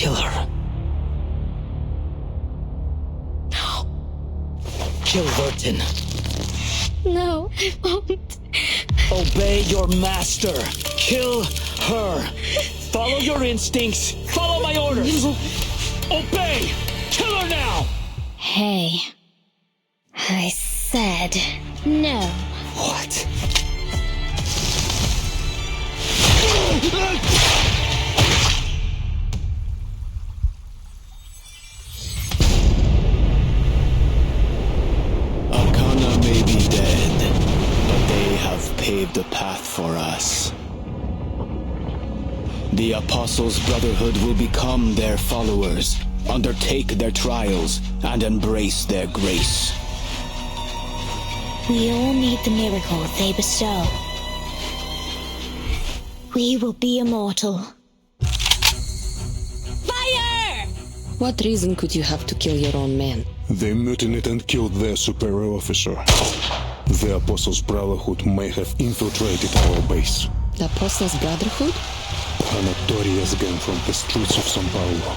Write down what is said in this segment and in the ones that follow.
Kill her. No. Kill Vertin. No, I won't. Obey your master. Kill her. Follow your instincts. Follow my orders. Obey. Kill her now. Hey. I said no. What? Arcana may be dead, but they have paved a path for us. The Apostles' Brotherhood will become their followers, undertake their trials, and embrace their grace. We all need the miracles they bestow. We will be immortal. Fire! What reason could you have to kill your own men? They mutinied and killed their superior officer. The Apostles' Brotherhood may have infiltrated our base. The Apostles' Brotherhood? A notorious gang from the streets of São Paulo.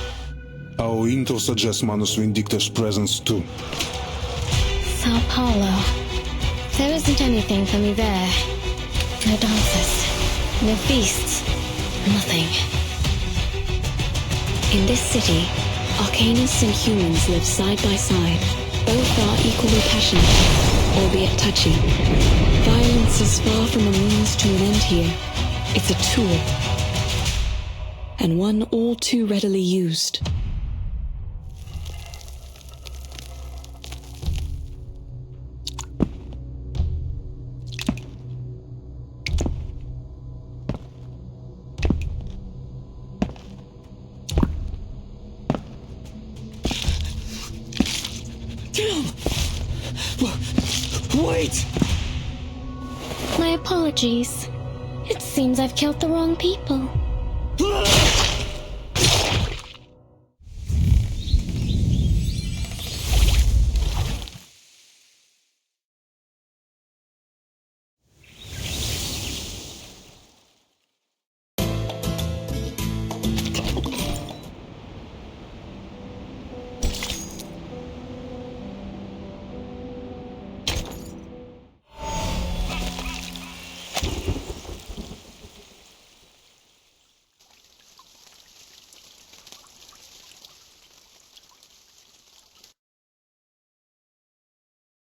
Our intel suggests Manus Vindicta's presence too. Sao Paulo. There isn't anything for me there. No dances. No feasts. Nothing. In this city, Arcanists and humans live side by side. Both are equally passionate, albeit touchy. Violence is far from a means to an end here. It's a tool. And one all too readily used. Wait! My apologies. It seems I've killed the wrong people.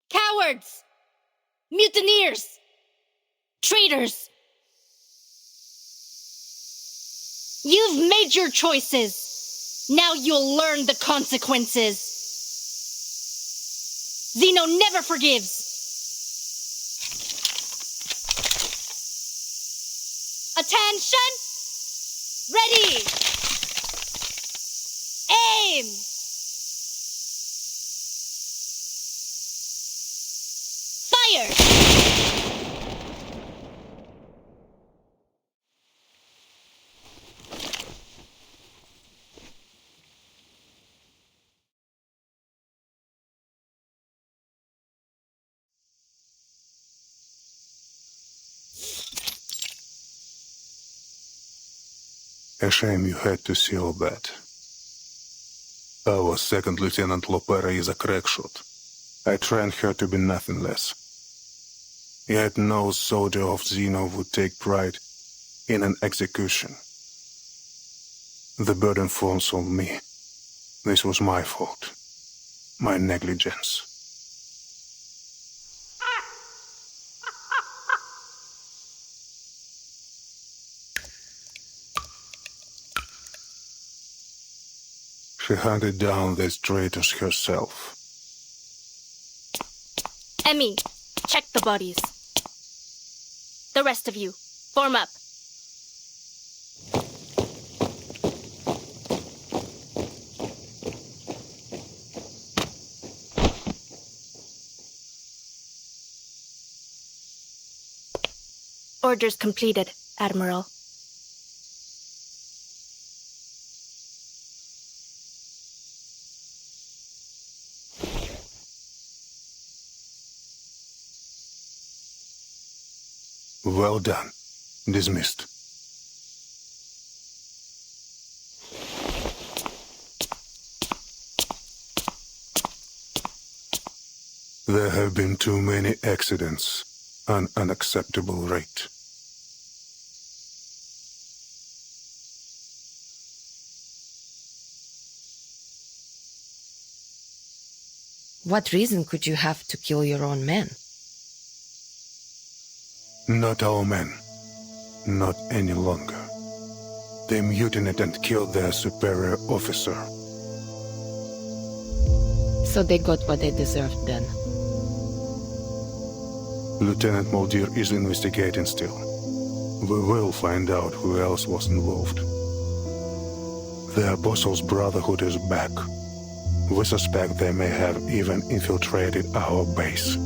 Cowards! Mutineers! Traitors! You've made your choices. Now you'll learn the consequences. Zeno never forgives. Attention! Ready! Aim! Fire! A shame you had to see all that. Our second Lieutenant Lopera is a crackshot. I trained her to be nothing less. Yet no soldier of Zeno would take pride in an execution. The burden falls on me. This was my fault. My negligence. She hunted down these traitors herself. Emmy, check the bodies. The rest of you, form up. Orders completed, Admiral. Well done. Dismissed. There have been too many accidents, an unacceptable rate. What reason could you have to kill your own men? Not our men. Not any longer. They mutinied and killed their superior officer. So they got what they deserved then. Lieutenant Muldir is investigating still. We will find out who else was involved. The Apostles' Brotherhood is back. We suspect they may have even infiltrated our base.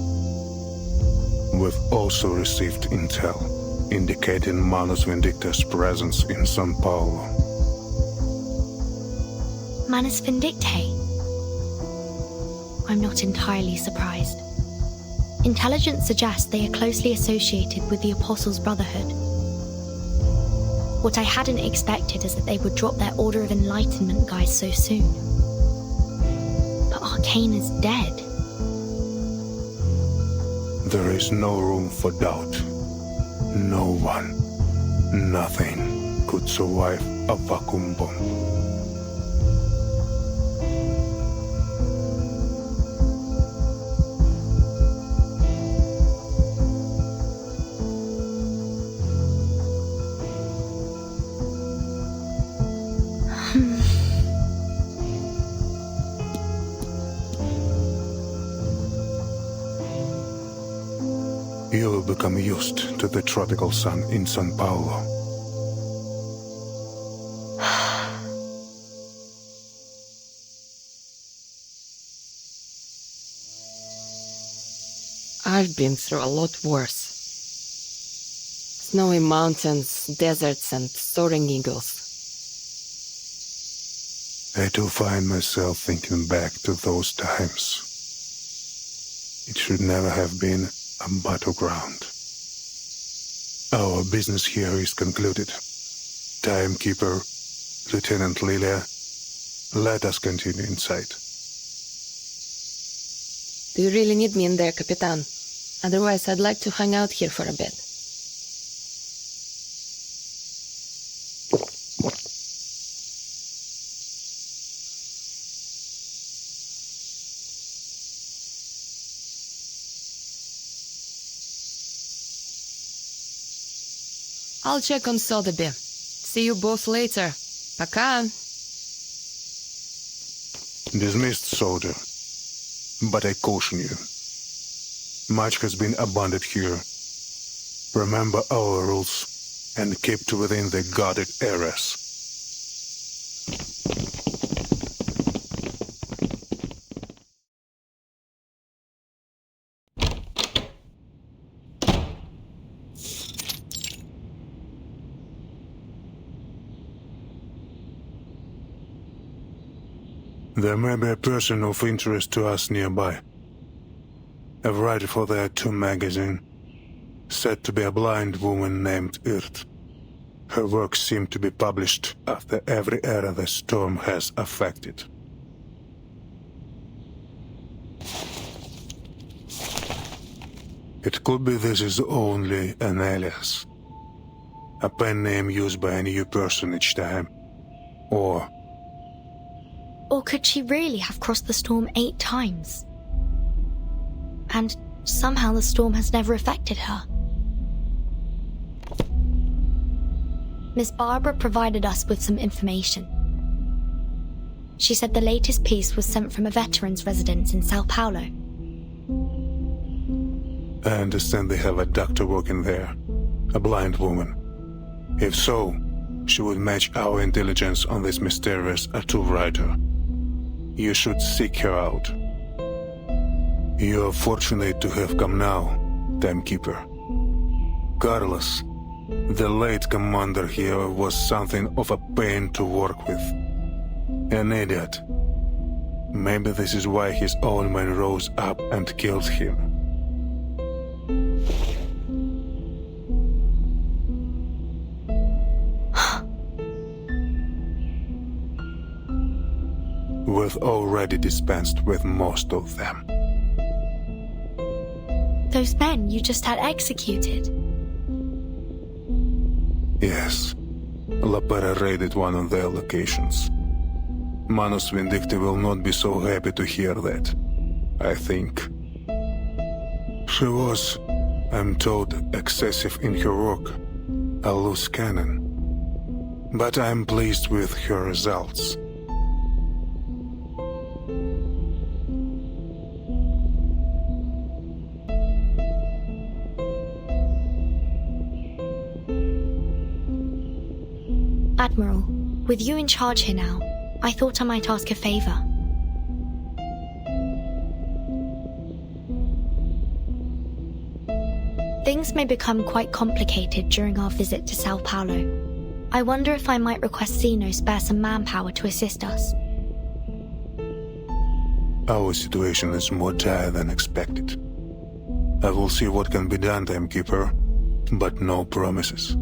We've also received intel indicating Manus Vindicta's presence in São Paulo. Manus Vindictae? I'm not entirely surprised. Intelligence suggests they are closely associated with the Apostles' Brotherhood. What I hadn't expected is that they would drop their Order of Enlightenment guys so soon. But Arcane is dead. There is no room for doubt. No one, nothing could survive a vacuum bomb. You will become used to the tropical sun in São Paulo. I've been through a lot worse. Snowy mountains, deserts, and soaring eagles. I do find myself thinking back to those times. It should never have been a battleground. Our business here is concluded. Timekeeper, Lieutenant Lilia, let us continue inside. Do you really need me in there, Capitan? Otherwise, I'd like to hang out here for a bit. I'll check on Sotheby. See you both later. Пока. Dismissed, soldier. But I caution you. Much has been abandoned here. Remember our rules and keep to within the guarded areas. There may be a person of interest to us nearby. A writer for their Tomb magazine, said to be a blind woman named Irt. Her works seem to be published after every era the storm has affected. It could be this is only an alias. A pen name used by a new person each time. Or could she really have crossed the storm 8 times? And somehow the storm has never affected her. Miss Barbara provided us with some information. She said the latest piece was sent from a veterans' residence in Sao Paulo. I understand they have a doctor working there, a blind woman. If so, she would match our intelligence on this mysterious tattoo writer. You should seek her out. You are fortunate to have come now, Timekeeper. Carlos, the late commander here, was something of a pain to work with. An idiot. Maybe this is why his own men rose up and killed him. We've already dispensed with most of them. those men you just had executed? Yes. Lapera raided one of their locations. Manus Vindicti will not be so happy to hear that, I think. She was, I'm told, excessive in her work, a loose cannon. But I'm pleased with her results. Admiral, with you in charge here now, I thought I might ask a favor. Things may become quite complicated during our visit to Sao Paulo. I wonder if I might request Zeno spare some manpower to assist us. Our situation is more dire than expected. I will see what can be done, Timekeeper, but no promises.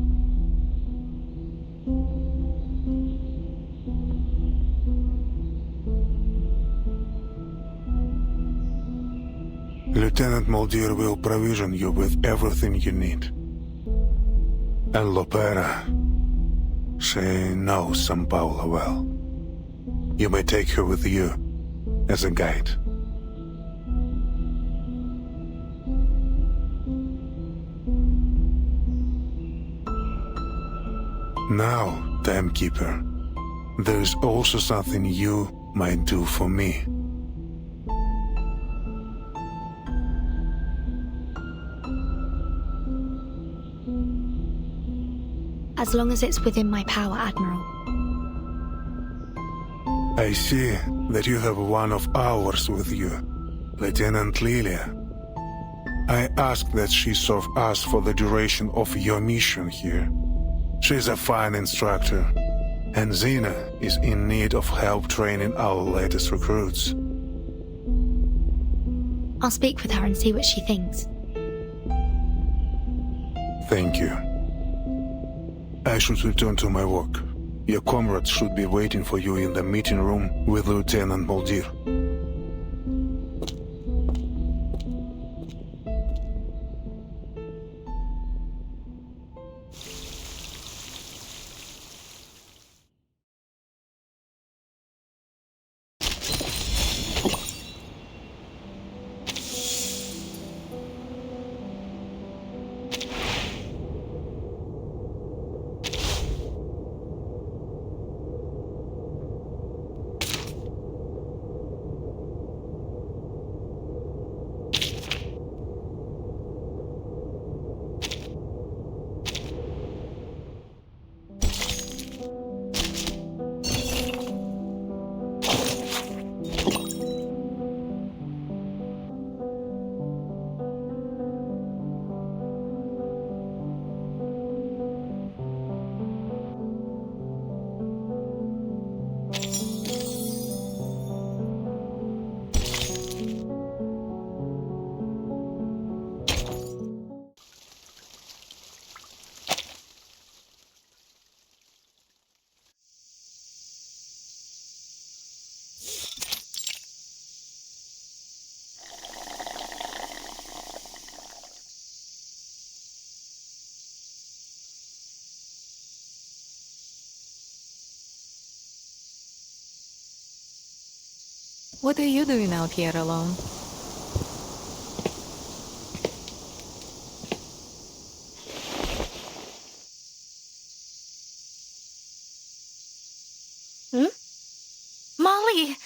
Lieutenant Muldir will provision you with everything you need. And Lopera, she knows São Paulo well. You may take her with you as a guide. Now, Timekeeper, there is also something you might do for me. As long as it's within my power, Admiral. I see that you have one of ours with you, Lieutenant Lilia. I ask that she serve us for the duration of your mission here. She's a fine instructor, and Xena is in need of help training our latest recruits. I'll speak with her and see what she thinks. Thank you. I should return to my work. Your comrades should be waiting for you in the meeting room with Lieutenant Muldir. What are you doing out here alone? Molly!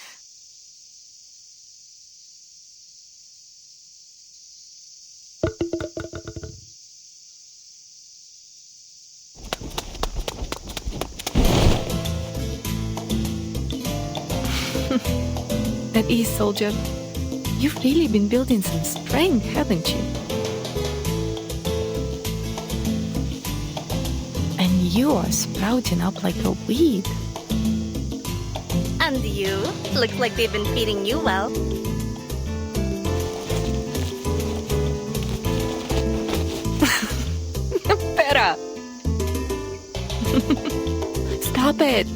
That is, soldier. You've really been building some strength, haven't you? And you are sprouting up like a weed. And you? Looks like they've been feeding you well. Pera! Stop it!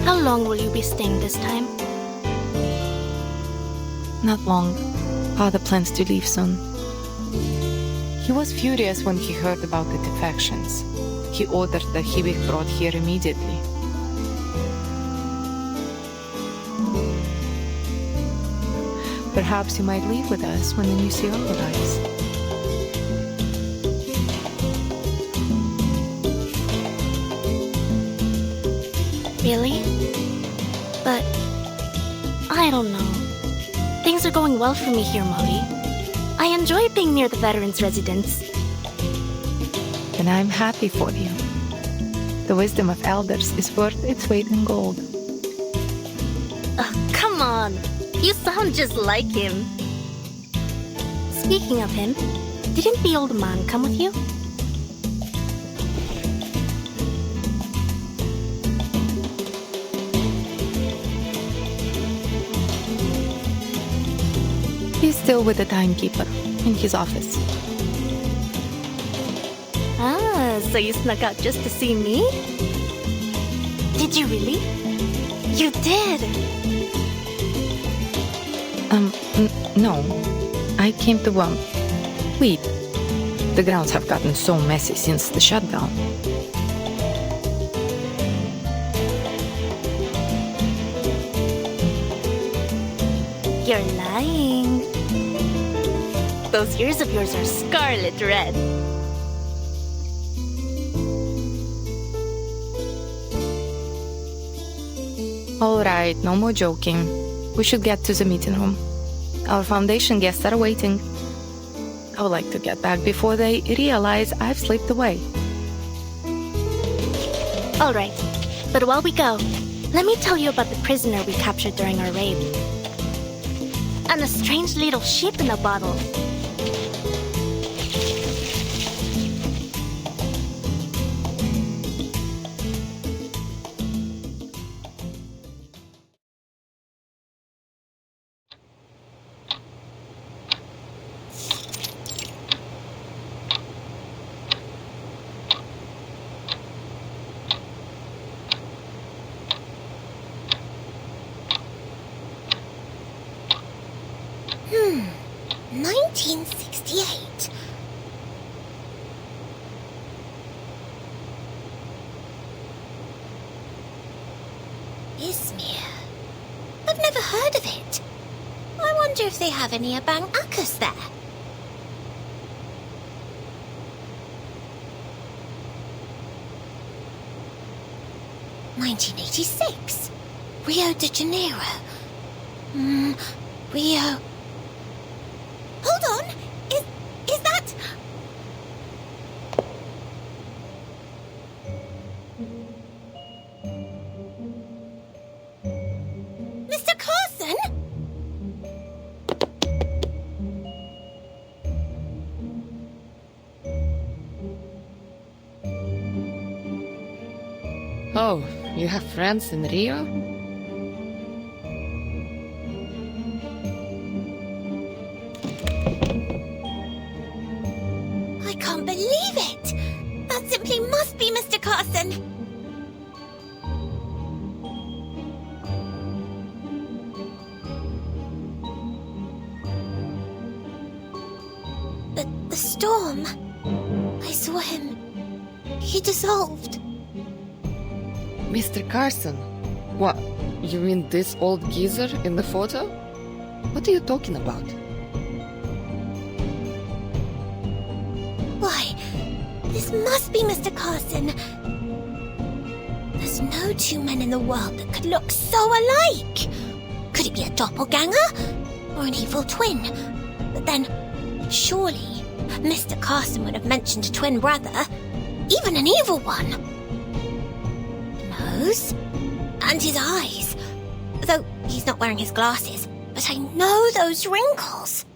How long will you be staying this time? Not long. Father plans to leave soon. He was furious when he heard about the defections. He ordered that he be brought here immediately. Perhaps you might leave with us when the new CEO arrives. Really? But I don't know. Things are going well for me here, Molly. I enjoy being near the veterans' residence. And I'm happy for you. The wisdom of elders is worth its weight in gold. Oh, come on. You sound just like him. Speaking of him, didn't the old man come with you? He's still with the timekeeper in his office. Ah, so you snuck out just to see me? Did you really? You did! No. I came to, weed. The grounds have gotten so messy since the shutdown. You're lying. Those ears of yours are scarlet red. All right, no more joking. We should get to the meeting room. Our foundation guests are waiting. I would like to get back before they realize I've slipped away. All right, but while we go, let me tell you about the prisoner we captured during our raid. And a strange little sheep in a bottle. Hmm, 1968. Izmir. I've never heard of it. I wonder if they have any Abang Akas there. '86. Rio de Janeiro. Rio. Hold on! Is that... Mr. Carson? Oh, you have friends in Rio? I can't believe it! That simply must be Mr. Carson! The storm... I saw him... He dissolved. Mr. Carson? What? You mean this old geezer in the photo? What are you talking about? Why, this must be Mr. Carson. There's no two men in the world that could look so alike. Could it be a doppelganger? Or an evil twin? But then, surely, Mr. Carson would have mentioned a twin brother. Even an evil one. Nose? And his eyes. Though he's not wearing his glasses. But I know those wrinkles.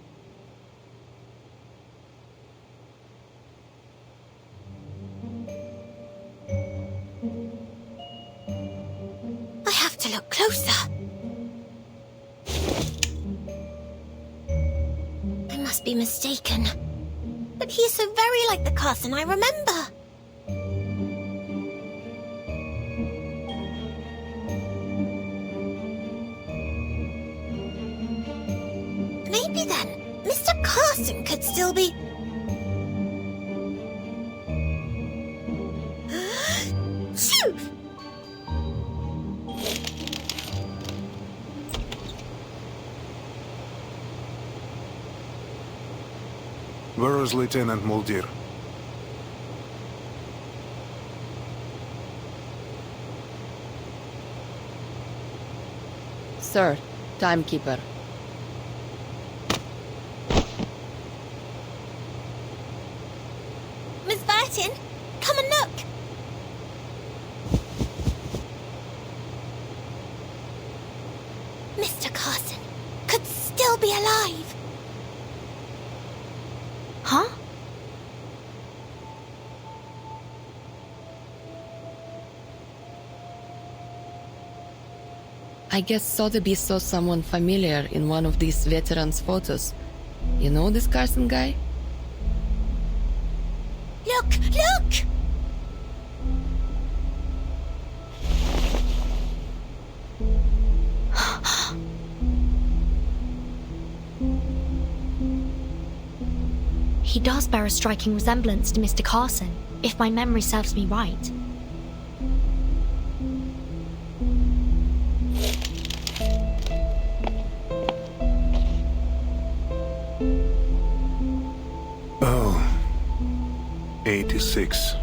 I have to look closer. I must be mistaken. But he is so very like the Carson I remember. Maybe then, Mr. Carson could still be... Phew! Where is Lieutenant Muldir? Sir, timekeeper. Miss Burton, come and look! Mr. Carson could still be alive. Huh? I guess Sotheby saw someone familiar in one of these veterans' photos. You know this Carson guy? Look, look! He does bear a striking resemblance to Mr. Carson, if my memory serves me right. Oh, 86.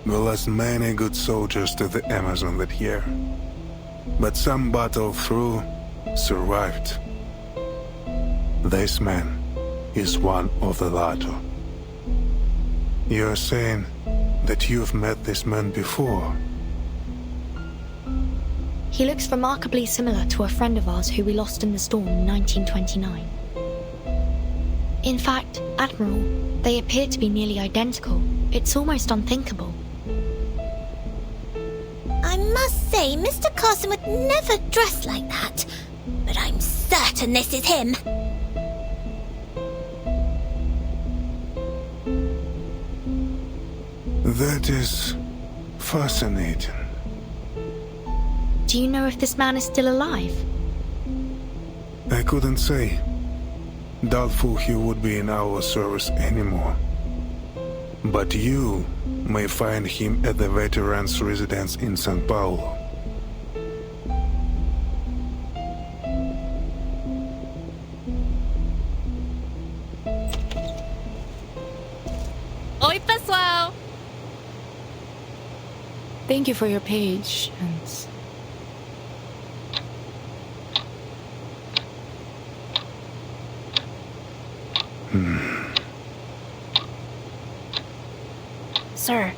We lost many good soldiers to the Amazon that year. But some battled through, survived. This man is one of the latter. You're saying that you've met this man before? He looks remarkably similar to a friend of ours who we lost in the storm in 1929. In fact, Admiral, they appear to be nearly identical. It's almost unthinkable. I must say, Mr. Carson would never dress like that. But I'm certain this is him. That is fascinating. Do you know if this man is still alive? I couldn't say. Doubtful he would be in our service anymore. But you may find him at the veterans' residence in São Paulo. Oi, pessoal! Thank you for your patience. Sir.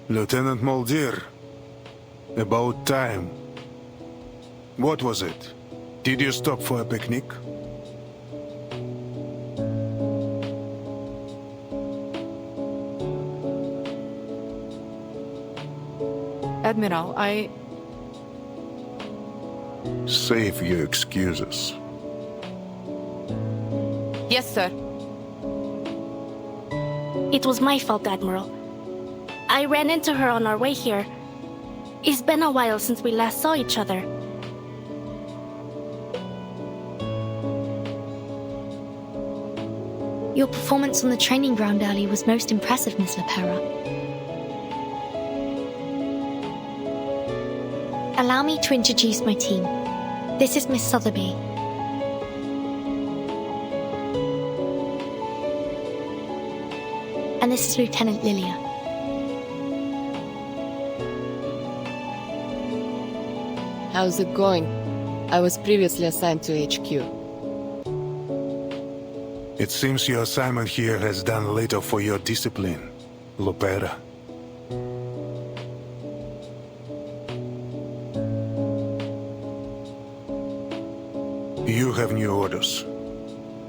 Lieutenant Muldir, about time. What was it? Did you stop for a picnic? Admiral, Save your excuses. Yes, sir. It was my fault, Admiral. I ran into her on our way here. It's been a while since we last saw each other. Your performance on the training ground earlier was most impressive, Miss Lepera. Allow me to introduce my team. This is Miss Sotheby. And this is Lieutenant Lilia. How's it going? I was previously assigned to HQ. It seems your assignment here has done little for your discipline, Lopera. You have new orders.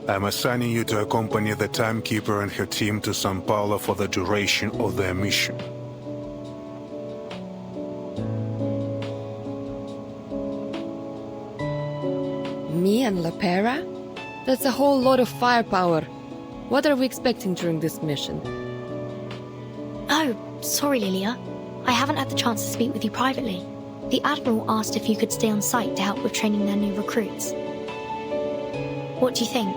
I'm assigning you to accompany the Timekeeper and her team to Sao Paulo for the duration of their mission. Me and Lapera? That's a whole lot of firepower. What are we expecting during this mission? Oh, sorry, Lilia. I haven't had the chance to speak with you privately. The Admiral asked if you could stay on site to help with training their new recruits. What do you think?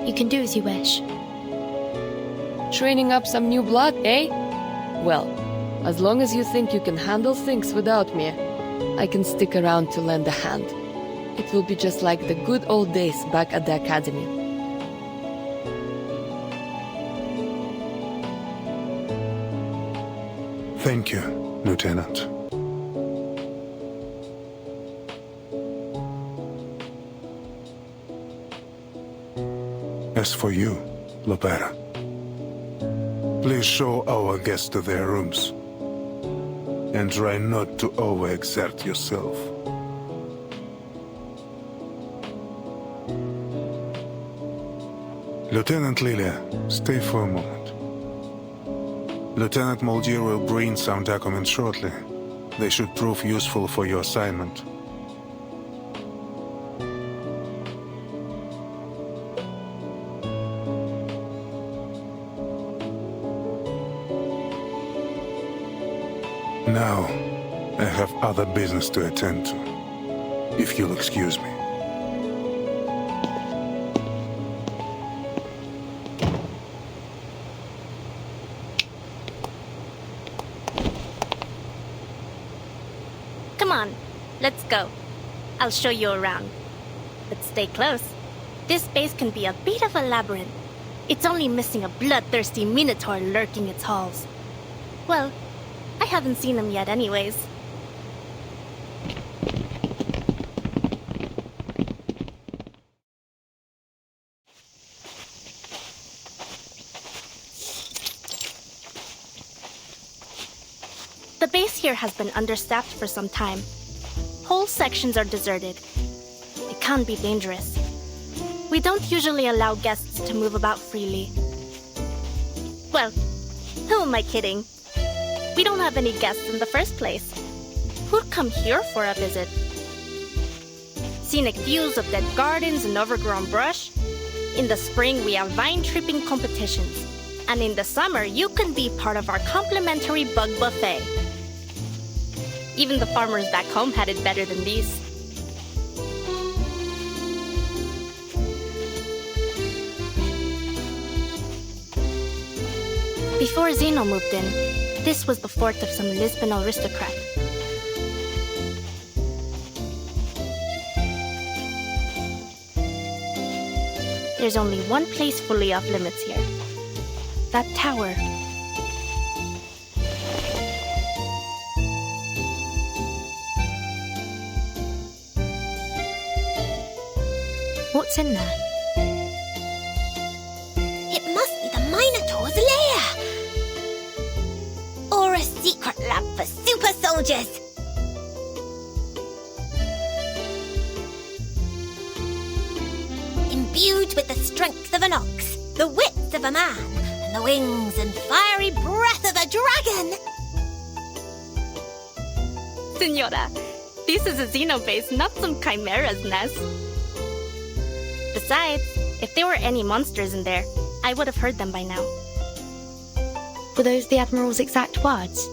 You can do as you wish. Training up some new blood, eh? Well, as long as you think you can handle things without me, I can stick around to lend a hand. It will be just like the good old days back at the Academy. Thank you, Lieutenant. As for you, Lopera, please show our guests to their rooms and try not to overexert yourself. Lieutenant Lilia, stay for a moment. Lieutenant Moldier will bring some documents shortly. They should prove useful for your assignment. Now, I have other business to attend to, if you'll excuse me. Come on, let's go. I'll show you around. But stay close. This base can be a bit of a labyrinth. It's only missing a bloodthirsty minotaur lurking its halls. Well, I haven't seen him yet anyways. The base here has been understaffed for some time. Whole sections are deserted. It can be dangerous. We don't usually allow guests to move about freely. Well, who am I kidding? We don't have any guests in the first place. Who'd come here for a visit? Scenic views of dead gardens and overgrown brush. In the spring, we have vine-tripping competitions. And in the summer, you can be part of our complimentary bug buffet. Even the farmers back home had it better than these. Before Zeno moved in, this was the fort of some Lisbon aristocrat. There's only one place fully off limits here. That tower. What's in there? It must be the Minotaur's lair! Or a secret lab for super soldiers! Imbued with the strength of an ox, the wits of a man, and the wings and fiery breath of a dragon! Senora, this is a xenobase, not some chimera's nest. Besides, if there were any monsters in there, I would have heard them by now. Were those the Admiral's exact words?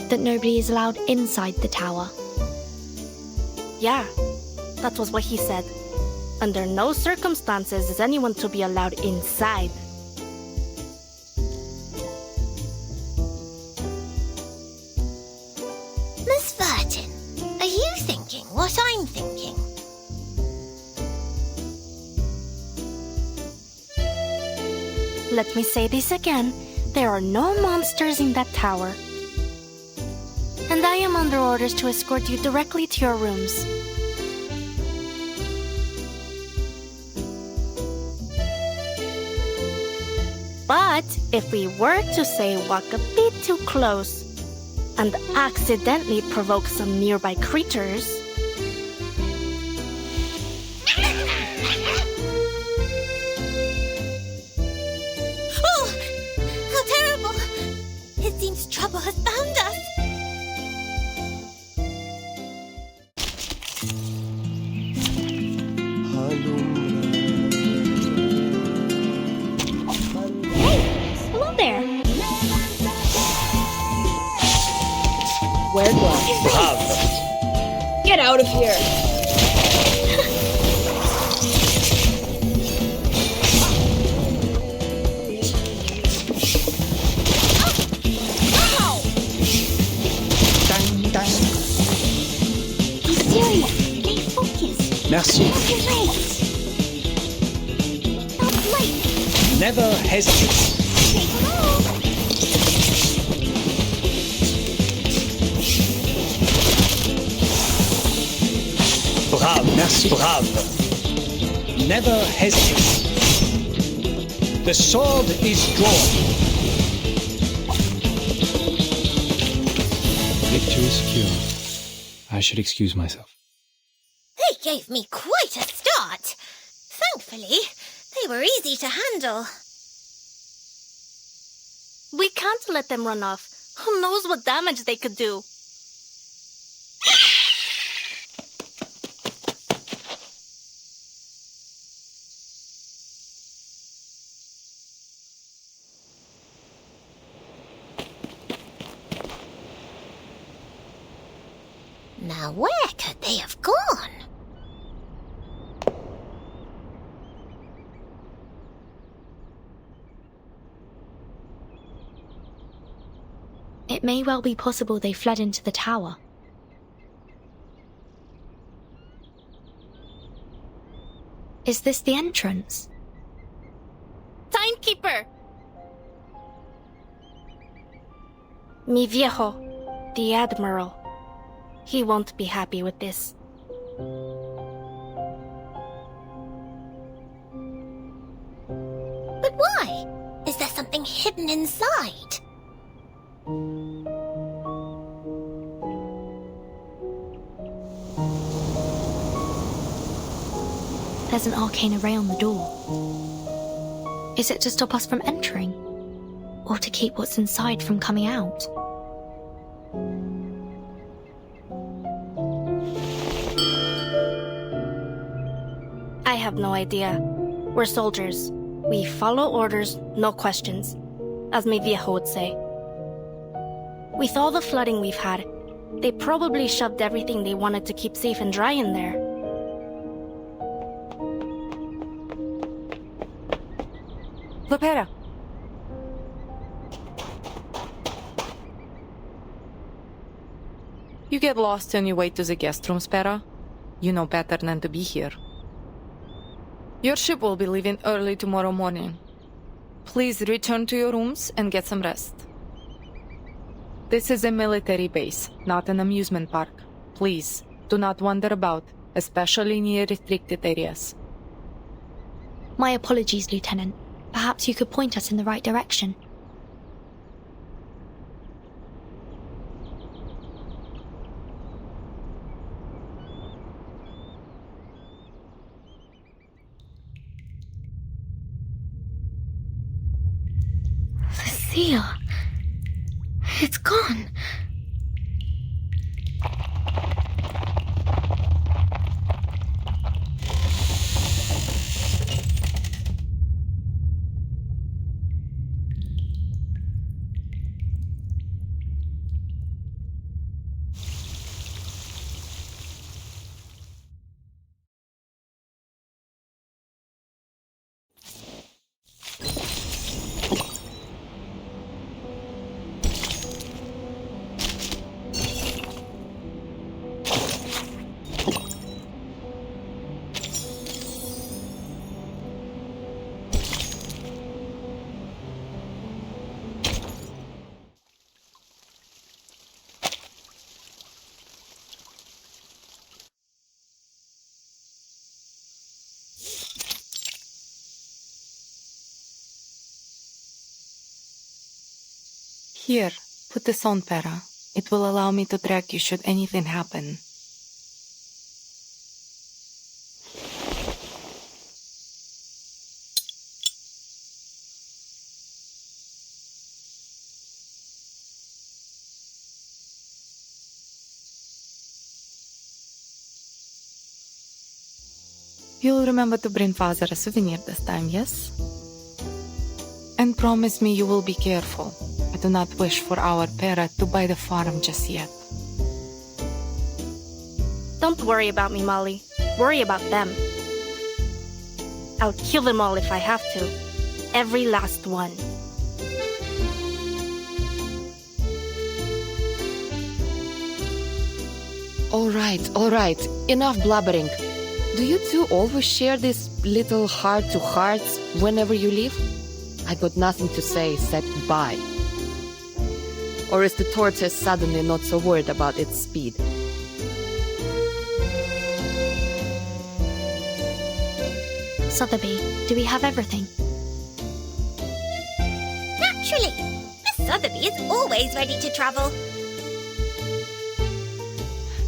That nobody is allowed inside the tower? Yeah, that was what he said. Under no circumstances is anyone to be allowed inside. Miss Vertin, are you thinking what I'm thinking? Let me say this again. There are no monsters in that tower. And I am under orders to escort you directly to your rooms. But if we were to say walk a bit too close and accidentally provoke some nearby creatures... Hello there. Wear gloves. Get out of here! Be serious. Stay focused. Merci. Concentrate. Stop late. Never hesitate. Take them all. Brave, merci. Brave. Never hesitate. The sword is drawn. Victory secure. I should excuse myself. They gave me quite a start. Thankfully, they were easy to handle. We can't let them run off. Who knows what damage they could do? Now where could they have gone? It may well be possible they fled into the tower. Is this the entrance? Timekeeper! Mi viejo, the Admiral. He won't be happy with this. But why? Is there something hidden inside? There's an arcane array on the door. Is it to stop us from entering? Or to keep what's inside from coming out? I have no idea. We're soldiers. We follow orders, no questions, as mi viejo would say. With all the flooding we've had, they probably shoved everything they wanted to keep safe and dry in there. Lopera. You get lost on your way to the guest room, Spera. You know better than to be here. Your ship will be leaving early tomorrow morning. Please return to your rooms and get some rest. This is a military base, not an amusement park. Please, do not wander about, especially near restricted areas. My apologies, Lieutenant. Perhaps you could point us in the right direction. The seal. It's gone. Here, put this on, Pera. It will allow me to track you should anything happen. You'll remember to bring father a souvenir this time, yes? And promise me you will be careful. I do not wish for our parrot to buy the farm just yet. Don't worry about me, Molly. Worry about them. I'll kill them all if I have to. Every last one. All right. Enough blabbering. Do you two always share these little heart-to-hearts whenever you leave? I got nothing to say except bye. Or is the tortoise suddenly not so worried about its speed? Sotheby, do we have everything? Naturally! Miss Sotheby is always ready to travel.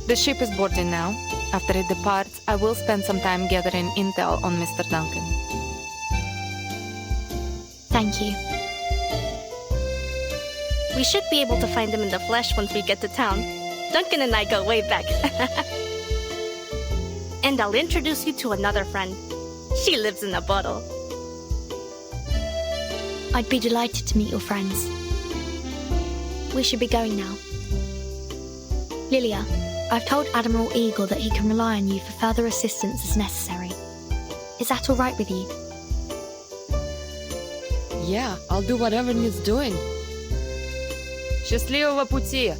The ship is boarding now. After it departs, I will spend some time gathering intel on Mr. Duncan. Thank you. We should be able to find him in the flesh once we get to town. Duncan and I go way back. And I'll introduce you to another friend. She lives in a bottle. I'd be delighted to meet your friends. We should be going now. Lilia, I've told Admiral Eagle that he can rely on you for further assistance as necessary. Is that all right with you? Yeah, I'll do whatever needs doing. Счастливого пути!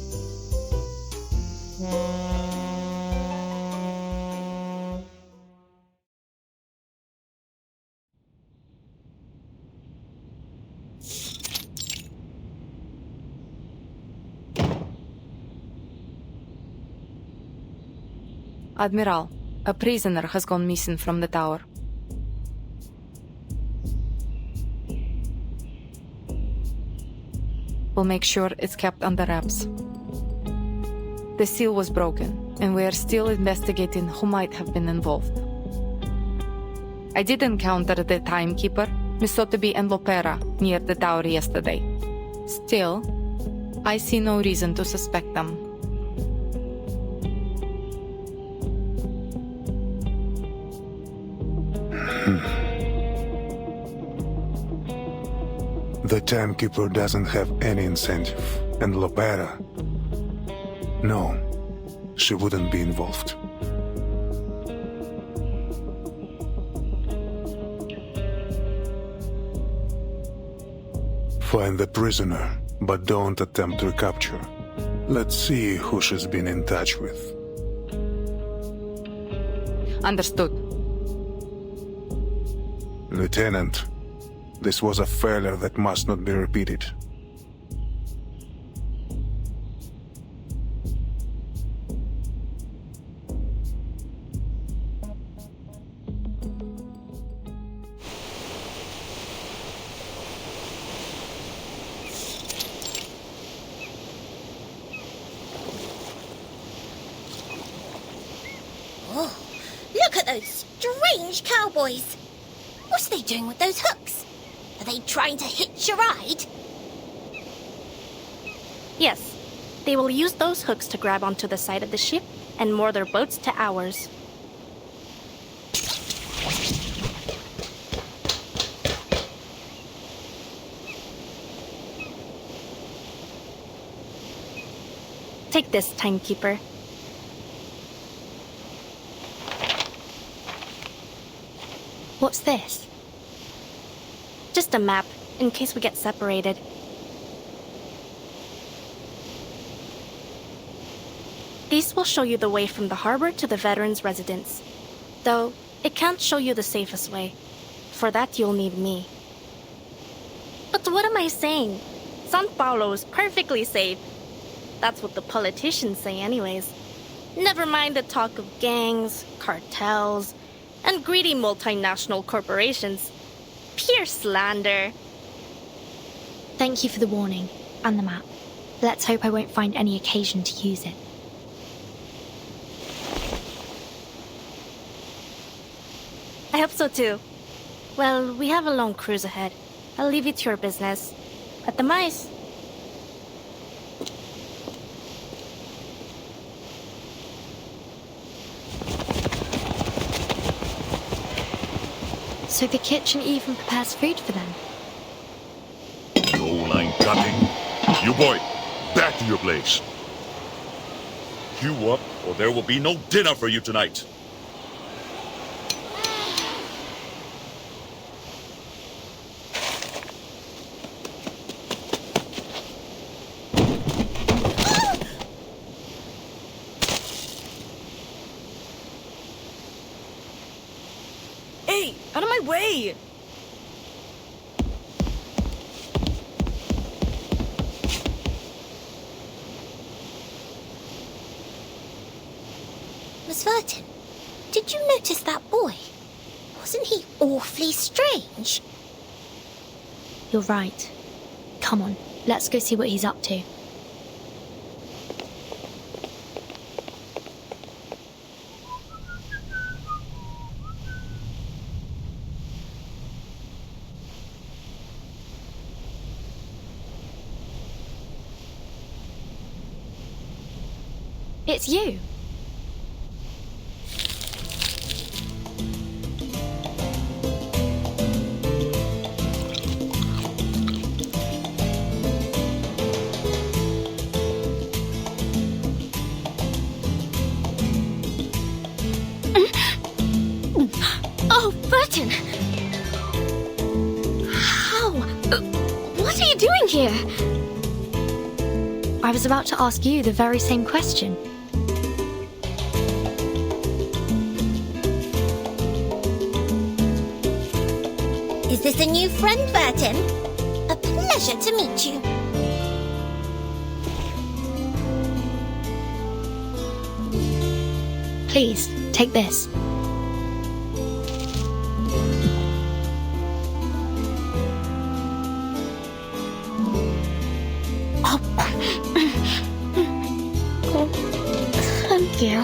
Admiral, a prisoner has gone missing from the tower. We'll make sure it's kept under wraps. The seal was broken, and we are still investigating who might have been involved. I did encounter the timekeeper, Miss Sotheby and Lopera, near the tower yesterday. Still, I see no reason to suspect them. The timekeeper doesn't have any incentive, and Lopera... No, she wouldn't be involved. Find the prisoner, but don't attempt recapture. Let's see who she's been in touch with. Understood. Lieutenant, this was a failure that must not be repeated. Oh, look at those strange cowboys. What are they doing with those hooks? Are they trying to hitch a ride? Yes, they will use those hooks to grab onto the side of the ship and moor their boats to ours. Take this, timekeeper. What's this? Just a map, in case we get separated. These will show you the way from the harbor to the veterans' residence. Though, it can't show you the safest way. For that, you'll need me. But what am I saying? San Paulo is perfectly safe. That's what the politicians say anyways. Never mind the talk of gangs, cartels, and greedy multinational corporations. Pure slander. Thank you for the warning, and the map. Let's hope I won't find any occasion to use it. I hope so too. Well, we have a long cruise ahead. I'll leave you to your business. At the mice. So the kitchen even prepares food for them? No line cutting. You boy, back to your place. Queue up, or there will be no dinner for you tonight. Hey, out of my way! Miss Verton, did you notice that boy? Wasn't he awfully strange? You're right. Come on, let's go see what he's up to. It's you. Oh, Burton! How? What are you doing here? I was about to ask you the very same question. Is this a new friend, Burton? A pleasure to meet you. Please, take this. Thank you.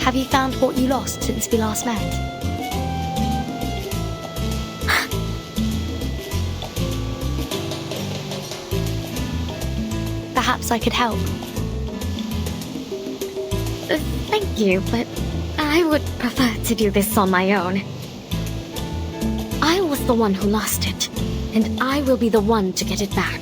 Have you found what you lost since we last met? Perhaps I could help. Thank you, but I would prefer to do this on my own. I was the one who lost it, and I will be the one to get it back.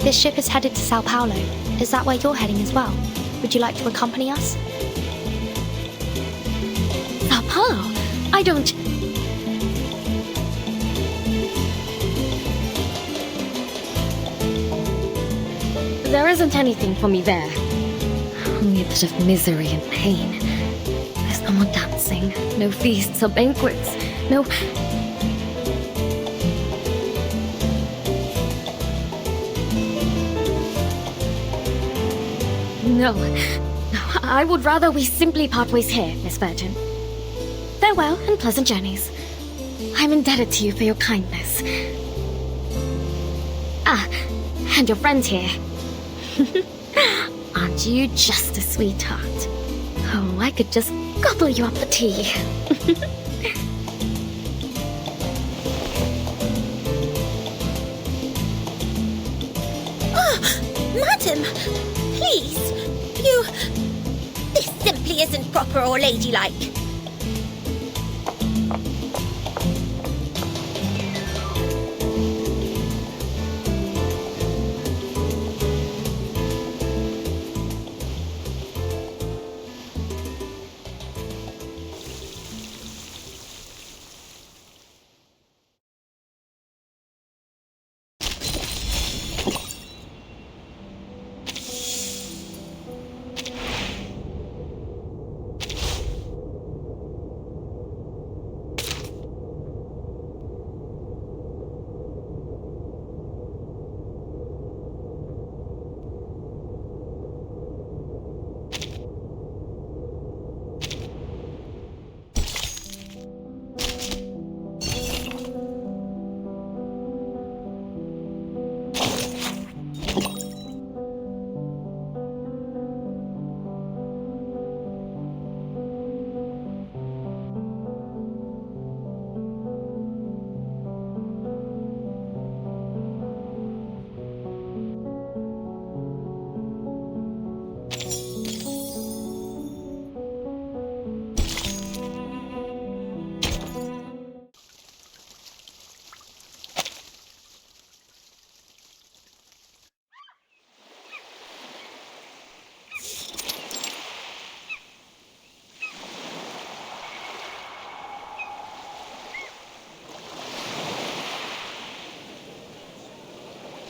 This ship is headed to Sao Paulo. Is that where you're heading as well? Would you like to accompany us? Sao Paulo? I don't... There isn't anything for me there. Only a bit of misery and pain. There's no more dancing, no feasts or banquets, no... No, I would rather we simply part ways here, Miss Virgin. Farewell and pleasant journeys. I'm indebted to you for your kindness. Ah, and your friend here. Aren't you just a sweetheart? Oh, I could just gobble you up for tea. Madam, please, you... This simply isn't proper or ladylike.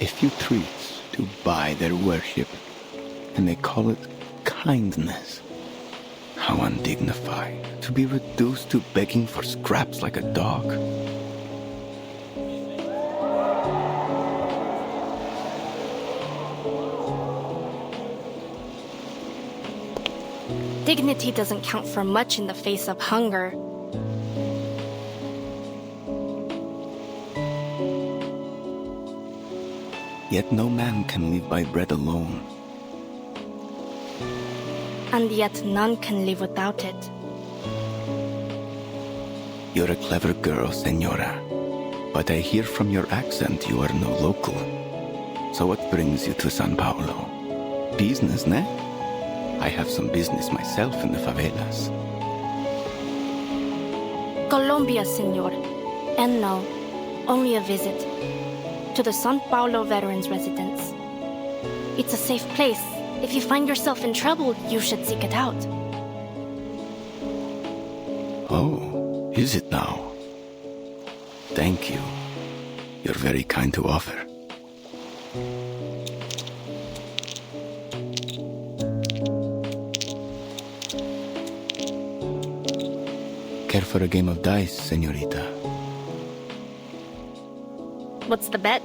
a few treats to buy their worship, and they call it kindness. How undignified to be reduced to begging for scraps like a dog. Dignity doesn't count for much in the face of hunger. Yet no man can live by bread alone. And yet none can live without it. You're a clever girl, Senora. But I hear from your accent you are no local. So what brings you to San Paulo? Business, ne? I have some business myself in the favelas. Colombia, senor. And no, only a visit. To the San Paulo Veterans Residence. It's a safe place. If you find yourself in trouble, you should seek it out. Oh, is it now? Thank you. You're very kind to offer. Care for a game of dice, señorita? What's the bet?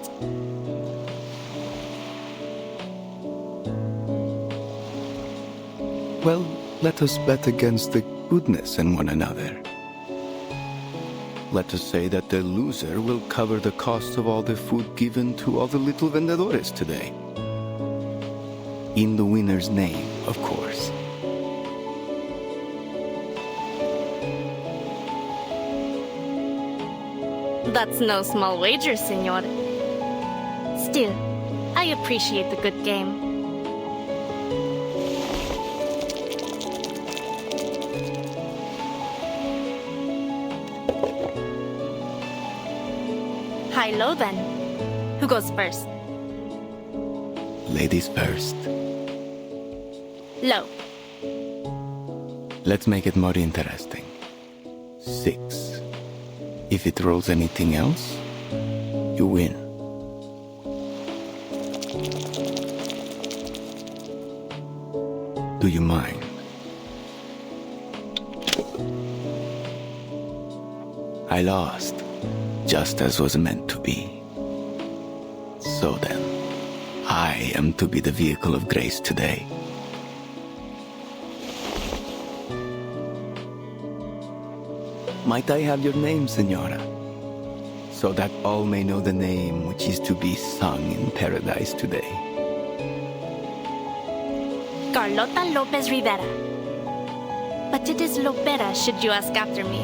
Well, let us bet against the goodness in one another. Let us say that the loser will cover the cost of all the food given to all the little vendedores today. In the winner's name, of course. That's no small wager, senor. Still, I appreciate the good game. High-low then. Who goes first? Ladies first. Low. Let's make it more interesting. 6. If it rolls anything else, you win. Do you mind? I lost, just as was meant to be. So then, I am to be the vehicle of grace today. Might I have your name, Senora? So that all may know the name which is to be sung in paradise today. Carlota Lopez Rivera. But it is Lopera, should you ask after me.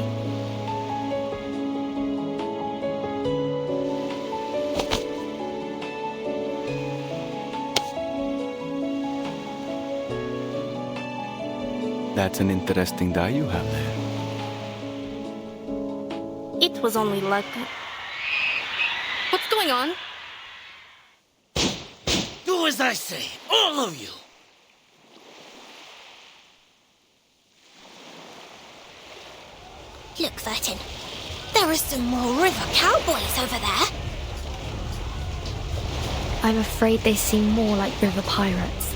That's an interesting die you have there. It was only luck. What's going on? Do as I say, all of you! Look, Vertin. There are some more river cowboys over there. I'm afraid they seem more like river pirates.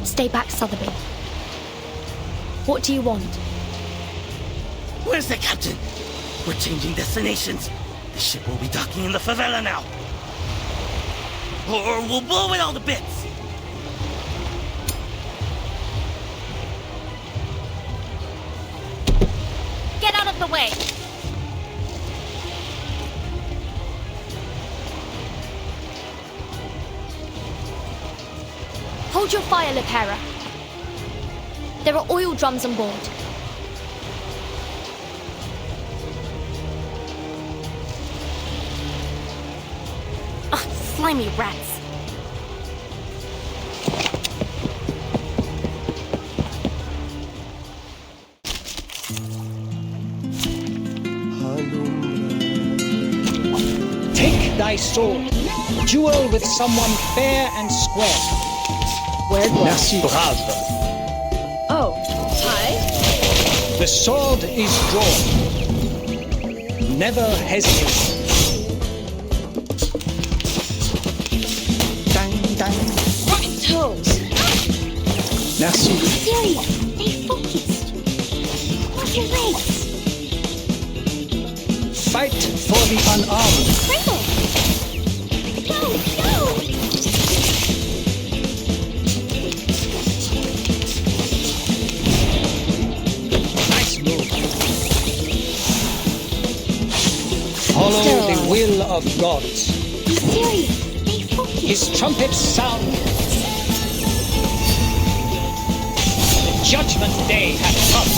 Stay back, Sotheby. What do you want? Where's the captain? We're changing destinations. The ship will be docking in the favela now. Or we'll blow it all to bits. Get out of the way! Hold your fire, Lopera. There are oil drums on board. Ugh, slimy rats. Take thy sword. Duel with someone fair and square. Where Merci. Brave. Oh, hi. The sword is drawn. Never hesitate. Merci. Serious. Stay focused. Off your legs. Fight for the unarmed. Pringle. Go, go. Nice move. Follow the will of gods. Be serious. Stay focused. His trumpets sound. The judgment day hath come.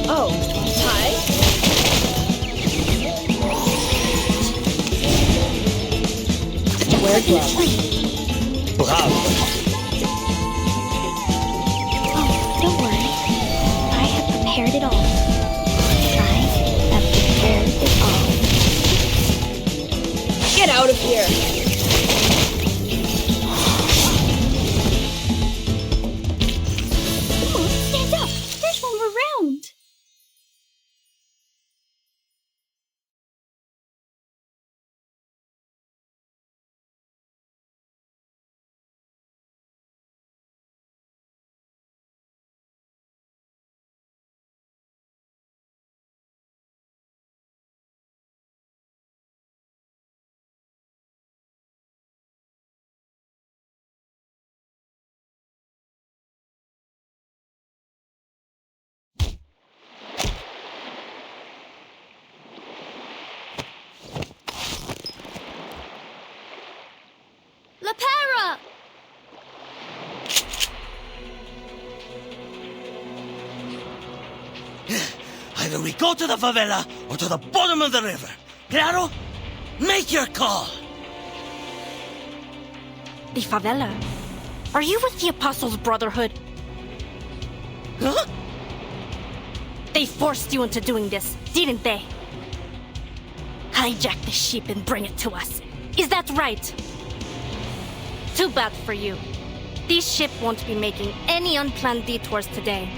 Oh, hi. Wear gloves. Bravo. Oh, don't worry. I have prepared it all. I have prepared it all. Get out of here. Come on, stand up. There's one more round. Lepera! Either we go to the favela or to the bottom of the river. Claro? Make your call. The favela? Are you with the Apostles' Brotherhood? Huh? They forced you into doing this, didn't they? Hijack the sheep and bring it to us. Is that right? Too bad for you. These ship won't be making any unplanned detours today.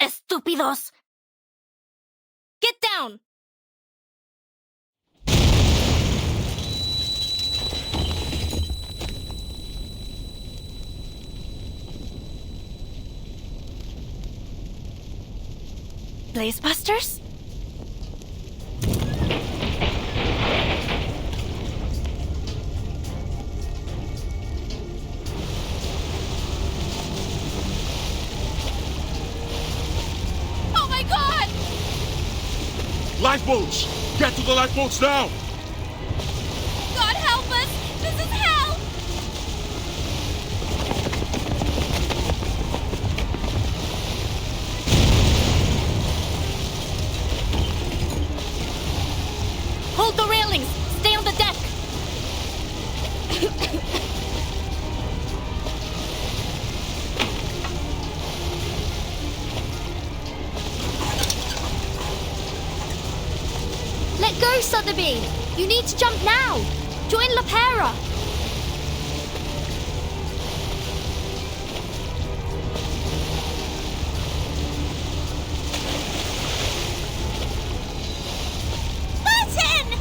Estúpidos! Get down! Blazebusters? Oh my god! Lifeboats! Get to the lifeboats now! God help us! This is hell! Hold the railings! Stay on the deck! Let go, Sotheby! You need to jump now! Join Lepera! Martin!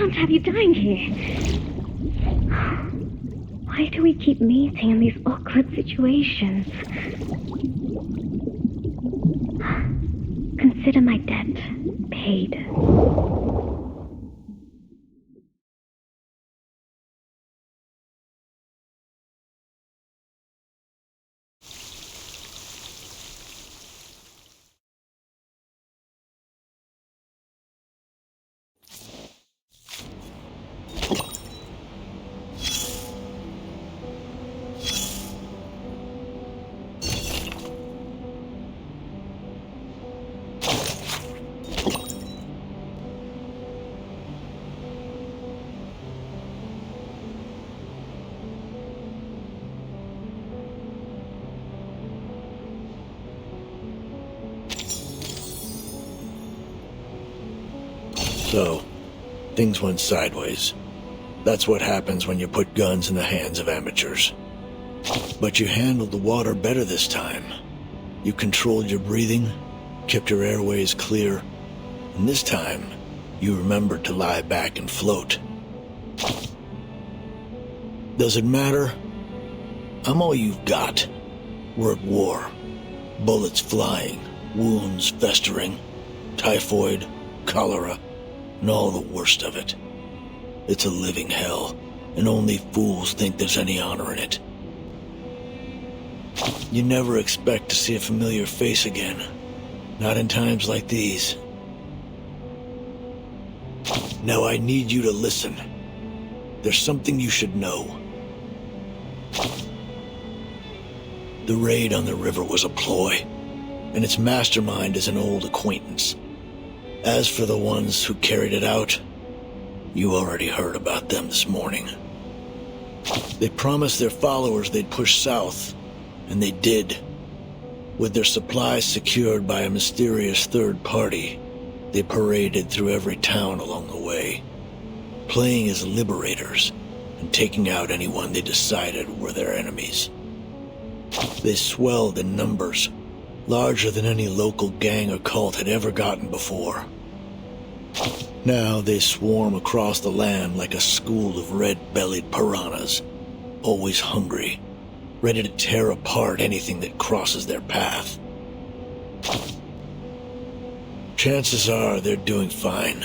can't have you dying here. Why do we keep meeting in these awkward situations? Consider my debt paid. So, things went sideways. That's what happens when you put guns in the hands of amateurs. But you handled the water better this time. You controlled your breathing, kept your airways clear, and this time, you remembered to lie back and float. Does it matter? I'm all you've got. We're at war. Bullets flying, wounds festering, typhoid, cholera, and all the worst of it. It's a living hell, and only fools think there's any honor in it. You never expect to see a familiar face again, not in times like these. Now I need you to listen. There's something you should know. The raid on the river was a ploy, and its mastermind is an old acquaintance. As for the ones who carried it out, you already heard about them this morning. They promised their followers they'd push south, and they did. With their supplies secured by a mysterious third party, they paraded through every town along the way, playing as liberators and taking out anyone they decided were their enemies. They swelled in numbers, larger than any local gang or cult had ever gotten before. Now they swarm across the land like a school of red-bellied piranhas, always hungry, ready to tear apart anything that crosses their path. Chances are they're doing fine,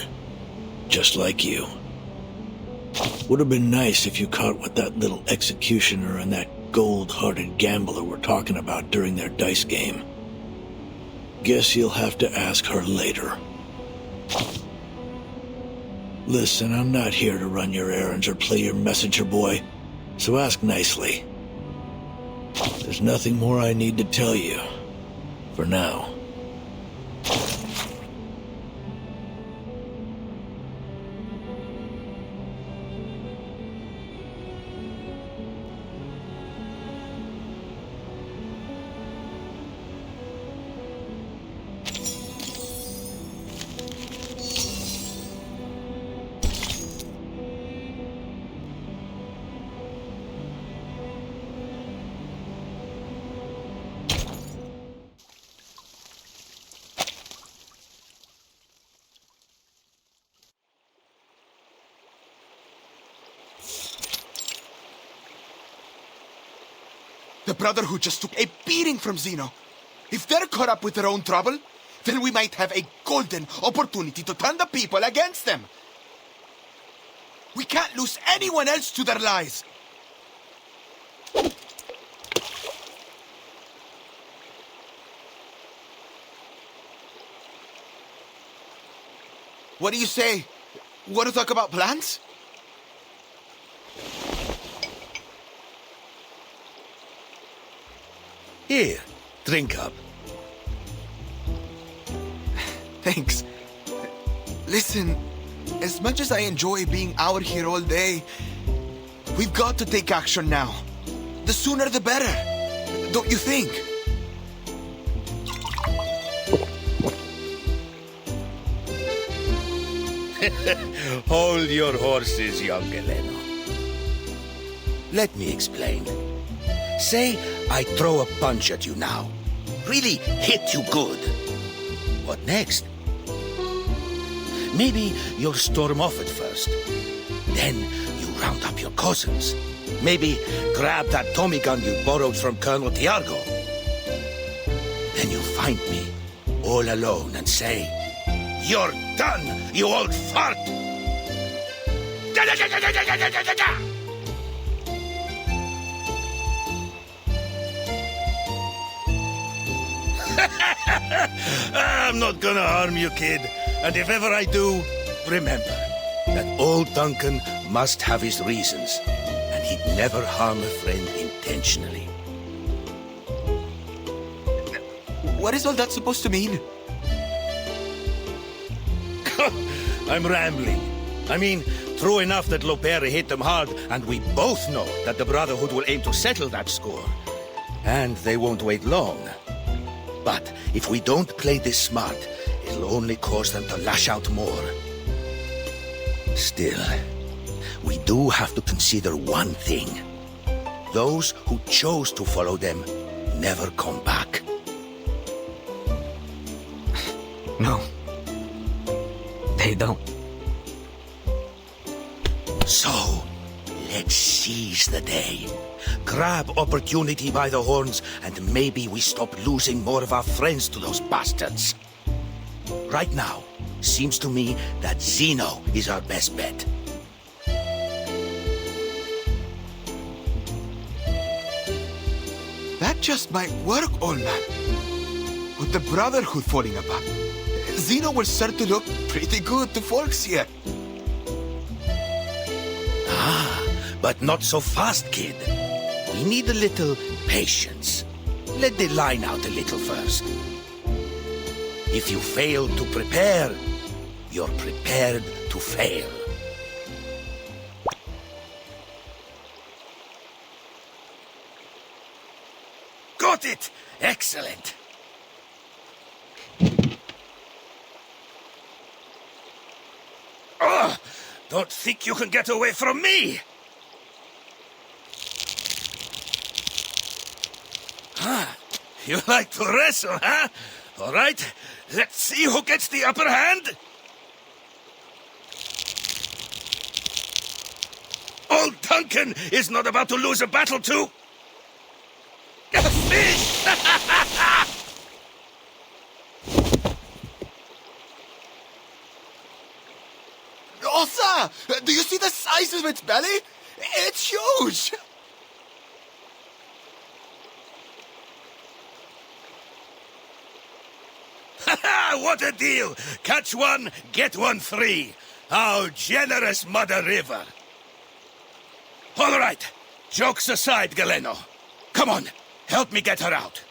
just like you. Would have been nice if you caught what that little executioner and that gold-hearted gambler were talking about during their dice game. Guess you'll have to ask her later. Listen, I'm not here to run your errands or play your messenger boy, so ask nicely. There's nothing more I need to tell you, for now. The Brotherhood just took a beating from Zeno. If they're caught up with their own trouble, then we might have a golden opportunity to turn the people against them. We can't lose anyone else to their lies. What do you say? Want to talk about plans? Here, drink up. Thanks. Listen, as much as I enjoy being out here all day, we've got to take action now. The sooner the better, don't you think? Hold your horses, young Eleno. Let me explain. Say I throw a punch at you now. Really hit you good. What next? Maybe you'll storm off at first. Then you round up your cousins. Maybe grab that Tommy gun you borrowed from Colonel Tiargo. Then you'll find me, all alone, and say, "You're done, you old fart!" I'm not gonna harm you, kid. And if ever I do, remember that old Duncan must have his reasons, and he'd never harm a friend intentionally. What is all that supposed to mean? I'm rambling. I mean, true enough that Lopera hit them hard, and we both know that the Brotherhood will aim to settle that score. And they won't wait long. But if we don't play this smart, it'll only cause them to lash out more. Still, we do have to consider one thing. Those who chose to follow them never come back. No. They don't. So, let's seize the day. Grab opportunity by the horns, and maybe we stop losing more of our friends to those bastards. Right now, seems to me that Zeno is our best bet. That just might work, old man. With the Brotherhood falling apart, Zeno will start to look pretty good to folks here. But not so fast, kid. We need a little patience. Let the line out a little first. If you fail to prepare, you're prepared to fail. Got it! Excellent! Oh, don't think you can get away from me! You like to wrestle, huh? All right, let's see who gets the upper hand. Old Duncan is not about to lose a battle to a fish! Osa! Do you see the size of its belly? It's huge! What a deal! Catch one, get one free. How generous, Mother River. All right, jokes aside, Galeno. Come on, help me get her out.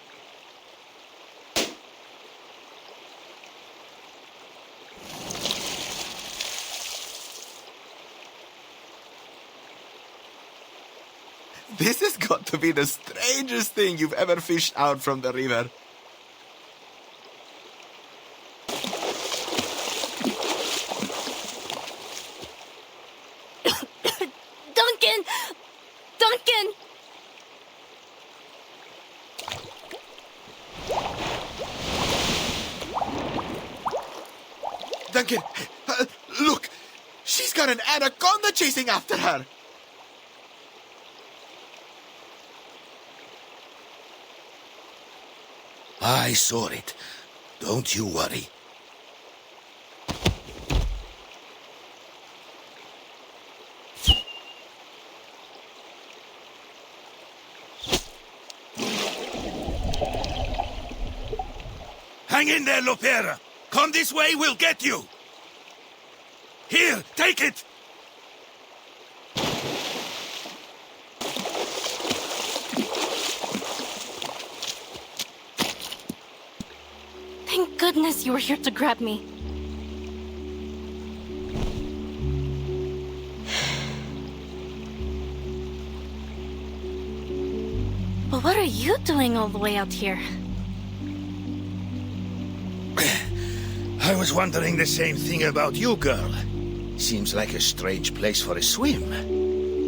This has got to be the strangest thing you've ever fished out from the river. Duncan, look! She's got an anaconda chasing after her! I saw it. Don't you worry. Hang in there, Lopera. Come this way, we'll get you. Here, take it. Thank goodness you were here to grab me. But what are you doing all the way out here? I was wondering the same thing about you, girl. Seems like a strange place for a swim.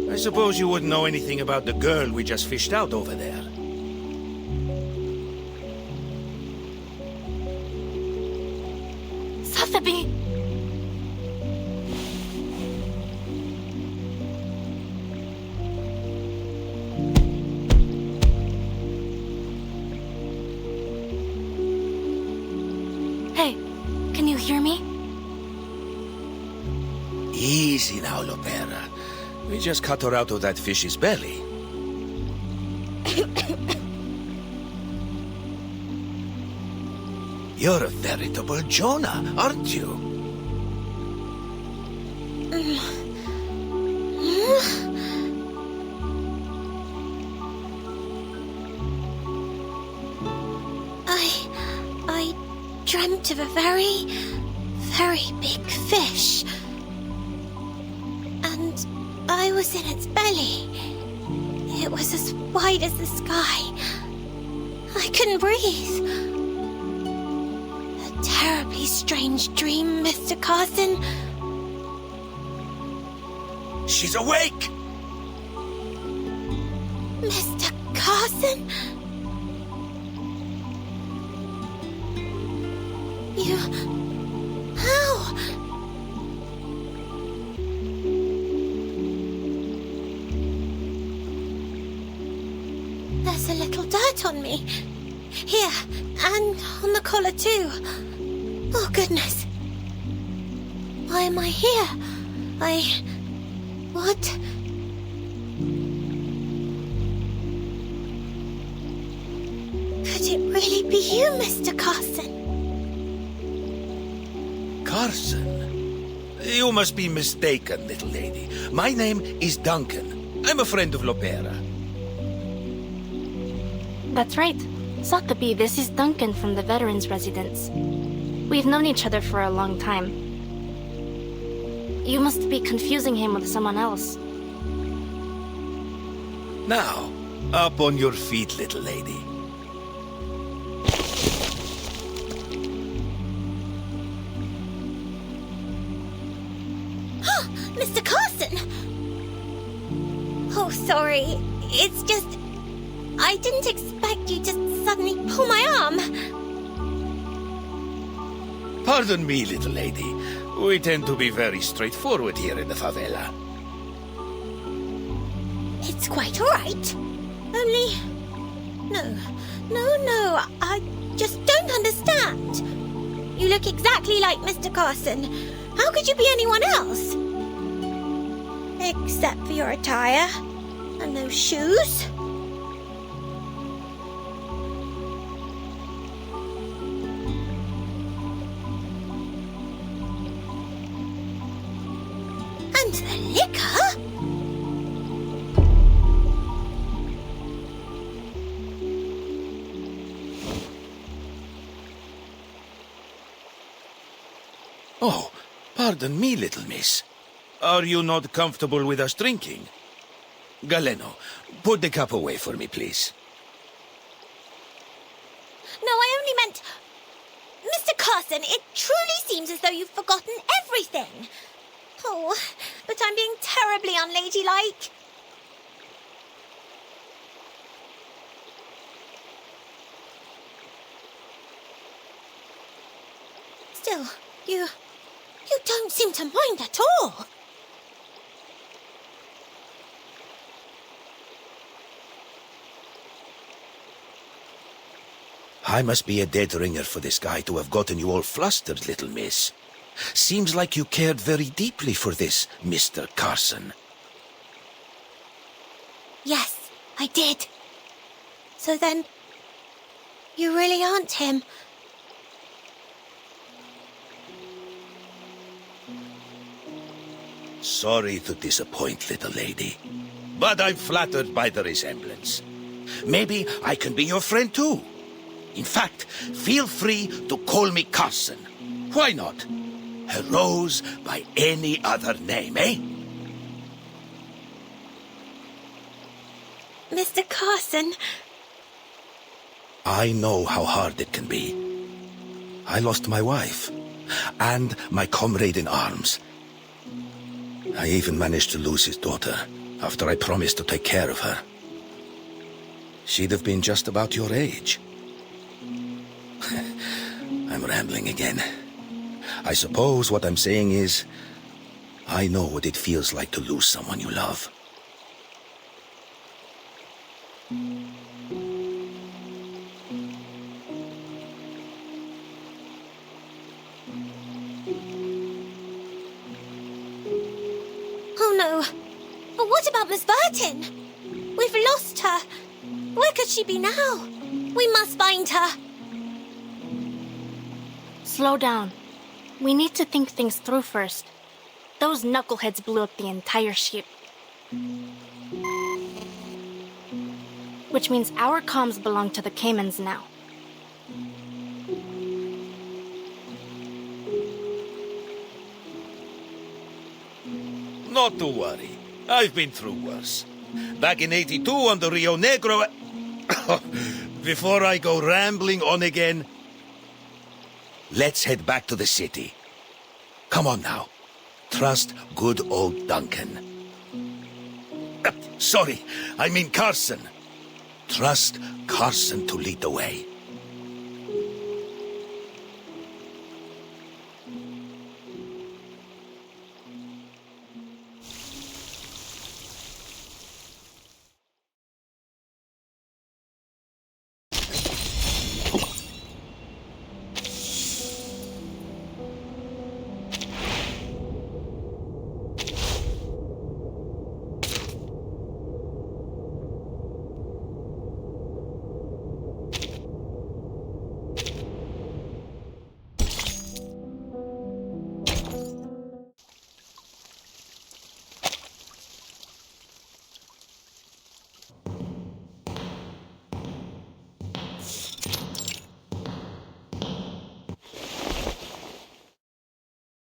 I suppose you wouldn't know anything about the girl we just fished out over there. Sotheby! Easy now, Lopera. We just cut her out of that fish's belly. You're a veritable Jonah, aren't you? I dreamt of a very, very big fish. And I was in its belly. It was as wide as the sky. I couldn't breathe. A terribly strange dream, Mr. Carson. She's awake! Mr. Carson? You... How? There's a little dirt on me. Here, and on the collar too. Oh, goodness. Why am I here? What? Could it really be you, Mr. Carson? Carson? You must be mistaken, little lady. My name is Duncan. I'm a friend of Lopera. That's right. Sotheby, this is Duncan from the Veterans Residence. We've known each other for a long time. You must be confusing him with someone else. Now, up on your feet, little lady. Mr. Carson! Oh, sorry. It's just... I didn't expect you to suddenly pull my arm. Pardon me, little lady. We tend to be very straightforward here in the favela. It's quite all right. Only... No, I just don't understand. You look exactly like Mr. Carson. How could you be anyone else? Except for your attire and those shoes. And the liquor? Oh, pardon me, little miss. Are you not comfortable with us drinking? Galeno, put the cup away for me, please. No, I only meant... Mr. Carson, it truly seems as though you've forgotten everything. Oh, but I'm being terribly unladylike. Still, you don't seem to mind at all. I must be a dead ringer for this guy to have gotten you all flustered, little miss. Seems like you cared very deeply for this, Mr. Carson. Yes, I did. So then, you really aren't him. Sorry to disappoint, little lady, but I'm flattered by the resemblance. Maybe I can be your friend too. In fact, feel free to call me Carson. Why not? A rose by any other name, eh? Mr. Carson. I know how hard it can be. I lost my wife and my comrade in arms. I even managed to lose his daughter after I promised to take care of her. She'd have been just about your age. I'm rambling again. I suppose what I'm saying is, I know what it feels like to lose someone you love. No. But what about Miss Burton? We've lost her. Where could she be now? We must find her. Slow down. We need to think things through first. Those knuckleheads blew up the entire ship. Which means our comms belong to the Caymans now. Not to worry. I've been through worse. Back in 82 on the Rio Negro... Before I go rambling on again, let's head back to the city. Come on now. Trust good old Duncan. Sorry, I mean Carson. Trust Carson to lead the way.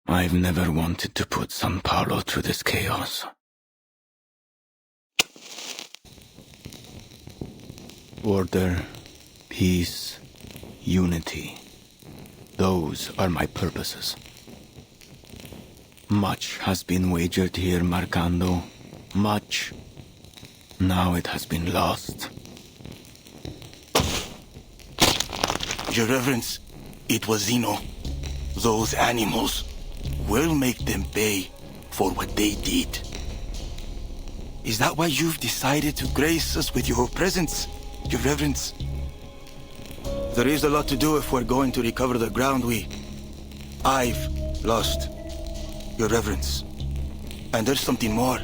I've never wanted to put San Paulo through this chaos. Order, peace, unity. Those are my purposes. Much has been wagered here, Marcando. Much. Now it has been lost. Your Reverence, it was Zeno. Those animals. We'll make them pay for what they did. Is that why you've decided to grace us with your presence, Your Reverence? There is a lot to do if we're going to recover the ground I've lost, Your Reverence. And there's something more.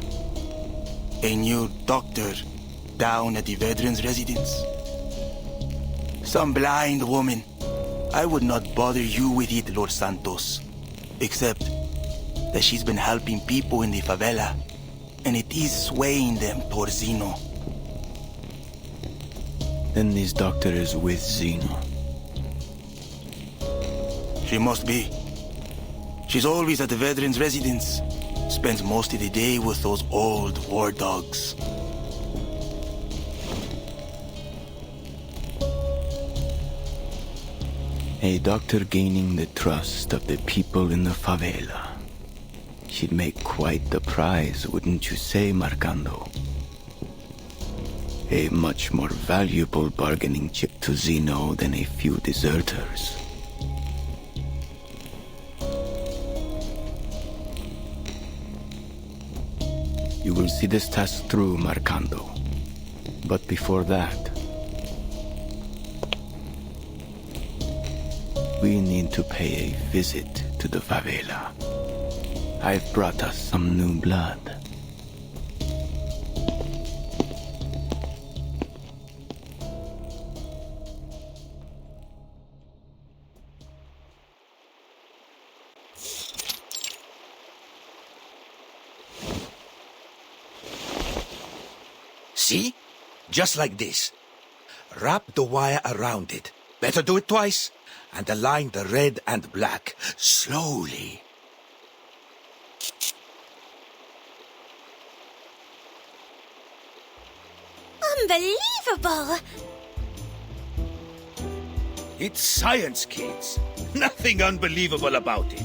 A new doctor down at the veterans' residence. Some blind woman. I would not bother you with it, Lord Santos. Except that she's been helping people in the favela, and it is swaying them towards Zeno. Then this doctor is with Zeno. She must be. She's always at the veterans' residence. Spends most of the day with those old war dogs. A doctor gaining the trust of the people in the favela. She'd make quite the prize, wouldn't you say, Marcando? A much more valuable bargaining chip to Zeno than a few deserters. You will see this task through, Marcando. But before that, we need to pay a visit to the favela. I've brought us some new blood. See? Just like this. Wrap the wire around it. Better do it twice. And align the red and black. Slowly. Unbelievable! It's science, kids. Nothing unbelievable about it.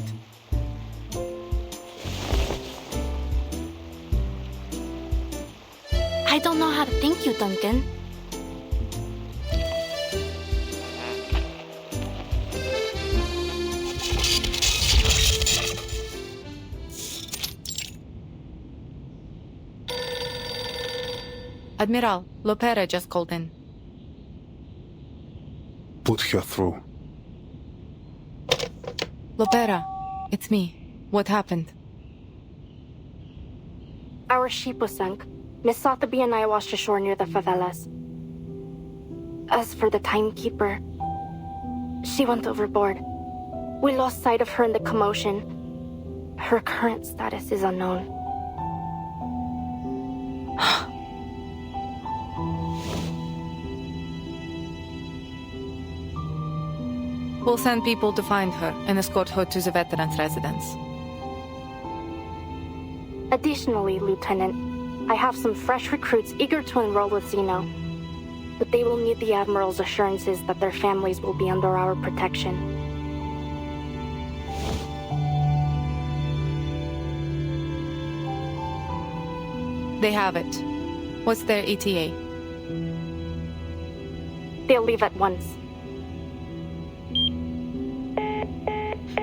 I don't know how to thank you, Duncan. Admiral, Lopera just called in. Put her through. Lopera, it's me. What happened? Our ship was sunk. Miss Sotheby and I washed ashore near the favelas. As for the timekeeper, she went overboard. We lost sight of her in the commotion. Her current status is unknown. We'll send people to find her and escort her to the veterans' residence. Additionally, Lieutenant, I have some fresh recruits eager to enroll with Zeno. But they will need the Admiral's assurances that their families will be under our protection. They have it. What's their ETA? They'll leave at once.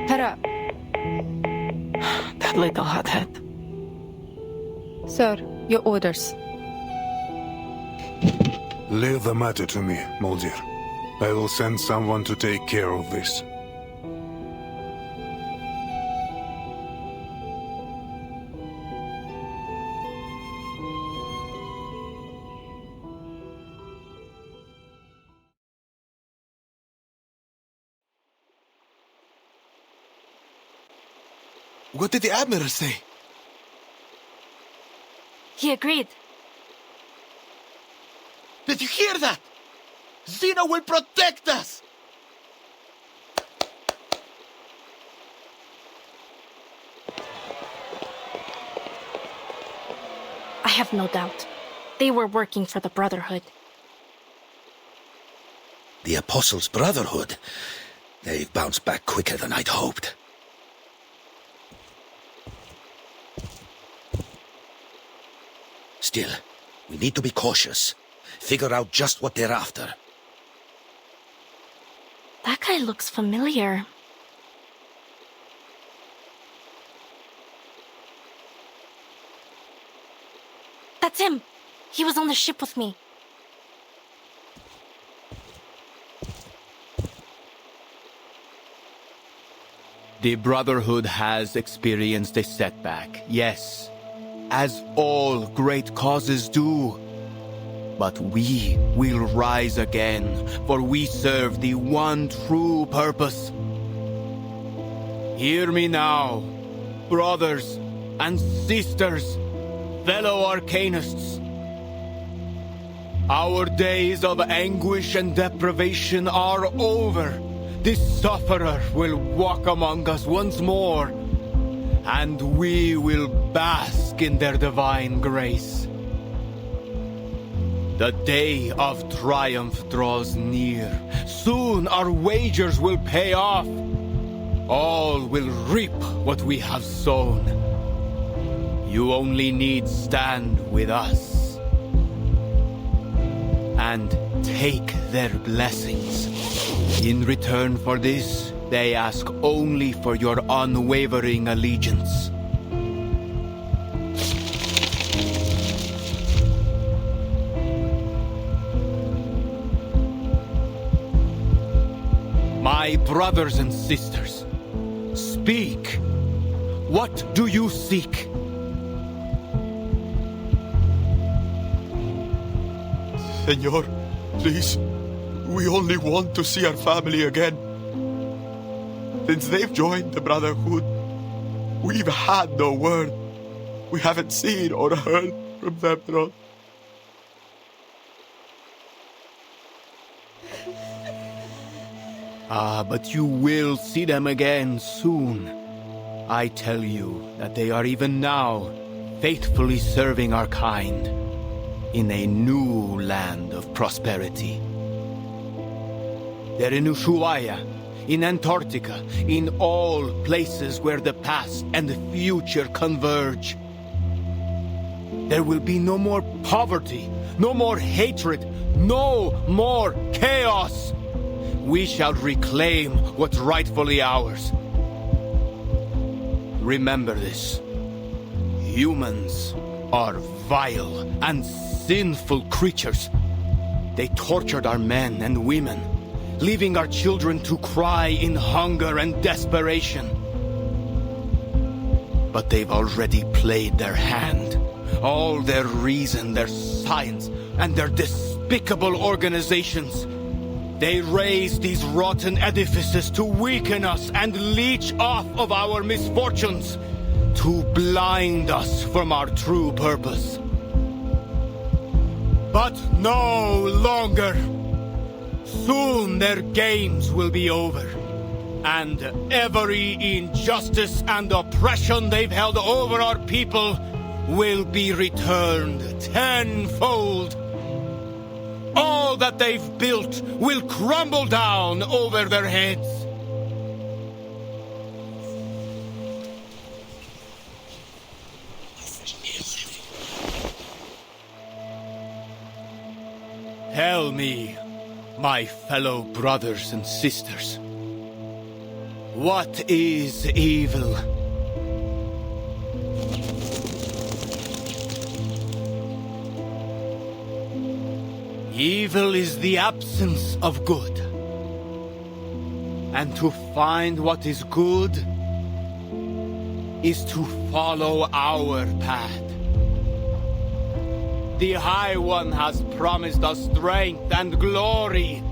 Hera! That little hothead. Sir, your orders. Leave the matter to me, Moldir. I will send someone to take care of this. What did the Admiral say? He agreed. Did you hear that? Zeno will protect us! I have no doubt. They were working for the Brotherhood. The Apostles' Brotherhood? They've bounced back quicker than I'd hoped. Still, we need to be cautious. Figure out just what they're after. That guy looks familiar. That's him! He was on the ship with me. The Brotherhood has experienced a setback, yes, as all great causes do. But we will rise again, for we serve the one true purpose. Hear me now, brothers and sisters, fellow Arcanists. Our days of anguish and deprivation are over. The sufferer will walk among us once more, and we will bask in their divine grace. The day of triumph draws near. Soon our wagers will pay off. All will reap what we have sown. You only need stand with us and take their blessings. In return for this, they ask only for your unwavering allegiance. My brothers and sisters, speak. What do you seek? Senor, please. We only want to see our family again. Since they've joined the Brotherhood, we've had no word. We haven't seen or heard from them at all. But you will see them again soon. I tell you that they are even now faithfully serving our kind in a new land of prosperity. They're in Ushuaia, in Antarctica, in all places where the past and the future converge. There will be no more poverty, no more hatred, no more chaos. We shall reclaim what's rightfully ours. Remember this. Humans are vile and sinful creatures. They tortured our men and women, leaving our children to cry in hunger and desperation. But they've already played their hand. All their reason, their science, and their despicable organizations. They raise these rotten edifices to weaken us and leech off of our misfortunes, to blind us from our true purpose. But no longer. Soon their games will be over, and every injustice and oppression they've held over our people will be returned tenfold. All that they've built will crumble down over their heads. Tell me, my fellow brothers and sisters, what is evil? Evil is the absence of good. And to find what is good is to follow our path. The High One has promised us strength and glory.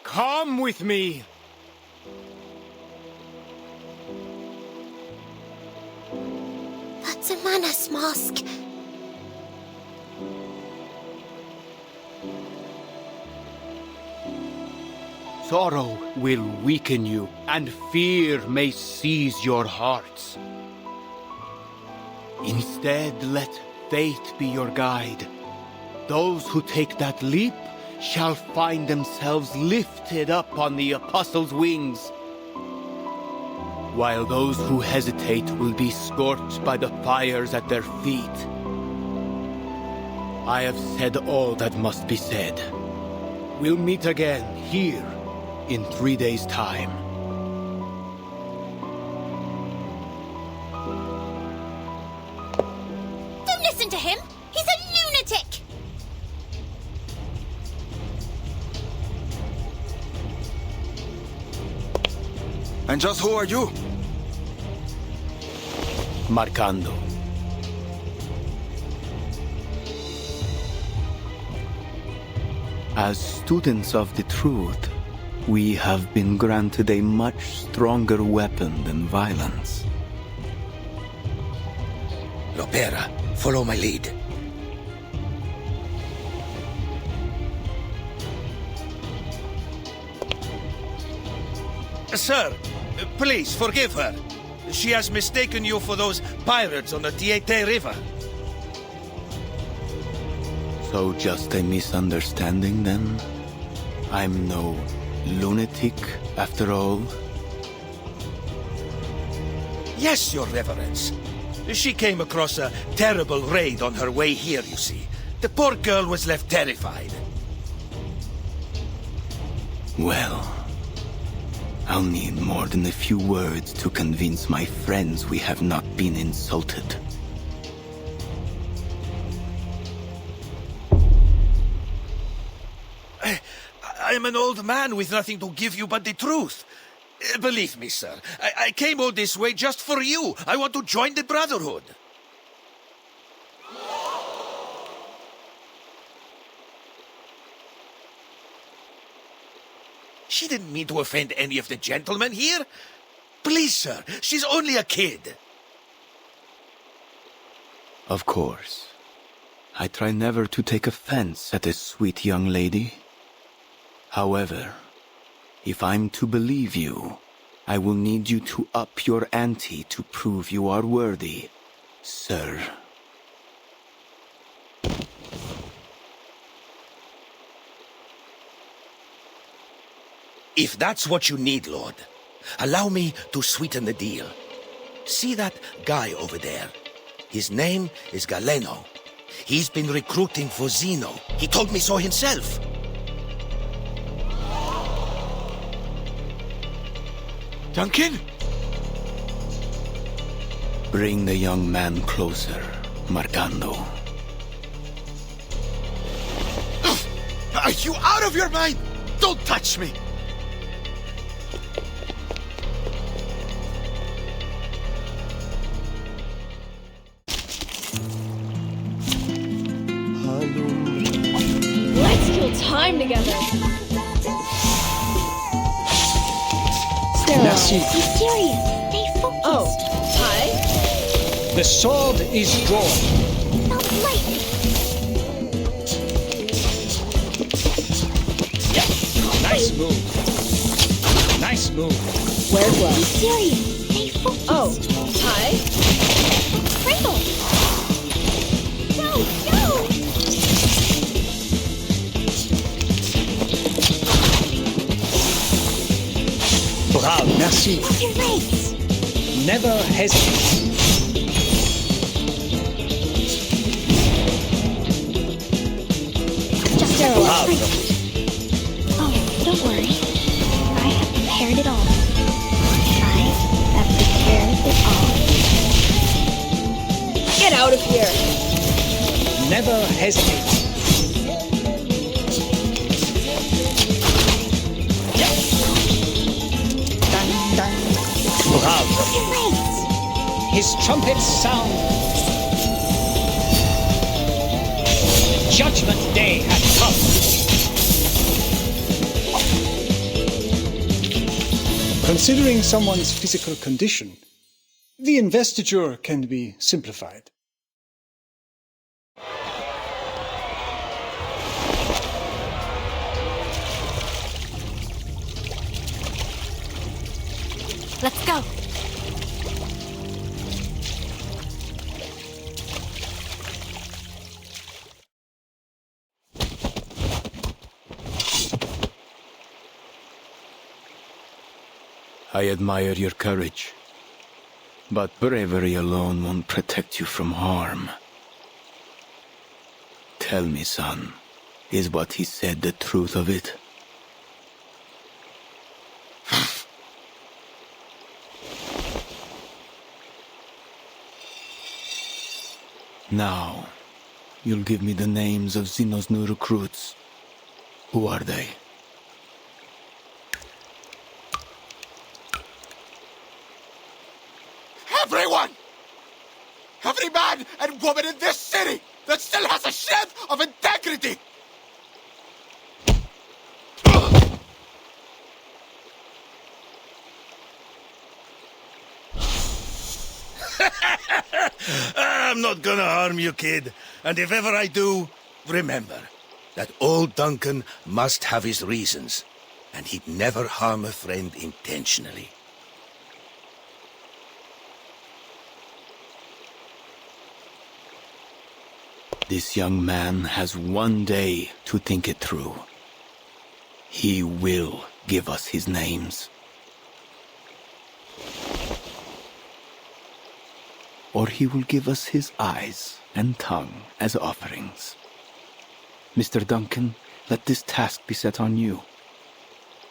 Come with me. That's a Manus mask. Sorrow will weaken you, and fear may seize your hearts. Instead, let faith be your guide. Those who take that leap shall find themselves lifted up on the Apostles' wings, while those who hesitate will be scorched by the fires at their feet. I have said all that must be said. We'll meet again here in 3 days' time. Don't listen to him! He's a lunatic! And just who are you? Marcando. As students of the truth, we have been granted a much stronger weapon than violence. Lopera, follow my lead. Sir, please forgive her. She has mistaken you for those pirates on the 제8장 River. So just a misunderstanding then? I'm no lunatic after all? Yes, Your Reverence. She came across a terrible raid on her way here, you see. The poor girl was left terrified. Well, I'll need more than a few words to convince my friends we have not been insulted. I'm an old man with nothing to give you but the truth. Believe me, sir, I came all this way just for you. I want to join the Brotherhood. She didn't mean to offend any of the gentlemen here. Please, sir, she's only a kid. Of course. I try never to take offense at a sweet young lady. However, if I'm to believe you, I will need you to up your ante to prove you are worthy, sir. If that's what you need, Lord, allow me to sweeten the deal. See that guy over there? His name is Galeno. He's been recruiting for Zeno. He told me so himself. Duncan? Bring the young man closer, Marcando. Are you out of your mind? Don't touch me! Let's kill time together. Merci. Be serious. Stay focused. Oh, hi. The sword is drawn. Not lightly. Nice move. Nice move. Wear Be gloves. serious. Stay focused. Oh, hi. Pringle. Go, go. Bravo. Merci. Off your legs. Never hesitate. Just Bravo. Oh, don't worry. I have prepared it all. I have prepared it all. Get out of here. Never hesitate. Bravo. Off your legs. His trumpets sound. Judgment Day has come. Considering someone's physical condition, the investiture can be simplified. Let's go. I admire your courage. But bravery alone won't protect you from harm. Tell me, son, is what he said the truth of it? Now, you'll give me the names of Zeno's new recruits. Who are they? Everyone! Every man and woman in this city that still has a shred of integrity! I'm not gonna harm you, kid. And if ever I do, remember that old Duncan must have his reasons, and he'd never harm a friend intentionally. This young man has one day to think it through. He will give us his names. Or he will give us his eyes and tongue as offerings. Mr. Duncan, let this task be set on you.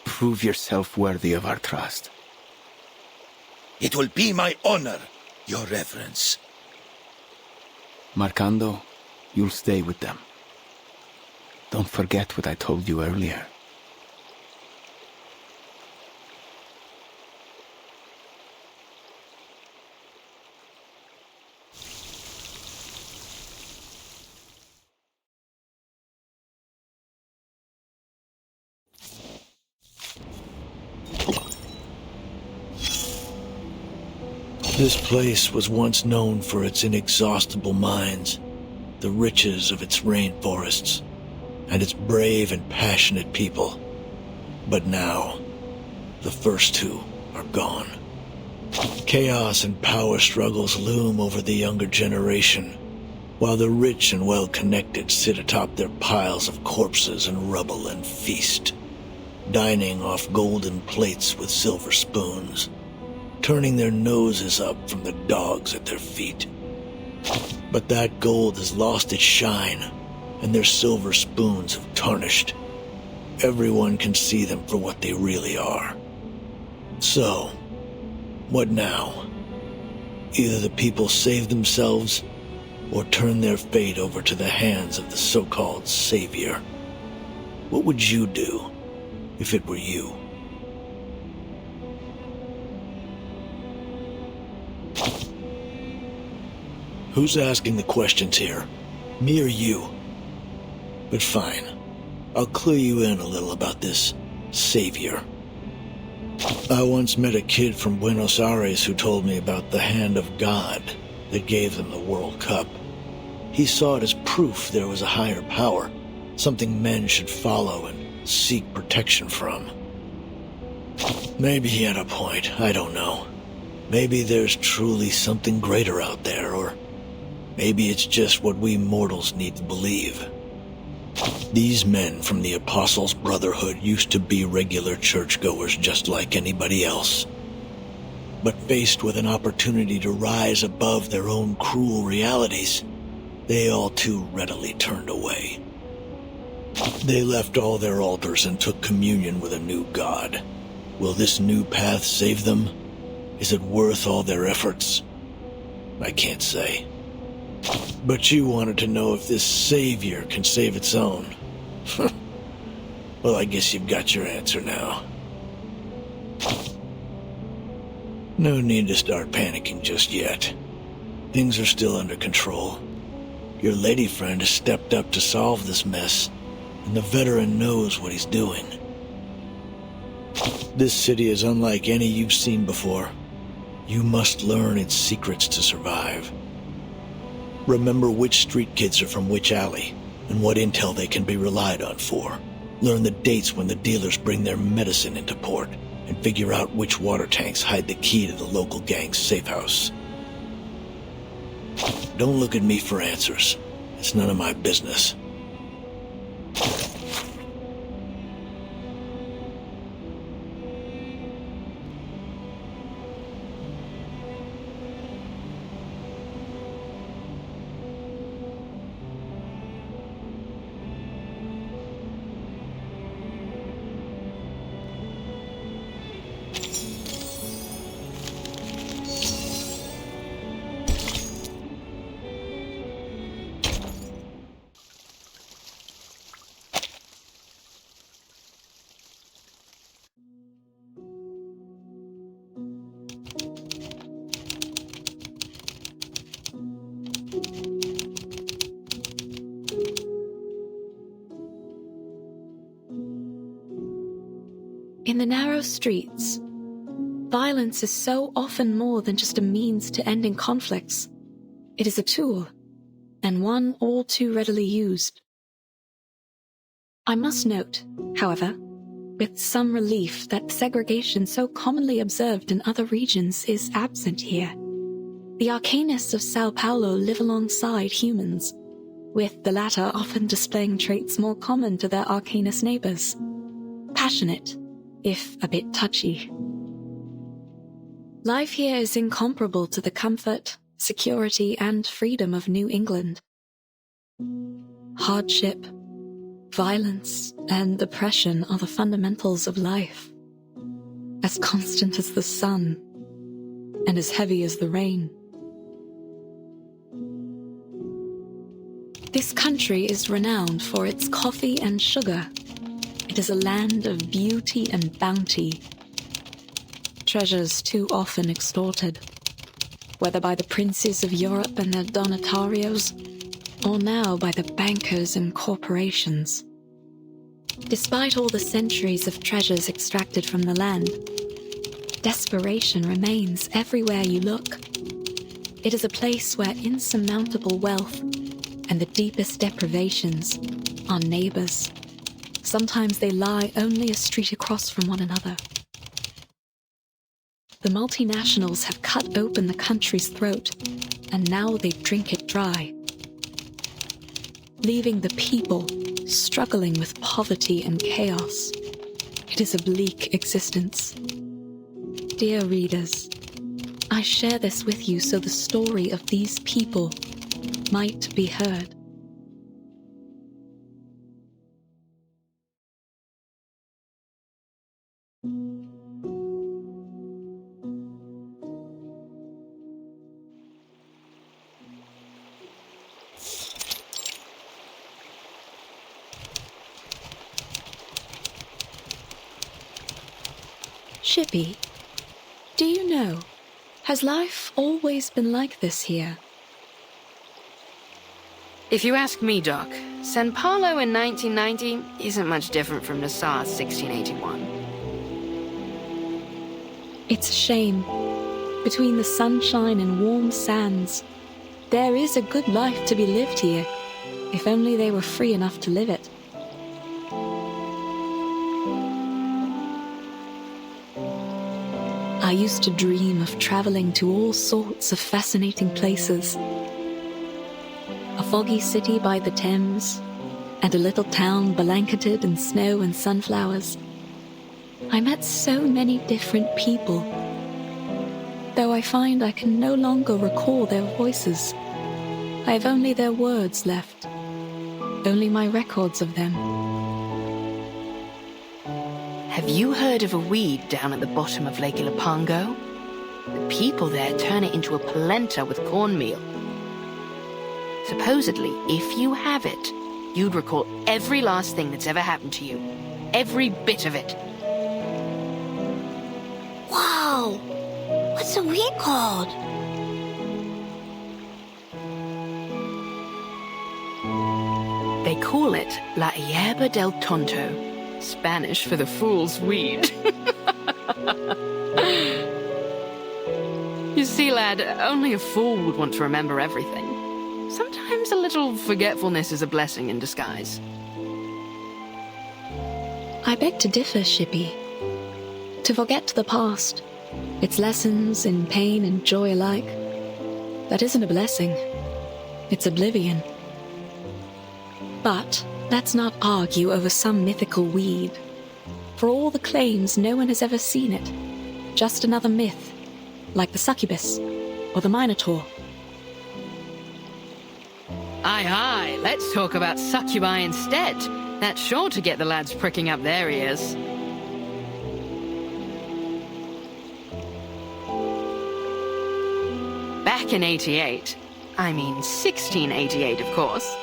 Prove yourself worthy of our trust. It will be my honor, Your Reverence. Marcando, you'll stay with them. Don't forget what I told you earlier. This place was once known for its inexhaustible mines, the riches of its rainforests, and its brave and passionate people. But now, the first two are gone. Chaos and power struggles loom over the younger generation, while the rich and well-connected sit atop their piles of corpses and rubble and feast, dining off golden plates with silver spoons, turning their noses up from the dogs at their feet. But that gold has lost its shine, and their silver spoons have tarnished. Everyone can see them for what they really are. So, what now? Either the people save themselves, or turn their fate over to the hands of the so-called savior. What would you do if it were you? Who's asking the questions here? Me or you? But fine. I'll clue you in a little about this savior. I once met a kid from Buenos Aires who told me about the hand of God that gave them the World Cup. He saw it as proof there was a higher power, something men should follow and seek protection from. Maybe he had a point, I don't know. Maybe there's truly something greater out there, or maybe it's just what we mortals need to believe. These men from the Apostles' Brotherhood used to be regular churchgoers just like anybody else. But faced with an opportunity to rise above their own cruel realities, they all too readily turned away. They left all their altars and took communion with a new god. Will this new path save them? Is it worth all their efforts? I can't say. But you wanted to know if this savior can save its own. Well, I guess you've got your answer now. No need to start panicking just yet. Things are still under control. Your lady friend has stepped up to solve this mess, and the veteran knows what he's doing. This city is unlike any you've seen before. You must learn its secrets to survive. Remember which street kids are from which alley, and what intel they can be relied on for. Learn the dates when the dealers bring their medicine into port, and figure out which water tanks hide the key to the local gang's safe house. Don't look at me for answers. It's none of my business. In the narrow streets, violence is so often more than just a means to ending conflicts. It is a tool, and one all too readily used. I must note, however, with some relief that segregation so commonly observed in other regions is absent here. The Arcanists of Sao Paulo live alongside humans, with the latter often displaying traits more common to their Arcanist neighbors. Passionate, if a bit touchy. Life here is incomparable to the comfort, security, and freedom of New England. Hardship, violence, and oppression are the fundamentals of life, as constant as the sun, and as heavy as the rain. This country is renowned for its coffee and sugar. It is a land of beauty and bounty. Treasures too often extorted, whether by the princes of Europe and their donatarios, or now by the bankers and corporations. Despite all the centuries of treasures extracted from the land, desperation remains everywhere you look. It is a place where insurmountable wealth and the deepest deprivations are neighbors. Sometimes they lie only a street across from one another. The multinationals have cut open the country's throat, and now they drink it dry, leaving the people struggling with poverty and chaos. It is a bleak existence. Dear readers, I share this with you so the story of these people might be heard. Shippy, do you know, has life always been like this here? If you ask me, Doc, San Paulo in 1990 isn't much different from Nassau 1681. It's a shame. Between the sunshine and warm sands, there is a good life to be lived here, if only they were free enough to live it. I used to dream of traveling to all sorts of fascinating places. A foggy city by the Thames, and a little town blanketed in snow and sunflowers. I met so many different people, though I find I can no longer recall their voices. I have only their words left, only my records of them. Have you heard of a weed down at the bottom of Lake Ilapango? The people there turn it into a polenta with cornmeal. Supposedly, if you have it, you'd recall every last thing that's ever happened to you. Every bit of it. Wow! What's the weed called? They call it La Hierba del Tonto, Spanish for the fool's weed. You see, lad, only a fool would want to remember everything. Sometimes a little forgetfulness is a blessing in disguise. I beg to differ, Shippy. To forget the past, its lessons in pain and joy alike, that isn't a blessing. It's oblivion. But let's not argue over some mythical weed. For all the claims, no one has ever seen it. Just another myth, like the succubus or the minotaur. Aye, let's talk about succubi instead. That's sure to get the lads pricking up their ears. Back in 1688 of course,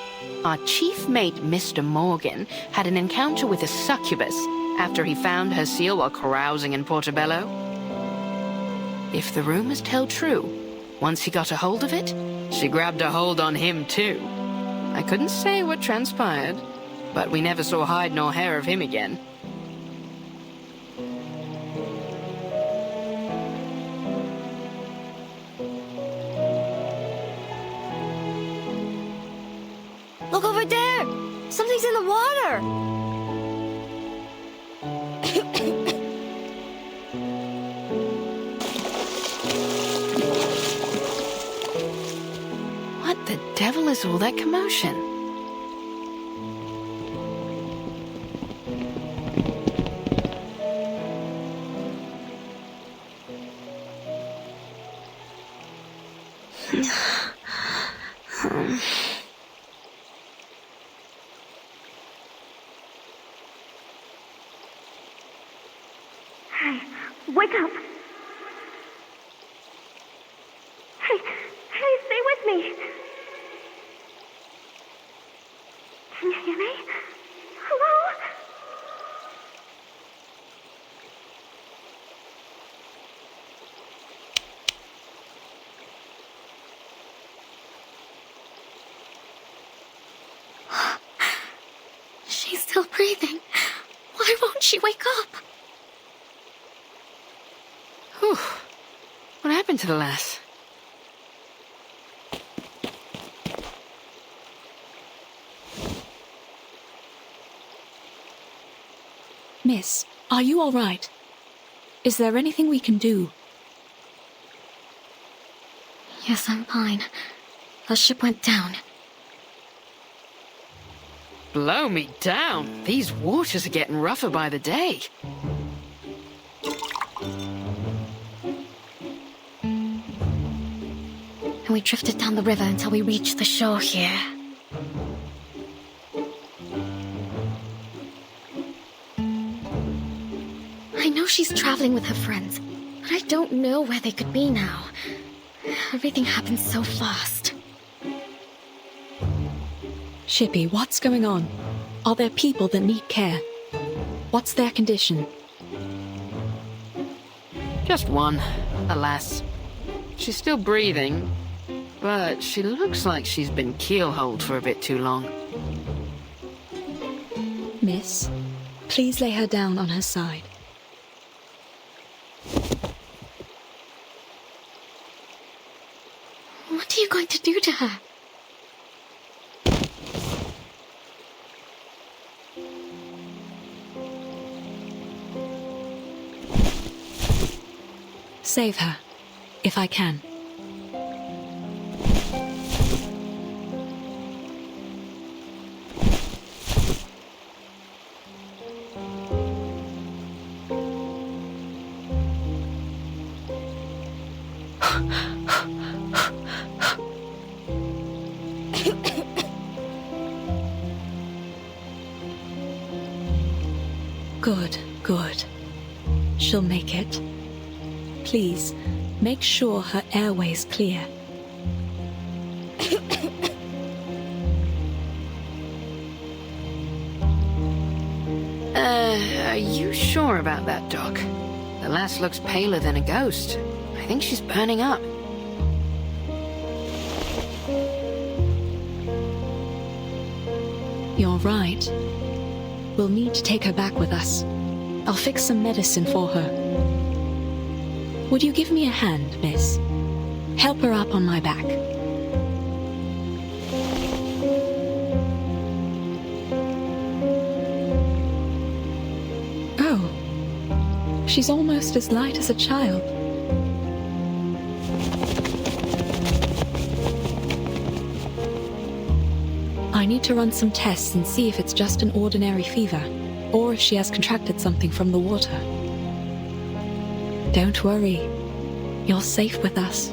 our chief mate, Mr. Morgan, had an encounter with a succubus after he found her seal while carousing in Portobello. If the rumors tell true, once he got a hold of it, she grabbed a hold on him too. I couldn't say what transpired, but we never saw hide nor hair of him again. Look over there! Something's in the water! What the devil is all that commotion? Hey, wake up! Hey, stay with me! Can you hear me? Hello? She's still breathing. Why won't she wake up? Whew. What happened to the lass? Miss, are you all right? Is there anything we can do? Yes, I'm fine. The ship went down. Blow me down. These waters are getting rougher by the day. And we drifted down the river until we reached the shore here. I know she's traveling with her friends, but I don't know where they could be now. Everything happened so fast. Shippy, what's going on? Are there people that need care? What's their condition? Just one, alas. She's still breathing, but she looks like she's been keelholed for a bit too long. Miss, please lay her down on her side. What are you going to do to her? Save her, if I can. Good, good. She'll make it. Please, make sure her airway's clear. Are you sure about that, Doc? The lass looks paler than a ghost. I think she's burning up. You're right. We'll need to take her back with us. I'll fix some medicine for her. Would you give me a hand, miss? Help her up on my back. Oh, she's almost as light as a child. I need to run some tests and see if it's just an ordinary fever, or if she has contracted something from the water. Don't worry, you're safe with us.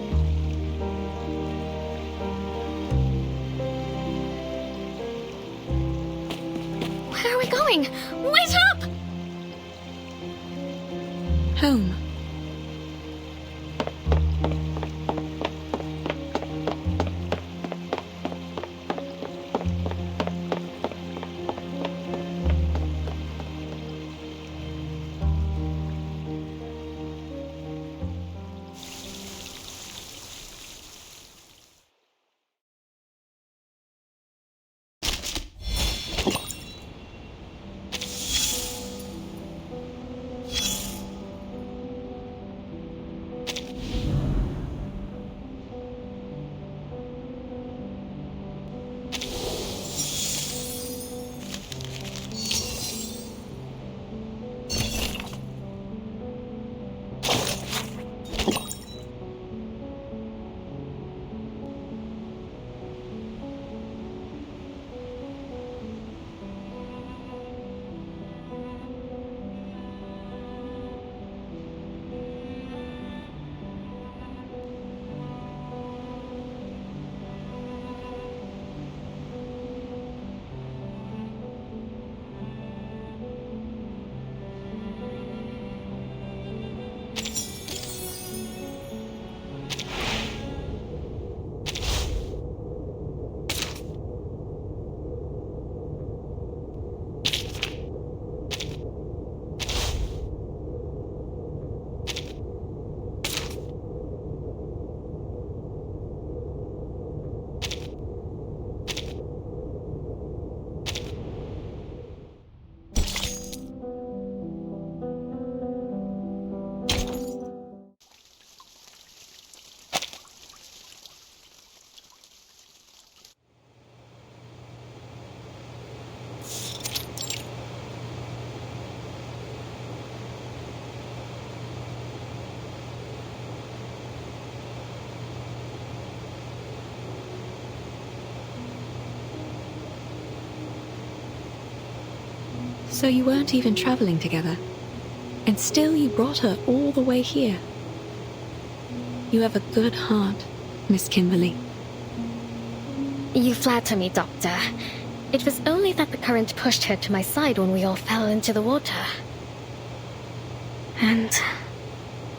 Where are we going? Wait up! Home. So you weren't even traveling together, and still you brought her all the way here. You have a good heart, Miss Kimberly. You flatter me, Doctor. It was only that the current pushed her to my side when we all fell into the water. And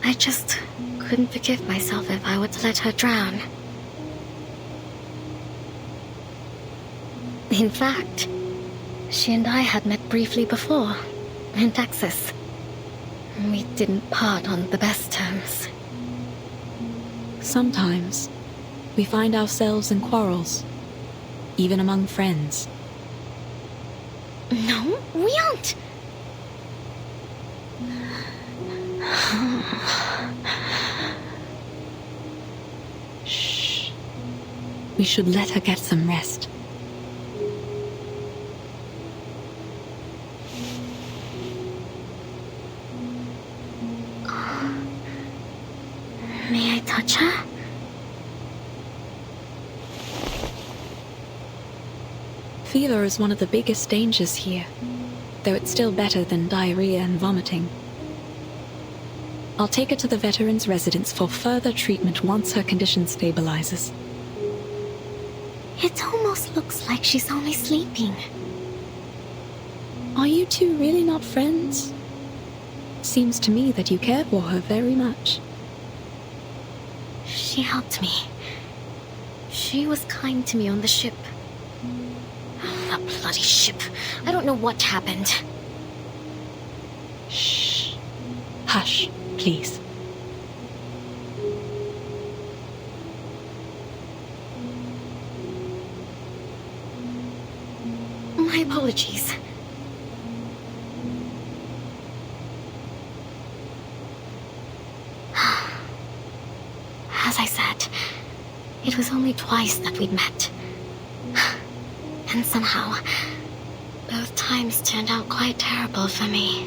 I just couldn't forgive myself if I were to let her drown. In fact, she and I had met briefly before, in Texas. We didn't part on the best terms. Sometimes, we find ourselves in quarrels, even among friends. No, we aren't. Shh. We should let her get some rest. May I touch her? Fever is one of the biggest dangers here, though it's still better than diarrhea and vomiting. I'll take her to the veterans' residence for further treatment once her condition stabilizes. It almost looks like she's only sleeping. Are you two really not friends? Seems to me that you care for her very much. She helped me. She was kind to me on the ship. That bloody ship. I don't know what happened. Shh. Hush, please. My apologies. As I said, it was only twice that we'd met. And somehow, both times turned out quite terrible for me.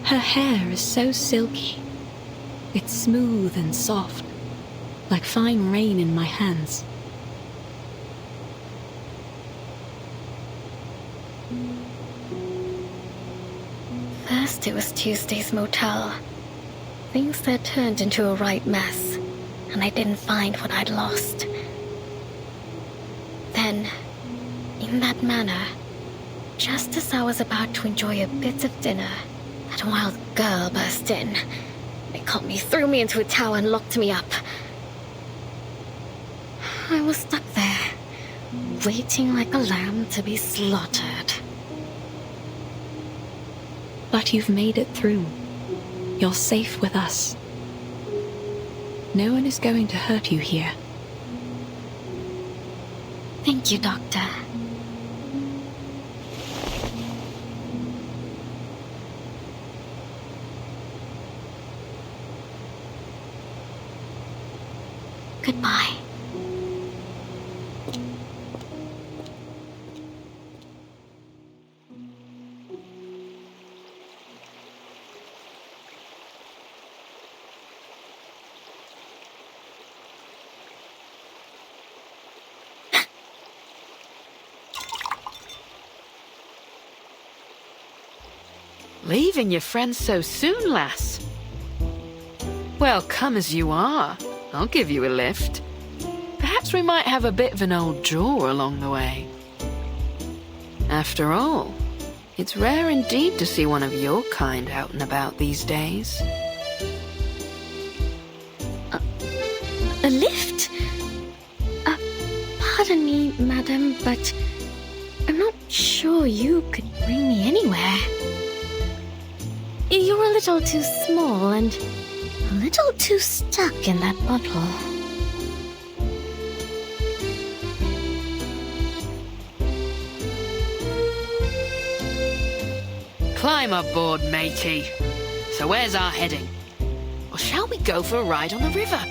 Her hair is so silky. It's smooth and soft, like fine rain in my hands. First it was Tuesday's motel. Things there turned into a right mess, and I didn't find what I'd lost. Then, in that manner, just as I was about to enjoy a bit of dinner, that wild girl burst in. They caught me, threw me into a tower, and locked me up. I was stuck there, waiting like a lamb to be slaughtered. But you've made it through. You're safe with us. No one is going to hurt you here. Thank you, Doctor. Goodbye. Leaving your friends so soon, lass? Well, come as you are. I'll give you a lift. Perhaps we might have a bit of an old jaw along the way. After all, it's rare indeed to see one of your kind out and about these days. A lift? Pardon me, madam, but I'm not sure you could bring me anywhere. You're a little too small and a little too stuck in that bottle. Climb aboard, matey. So where's our heading? Or shall we go for a ride on the river?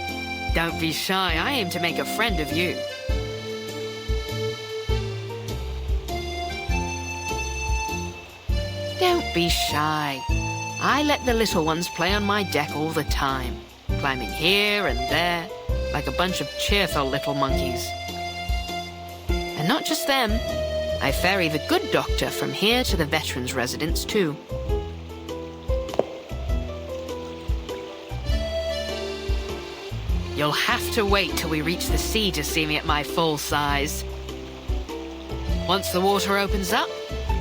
Don't be shy, I aim to make a friend of you. Don't be shy. I let the little ones play on my deck all the time, climbing here and there, like a bunch of cheerful little monkeys. And not just them, I ferry the good doctor from here to the veterans' residence too. You'll have to wait till we reach the sea to see me at my full size. Once the water opens up,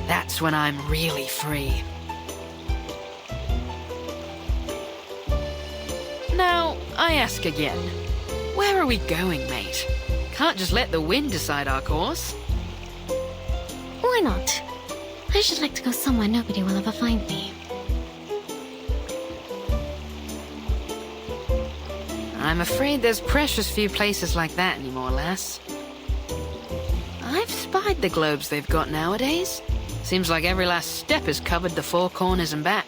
that's when I'm really free. Now, I ask again, where are we going, mate? Can't just let the wind decide our course. Why not? I should like to go somewhere nobody will ever find me. I'm afraid there's precious few places like that anymore, lass. I've spied the globes they've got nowadays. Seems like every last step has covered the four corners and back.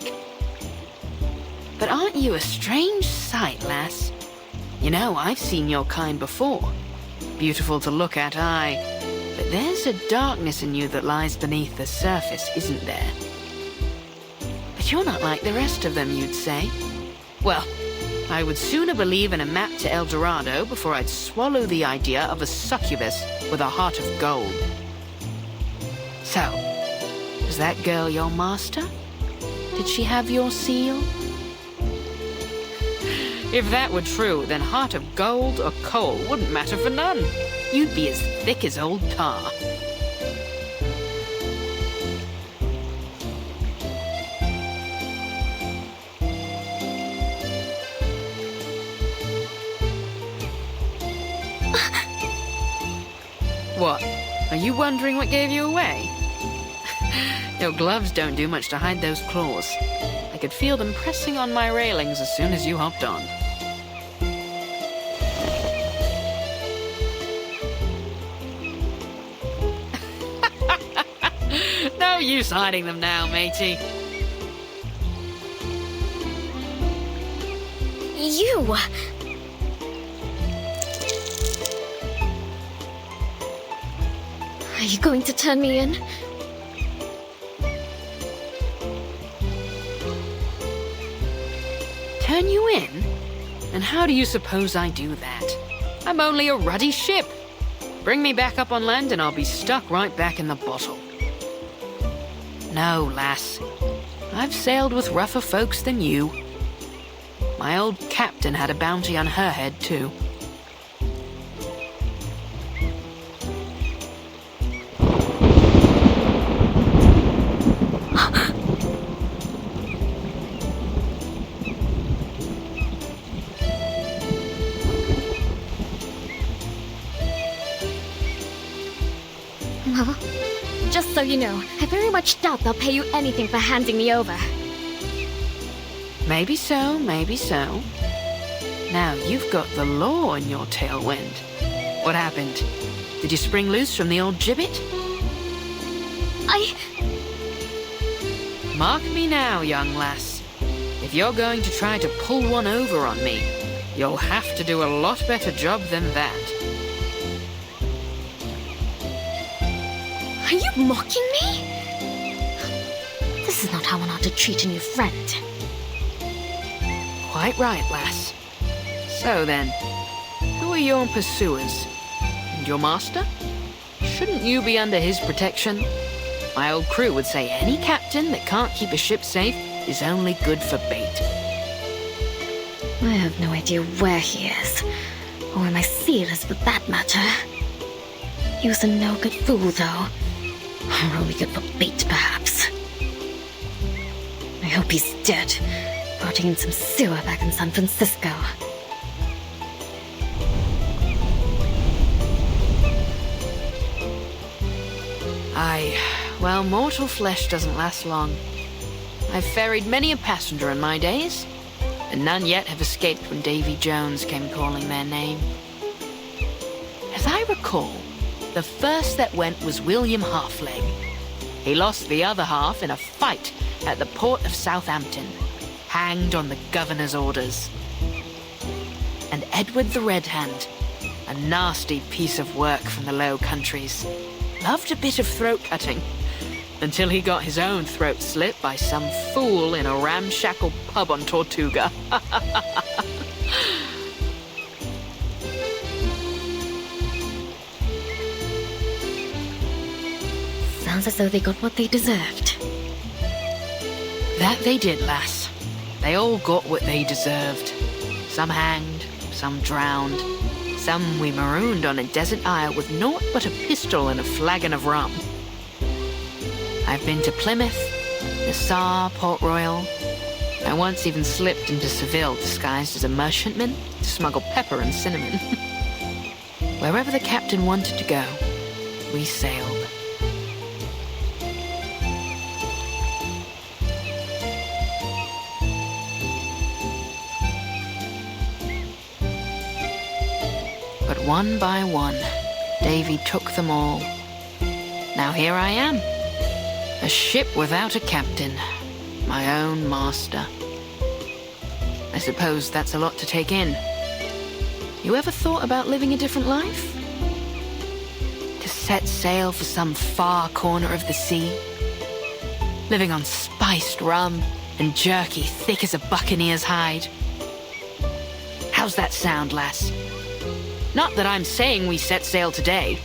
But aren't you a strange sight, lass? You know, I've seen your kind before. Beautiful to look at, aye. But there's a darkness in you that lies beneath the surface, isn't there? But you're not like the rest of them, you'd say. Well, I would sooner believe in a map to El Dorado before I'd swallow the idea of a succubus with a heart of gold. So, was that girl your master? Did she have your seal? If that were true, then heart of gold or coal wouldn't matter for none. You'd be as thick as old tar. What? Are you wondering what gave you away? Your gloves don't do much to hide those claws. I could feel them pressing on my railings as soon as you hopped on. No use hiding them now, matey. You! Are you going to turn me in? Turn you in? And how do you suppose I do that? I'm only a ruddy ship. Bring me back up on land and I'll be stuck right back in the bottle. No, lass. I've sailed with rougher folks than you. My old captain had a bounty on her head, too. Well, just so you know, I very much doubt they'll pay you anything for handing me over. Maybe so, maybe so. Now, you've got the law in your tailwind. What happened? Did you spring loose from the old gibbet? Mark me now, young lass. If you're going to try to pull one over on me, you'll have to do a lot better job than that. Are you mocking me? This is not how one ought to treat a new friend. Quite right, lass. So then, who are your pursuers? And your master? Shouldn't you be under his protection? My old crew would say any captain that can't keep a ship safe is only good for bait. I have no idea where he is, or where my seal is for that matter. He was a no-good fool, though. Or only good for bait, perhaps. I hope he's dead, rotting in some sewer back in San Francisco. Aye, well, mortal flesh doesn't last long. I've ferried many a passenger in my days, and none yet have escaped when Davy Jones came calling their name. As I recall, the first that went was William Halfleg. He lost the other half in a fight at the port of Southampton, hanged on the governor's orders. And Edward the Red Hand, a nasty piece of work from the Low Countries, loved a bit of throat-cutting, until he got his own throat slit by some fool in a ramshackle pub on Tortuga. Sounds as though they got what they deserved. That they did, lass. They all got what they deserved. Some hanged, some drowned, some we marooned on a desert isle with naught but a pistol and a flagon of rum. I've been to Plymouth, Nassau, Port Royal. I once even slipped into Seville disguised as a merchantman to smuggle pepper and cinnamon. Wherever the captain wanted to go, we sailed. But one by one, Davy took them all. Now here I am, a ship without a captain, my own master. I suppose that's a lot to take in. You ever thought about living a different life? To set sail for some far corner of the sea? Living on spiced rum and jerky thick as a buccaneer's hide? How's that sound, lass? Not that I'm saying we set sail today.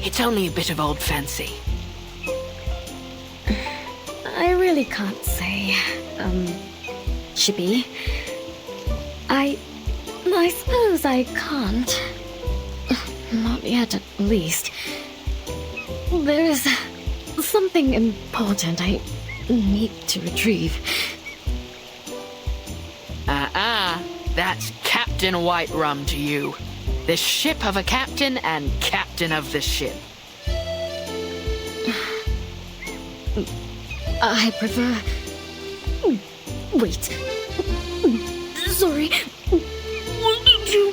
It's only a bit of old fancy. I really can't say, Chippy. I suppose I can't. Not yet, at least. There's something important I need to retrieve. That's Captain White Rum to you. The ship of a captain and captain of the ship. I prefer... Wait. Sorry. What did you...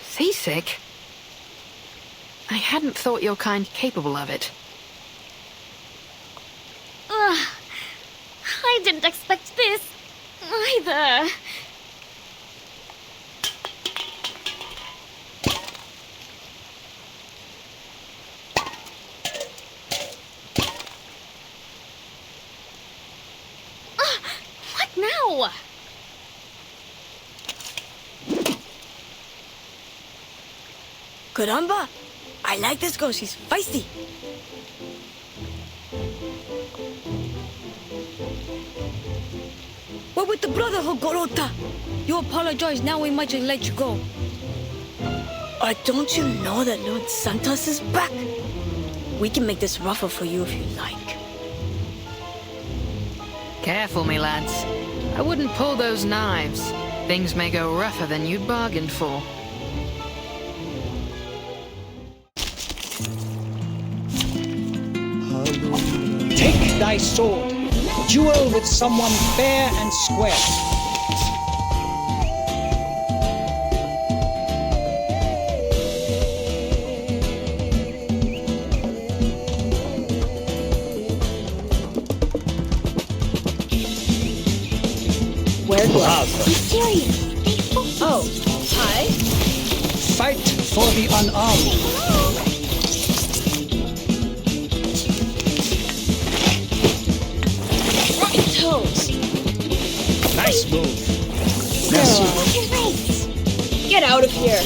Seasick? I hadn't thought your kind capable of it. I didn't expect this, either. What now? Caramba! I like this girl, she's feisty. What with the Brotherhood, Gorota? You apologize, now we might just let you go. Don't you know that Lord Santos is back? We can make this rougher for you if you like. Careful, me lads. I wouldn't pull those knives. Things may go rougher than you'd bargained for. Take thy sword. Duel with someone fair and square. Where gloves? Be serious. Oh, hi. Fight for the unarmed. Toes. Nice move. Merci. Get out of here.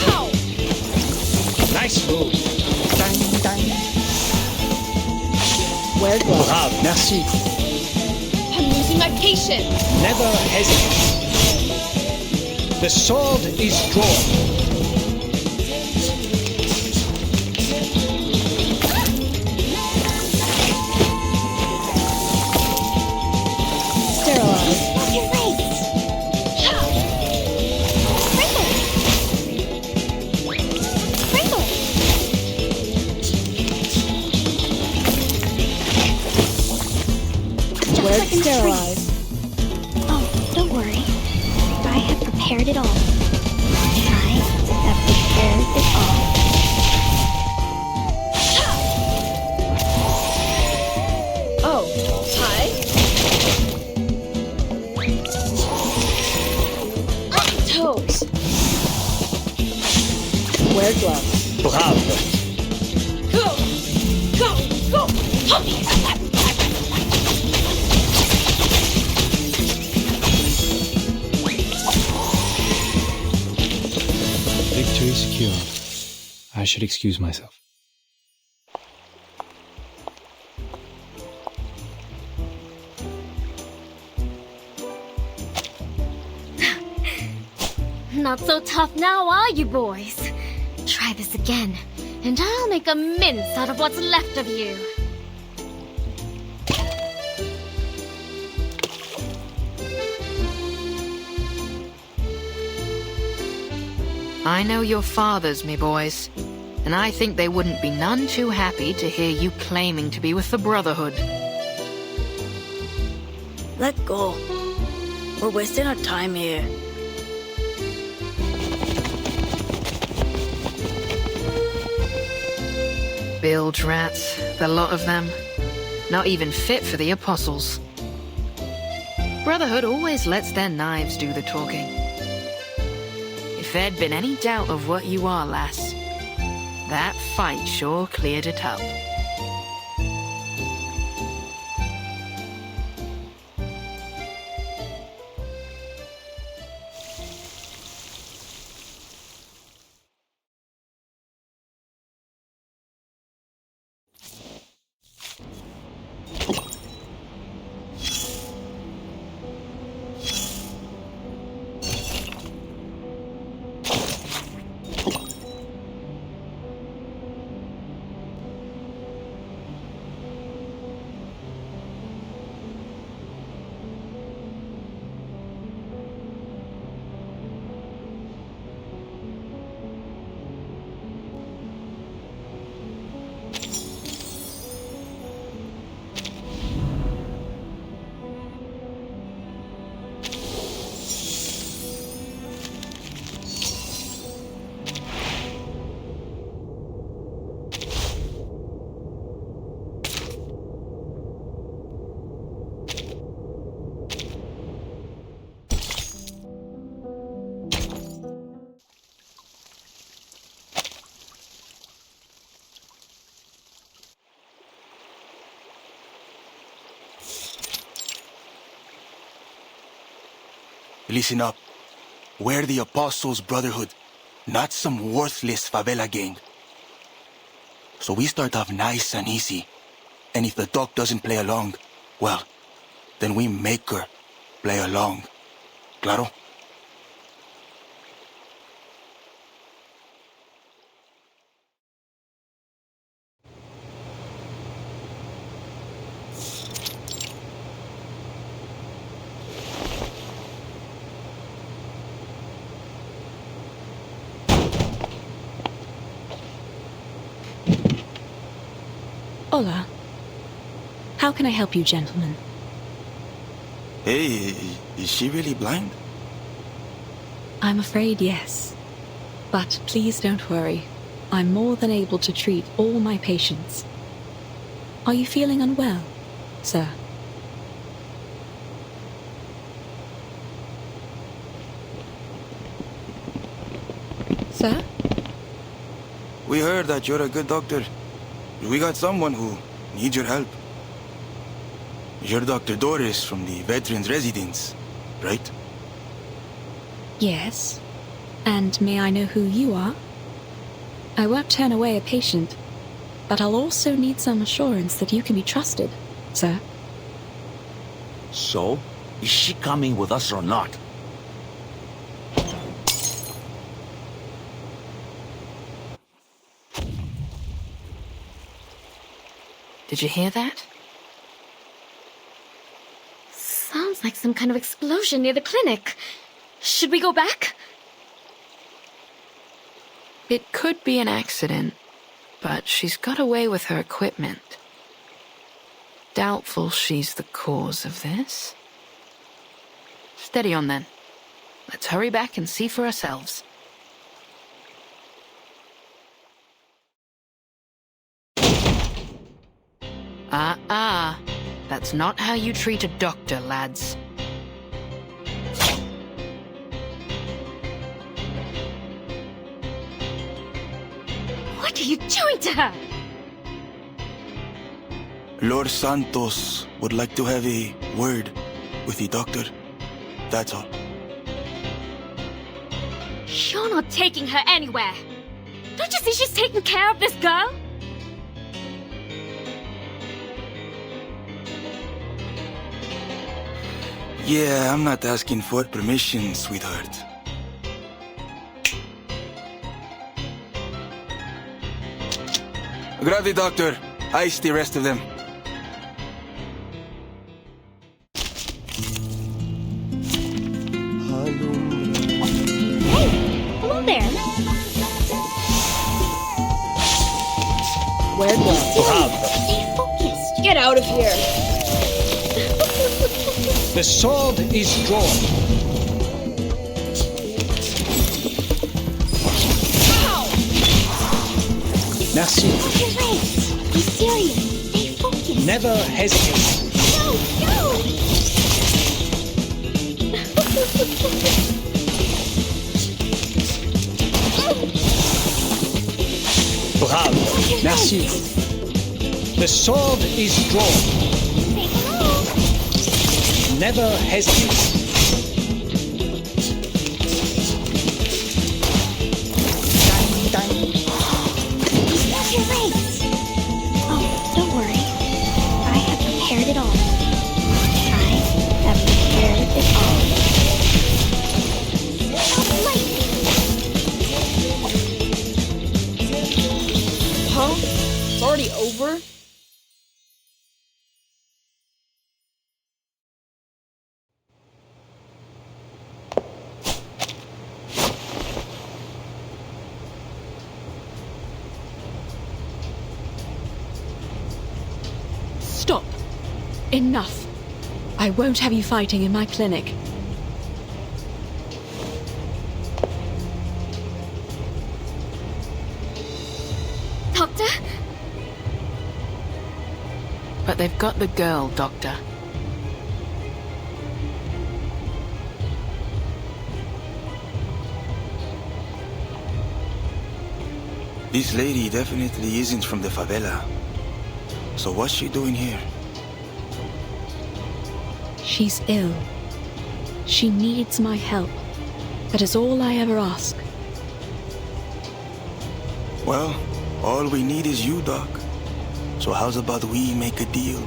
Ow! Nice move. Dang, dang. Wear gloves. Bravo. Merci. I'm losing my patience. Never hesitate. The sword is drawn. Sterilize. Oh, don't worry. I have prepared it all. I have prepared it all. Oh, hi. Toes. Wear gloves. Bravo. Go! Go! Go! Humpy! Victory secured. I should excuse myself. Not so tough now, are you, boys? Try this again, and I'll make a mince out of what's left of you. I know your fathers, me boys, and I think they wouldn't be none too happy to hear you claiming to be with the Brotherhood. Let go. We're wasting our time here. Bilge rats, the lot of them. Not even fit for the apostles. Brotherhood always lets their knives do the talking. If there'd been any doubt of what you are, lass, that fight sure cleared it up. Listen up. We're the Apostles' Brotherhood, not some worthless favela gang. So we start off nice and easy. And if the doc doesn't play along, well, then we make her play along. Claro? Hola. How can I help you, gentlemen? Hey, is she really blind? I'm afraid yes. But please don't worry. I'm more than able to treat all my patients. Are you feeling unwell, sir? Sir? We heard that you're a good doctor. We got someone who needs your help. You're Dr. Doris from the Veterans Residence, right? Yes. And may I know who you are? I won't turn away a patient, but I'll also need some assurance that you can be trusted, sir. So, is she coming with us or not? Did you hear that? Sounds like some kind of explosion near the clinic. Should we go back? It could be an accident, but she's got away with her equipment. Doubtful she's the cause of this. Steady on then. Let's hurry back and see for ourselves. That's not how you treat a doctor, lads. What are you doing to her? Lord Santos would like to have a word with the doctor. That's all. You're not taking her anywhere. Don't you see she's taking care of this girl? Yeah, I'm not asking for permission, sweetheart. Grab the doctor. Ice the rest of them. Hello there. Wear gloves. Stay focused. Get out of here. The sword is drawn. Merci. Be serious. Stay focused. Never hesitate. No. Bravo. Merci. The sword is drawn. Never hesitate. Oh, don't worry. I have prepared it all. I have prepared it all. Huh? It's already over? Stop. Enough. I won't have you fighting in my clinic. Doctor? But they've got the girl, Doctor. This lady definitely isn't from the favela. So what's she doing here? She's ill. She needs my help. That is all I ever ask. Well, all we need is you, Doc. So how's about we make a deal?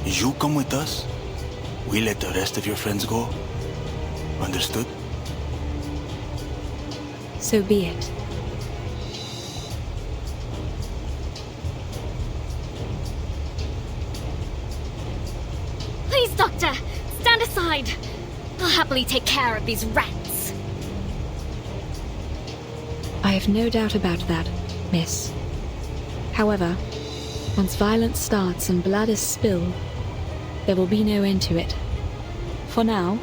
You come with us, we let the rest of your friends go. Understood? So be it. Please, Doctor, stand aside. I'll happily take care of these rats. I have no doubt about that, miss. However, once violence starts and blood is spilled, there will be no end to it. For now,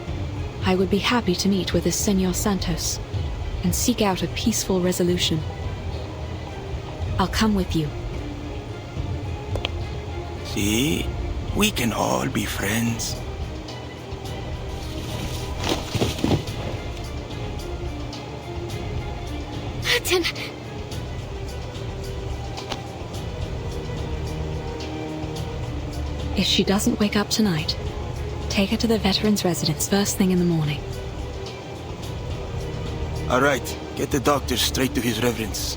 I would be happy to meet with the Senor Santos and seek out a peaceful resolution. I'll come with you. See? We can all be friends. Martin! If she doesn't wake up tonight, take her to the veteran's residence first thing in the morning. All right, get the doctor straight to his reverence.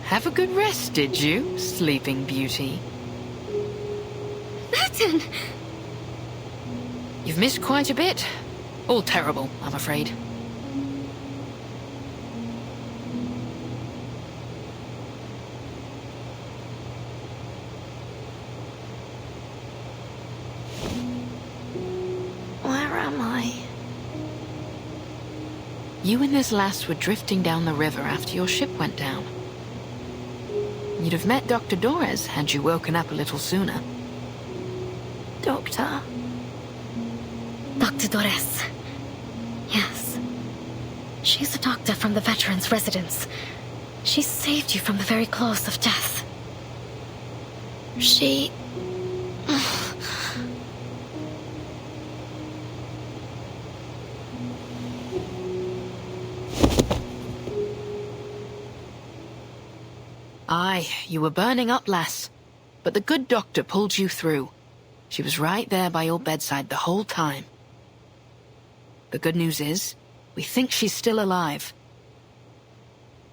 Have a good rest, did you, Sleeping Beauty? Martin! You've missed quite a bit. All terrible, I'm afraid. Where am I? You and this lass were drifting down the river after your ship went down. You'd have met Dr. Dorez had you woken up a little sooner. Doctor? Dr. Dorez. Yes. She's a doctor from the veteran's residence. She saved you from the very claws of death. She... Aye, you were burning up, lass. But the good doctor pulled you through. She was right there by your bedside the whole time. The good news is, we think she's still alive.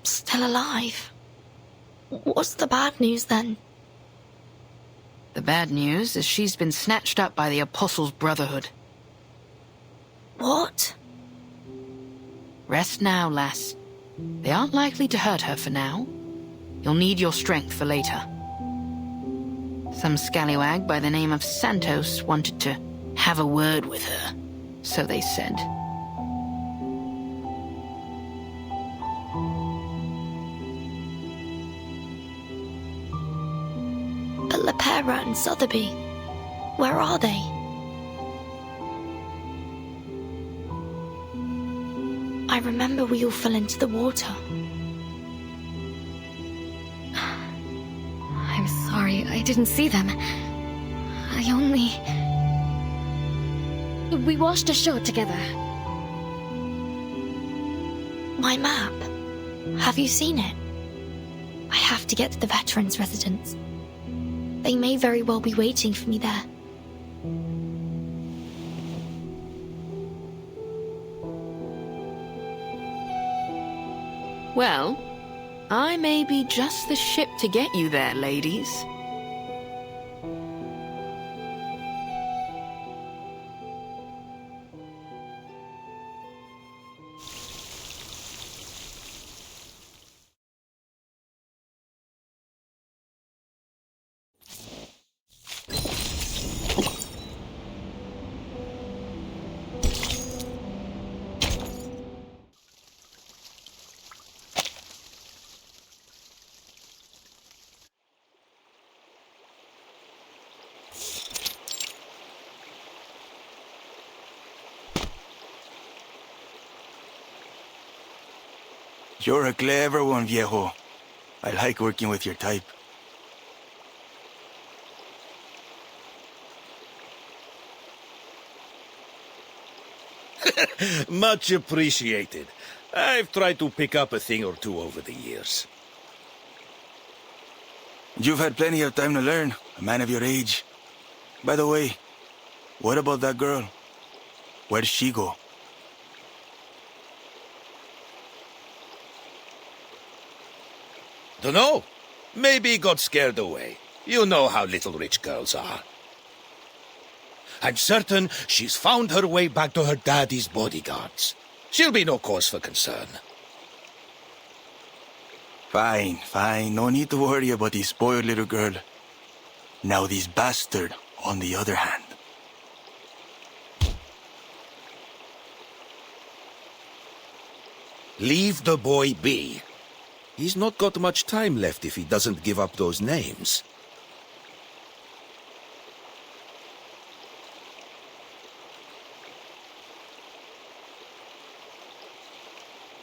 Still alive? What's the bad news then? The bad news is she's been snatched up by the Apostles' Brotherhood. What? Rest now, lass. They aren't likely to hurt her for now. You'll need your strength for later. Some scallywag by the name of Santos wanted to have a word with her, so they said. But Lepera and Sotheby, where are they? I remember we all fell into the water. I'm sorry, I didn't see them. I only... We washed ashore together. My map. Have you seen it? I have to get to the veterans' residence. They may very well be waiting for me there. Well, I may be just the ship to get you there, ladies. You're a clever one, viejo. I like working with your type. Much appreciated. I've tried to pick up a thing or two over the years. You've had plenty of time to learn, a man of your age. By the way, what about that girl? Where'd she go? Dunno. Maybe got scared away. You know how little rich girls are. I'm certain she's found her way back to her daddy's bodyguards. She'll be no cause for concern. Fine, fine. No need to worry about this spoiled little girl. Now this bastard, on the other hand. Leave the boy be. He's not got much time left if he doesn't give up those names.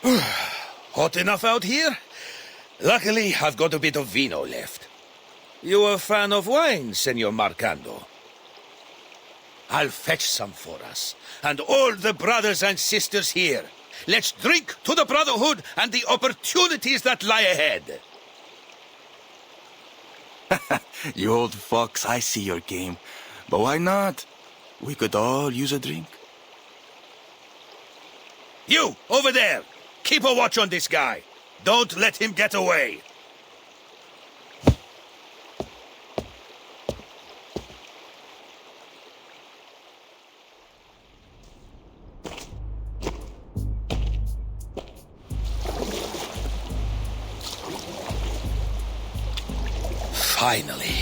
Hot enough out here? Luckily, I've got a bit of vino left. You a fan of wine, Senor Marcando? I'll fetch some for us, and all the brothers and sisters here. Let's drink to the Brotherhood and the opportunities that lie ahead. You old fox, I see your game. But why not? We could all use a drink. You, over there! Keep a watch on this guy. Don't let him get away. Finally.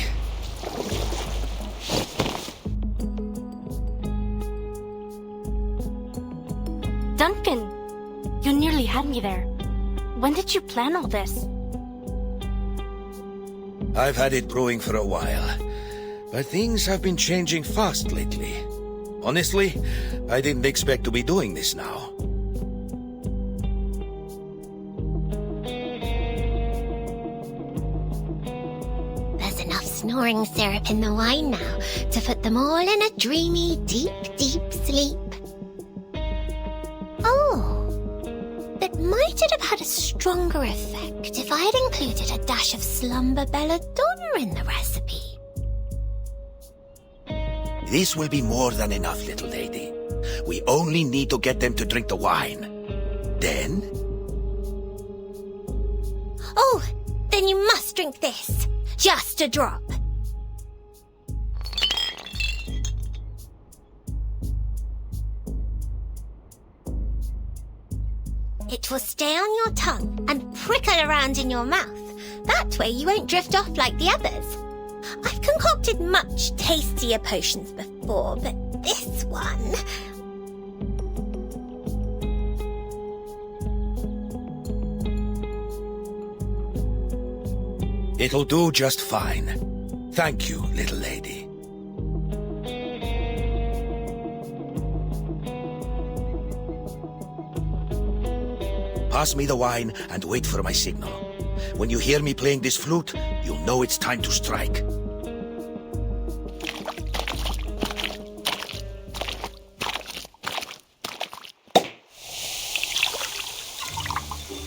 Duncan, you nearly had me there. When did you plan all this? I've had it brewing for a while, but things have been changing fast lately. Honestly, I didn't expect to be doing this now. There's enough snoring syrup in the wine now to put them all in a dreamy, deep, deep sleep. Oh, but might it have had a stronger effect if I had included a dash of slumber belladonna in the recipe? This will be more than enough, little lady. We only need to get them to drink the wine. Then... Oh, then you must drink this. Just a drop. It will stay on your tongue and prickle around in your mouth. That way you won't drift off like the others. I've concocted much tastier potions before, but this one... It'll do just fine. Thank you, little lady. Pass me the wine and wait for my signal. When you hear me playing this flute, you'll know it's time to strike.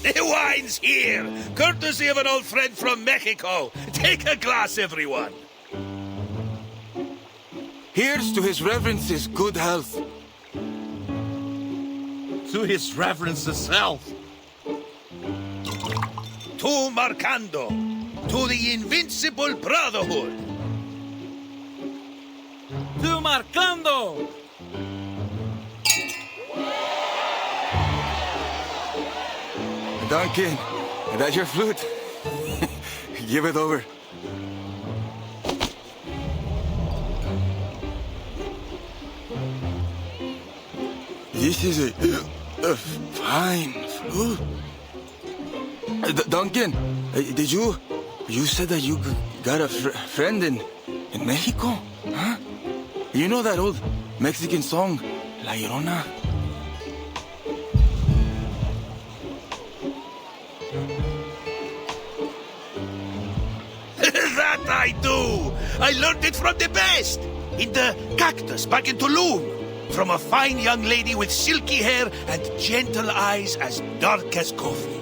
The wine's here, courtesy of an old friend from Mexico. Take a glass, everyone. Here's to His Reverence's good health. To His Reverence's health. To Marcando, to the Invincible Brotherhood. To Marcando! Duncan, that's your flute. Give it over. This is a fine flute. Duncan, did you said that you got a friend in Mexico? Huh? You know that old Mexican song, La Llorona? That I do! I learned it from the best! In the cactus back in Tulum. From a fine young lady with silky hair and gentle eyes as dark as coffee.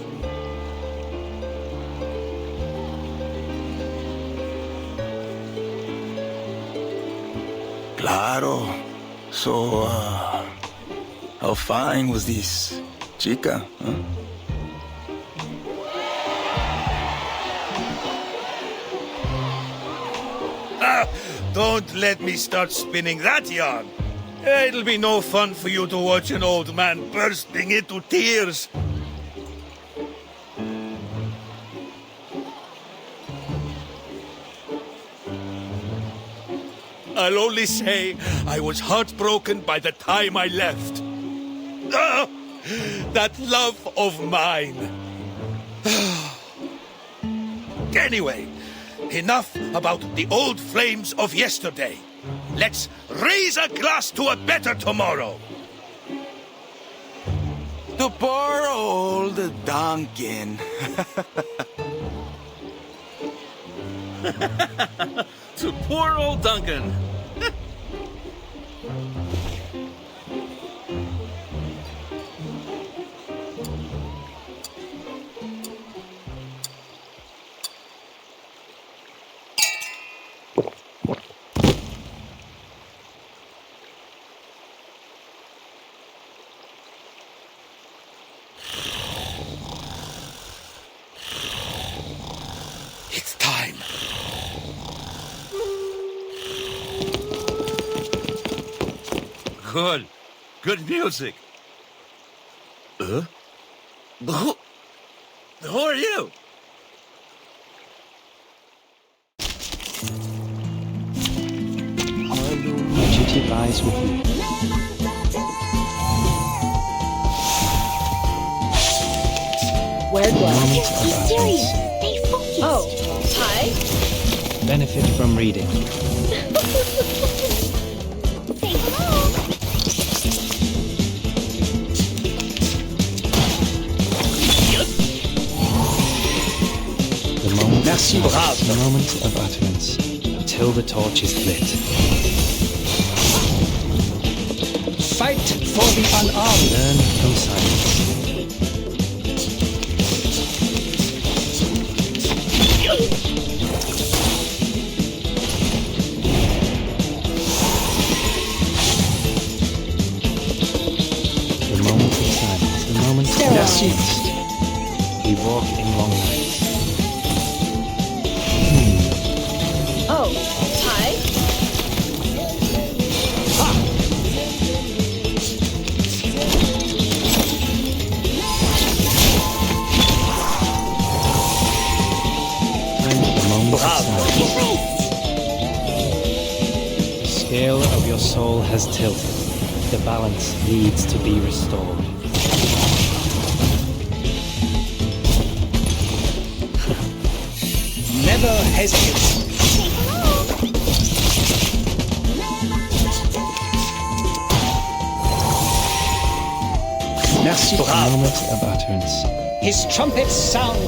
Claro. So, how fine was this chica, huh? Don't let me start spinning that yarn. It'll be no fun for you to watch an old man bursting into tears. I'll only say I was heartbroken by the time I left. Ah, that love of mine. Anyway, enough about the old flames of yesterday. Let's raise a glass to a better tomorrow. To poor old Duncan. To poor old Duncan. It's time. Good. Good music. Who are you? My duty lies with you. Where do I? Moment of utterance. Oh, hi. Benefit from reading. The moment, Merci, brave. the moment of utterance, until the torch is lit. Fight for the unarmed. Learn from silence. The moment of silence, the moment of silence. We walk in long nights. Oh, hi. And the moment of silence. The scale of your soul has tilted. The balance needs to be restored. Never hesitate. Merci. A moment of utterance. His trumpets sound.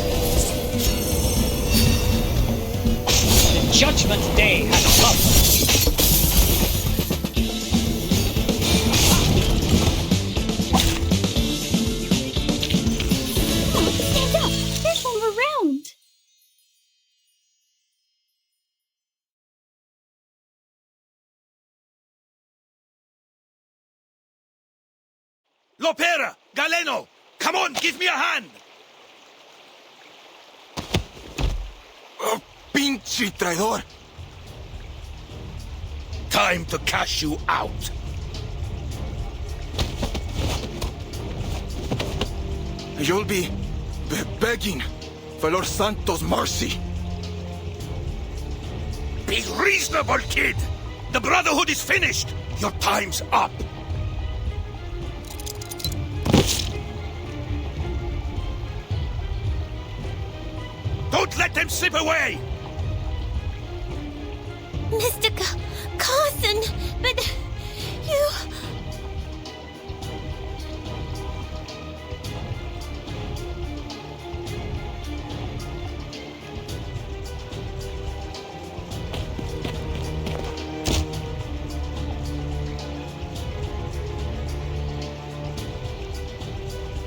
The judgment day has come. Stand up! There's one around! Lopera! Galeno! Come on, give me a hand! Oh, pinche traidor! Time to cash you out. You'll be begging for Lord Santos' mercy. Be reasonable, kid! The Brotherhood is finished! Your time's up! Don't let them slip away! Mr. Carson, but you...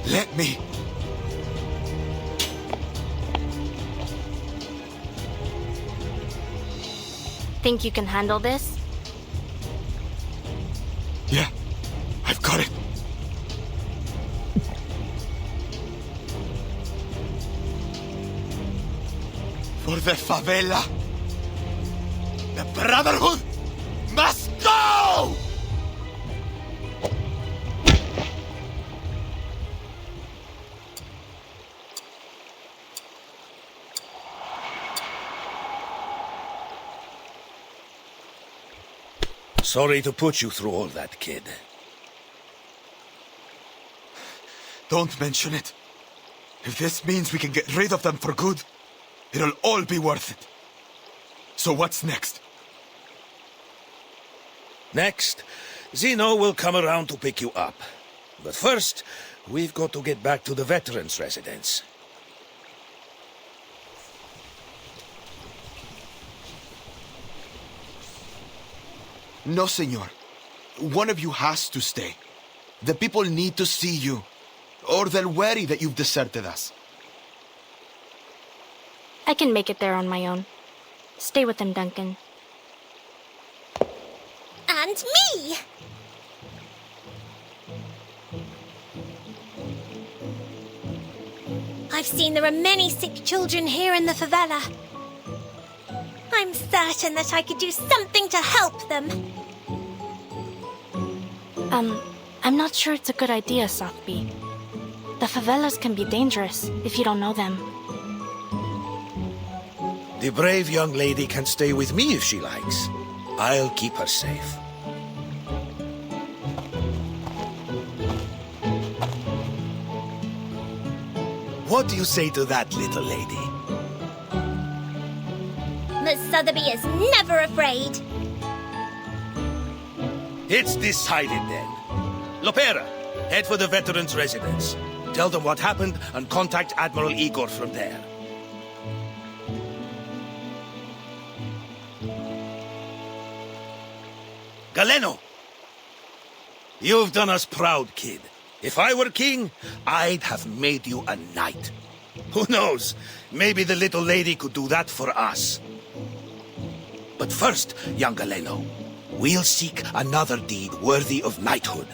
Let me. Think you can handle this? Yeah, I've got it. For the favela, the Brotherhood must go! Sorry to put you through all that, kid. Don't mention it. If this means we can get rid of them for good, it'll all be worth it. So what's next? Next, Zeno will come around to pick you up. But first, we've got to get back to the veterans' residence. No, senor. One of you has to stay. The people need to see you, or they'll worry that you've deserted us. I can make it there on my own. Stay with them, Duncan. And me! I've seen there are many sick children here in the favela. I'm certain that I could do something to help them. I'm not sure it's a good idea, Sotheby. The favelas can be dangerous if you don't know them. The brave young lady can stay with me if she likes. I'll keep her safe. What do you say to that, little lady? Miss Sotheby is never afraid. It's decided then. Lopera, head for the veterans' residence. Tell them what happened and contact Admiral Igor from there. Galeno! You've done us proud, kid. If I were king, I'd have made you a knight. Who knows? Maybe the little lady could do that for us. But first, young Galeno, we'll seek another deed worthy of knighthood.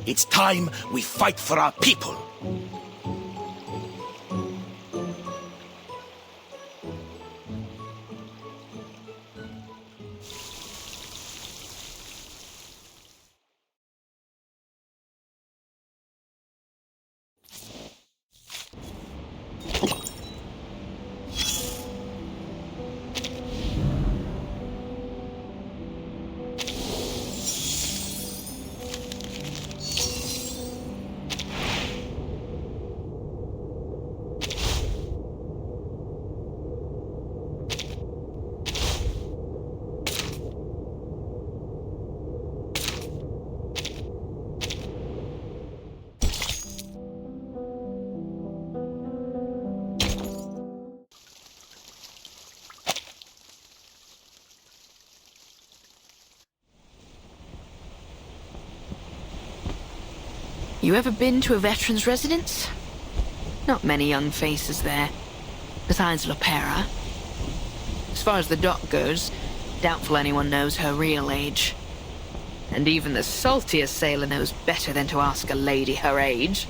It's time we fight for our people. You ever been to a veteran's residence? Not many young faces there, besides Lopera. As far as the dock goes, doubtful anyone knows her real age. And even the saltiest sailor knows better than to ask a lady her age.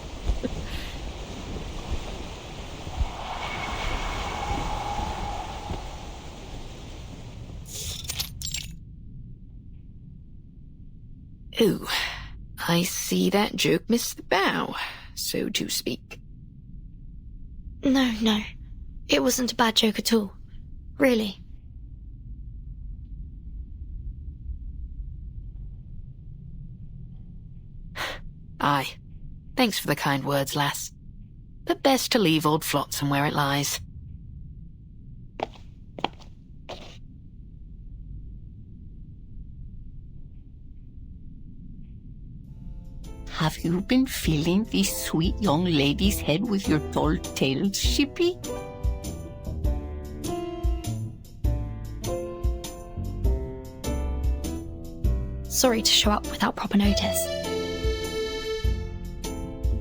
Ooh, I see that joke missed the bow, so to speak. No. It wasn't a bad joke at all. Really. Aye. Thanks for the kind words, lass. But best to leave old Flotsam where it lies. Have you been filling this sweet young lady's head with your dull tales, Shippy? Sorry to show up without proper notice.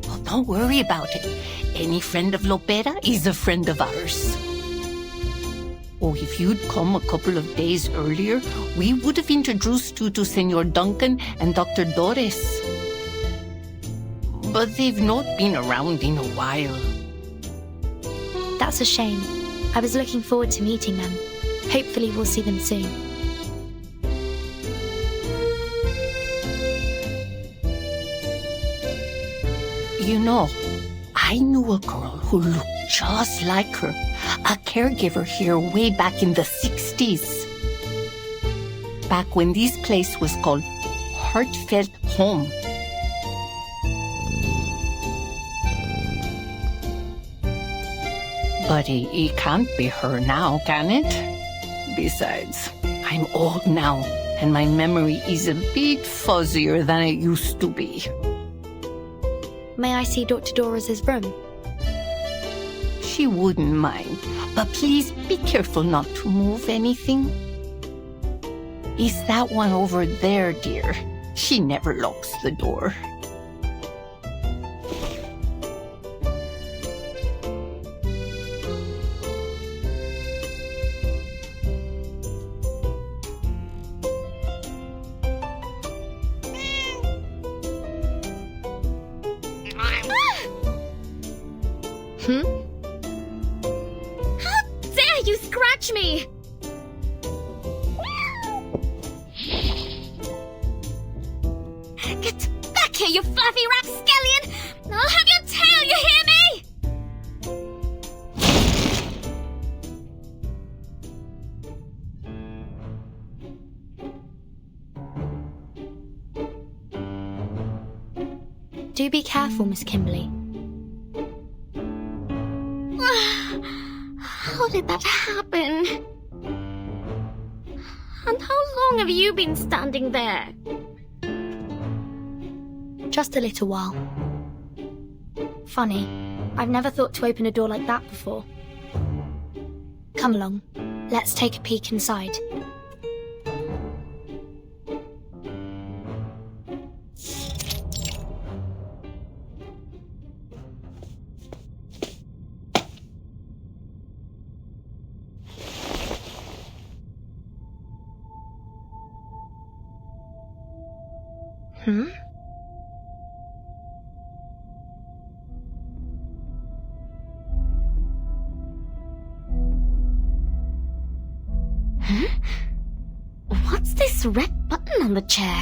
Oh, don't worry about it. Any friend of Lopera is a friend of ours. Oh, if you'd come a couple of days earlier, we would have introduced you to Senor Duncan and Dr. Doris. But they've not been around in a while. That's a shame. I was looking forward to meeting them. Hopefully we'll see them soon. You know, I knew a girl who looked just like her. A caregiver here way back in the 60s. Back when this place was called Heartfelt Home. But it can't be her now, can it? Besides, I'm old now, and my memory is a bit fuzzier than it used to be. May I see Dr. Doris's room? She wouldn't mind, but please be careful not to move anything. Is that one over there, dear? She never locks the door. How dare you scratch me! Get back here, you fluffy rapscallion! I'll have your tail, you hear me? Do be careful, Miss Kimberly. How did that happen? And how long have you been standing there? Just a little while. Funny, I've never thought to open a door like that before. Come along, let's take a peek inside. Hmm? Huh? What's this red button on the chair?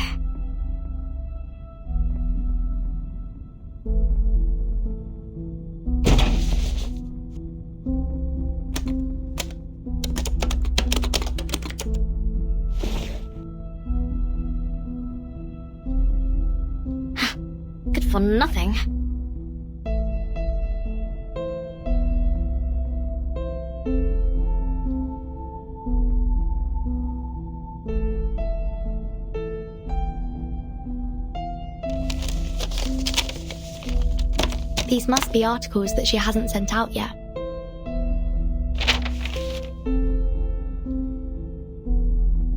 Good for nothing. These must be articles that she hasn't sent out yet.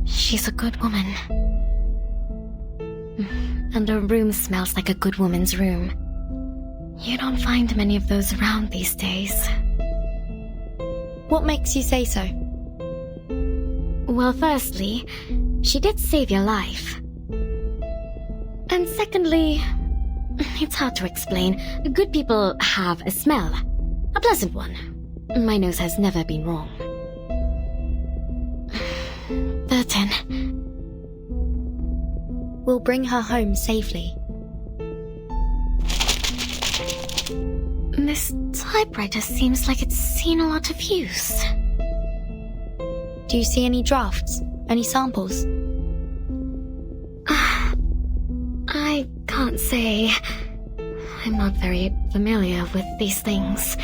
She's a good woman. And her room smells like a good woman's room. You don't find many of those around these days. What makes you say so? Well, firstly, she did save your life. And secondly, it's hard to explain. Good people have a smell. A pleasant one. My nose has never been wrong. Burton. We'll bring her home safely. This typewriter seems like it's seen a lot of use. Do you see any drafts? Any samples? I can't say. I'm not very familiar with these things.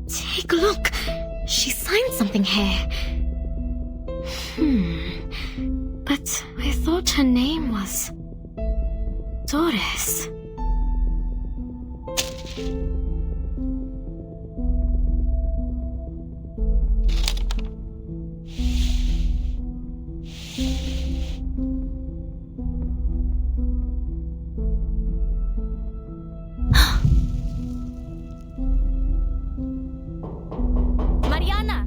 Take a look. She signed something here. But I thought her name was Doris. Mariana!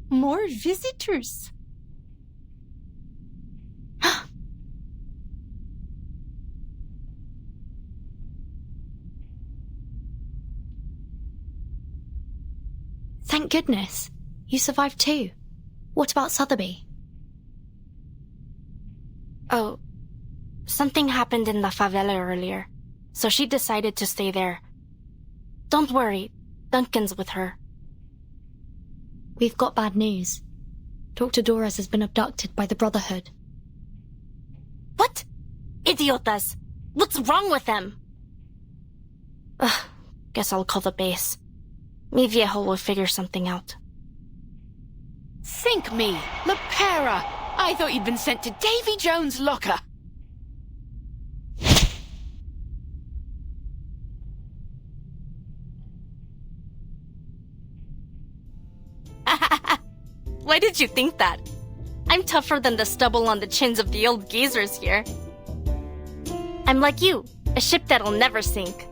More visitors. Thank goodness. You survived too. What about Sotheby? Oh, something happened in the favela earlier, so she decided to stay there. Don't worry, Duncan's with her. We've got bad news. Dr. Doris has been abducted by the Brotherhood. What? Idiotas! What's wrong with them? Ugh, guess I'll call the base. Mi viejo will figure something out. Sink me! Lepera! I thought you'd been sent to Davy Jones' locker. Why did you think that? I'm tougher than the stubble on the chins of the old geezers here. I'm like you, a ship that'll never sink.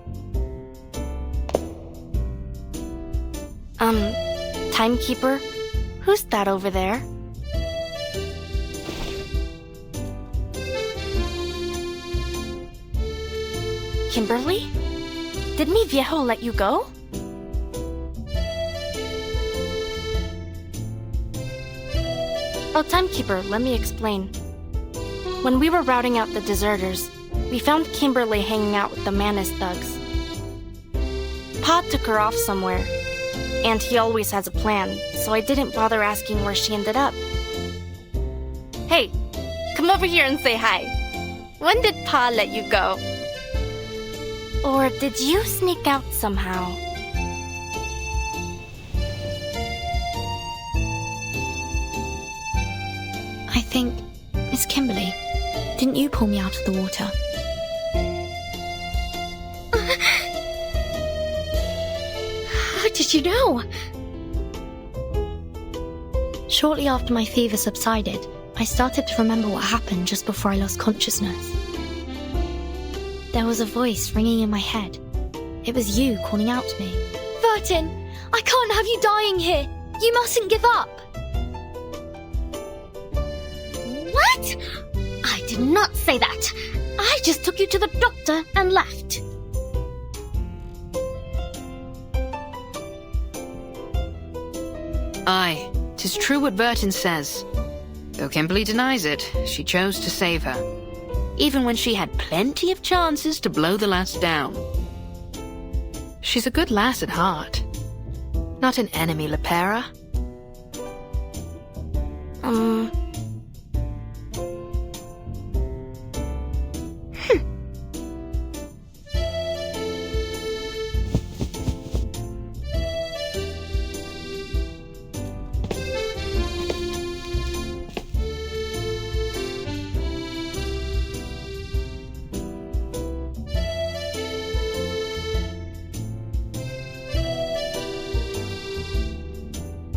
Timekeeper? Who's that over there? Kimberly? Did mi viejo let you go? Oh, Timekeeper, let me explain. When we were routing out the deserters, we found Kimberly hanging out with the Manus thugs. Pa took her off somewhere, and he always has a plan, so I didn't bother asking where she ended up. Hey, come over here and say hi. When did Pa let you go? Or did you sneak out somehow? I think, Miss Kimberly, didn't you pull me out of the water? How did you know? Shortly after my fever subsided, I started to remember what happened just before I lost consciousness. There was a voice ringing in my head. It was you calling out to me. Vertin, I can't have you dying here. You mustn't give up. What? I did not say that. I just took you to the doctor and left. Aye, 'tis true what Vertin says. Though Kimberly denies it, she chose to save her, even when she had plenty of chances to blow the lass down. She's a good lass at heart. Not an enemy, Lepera.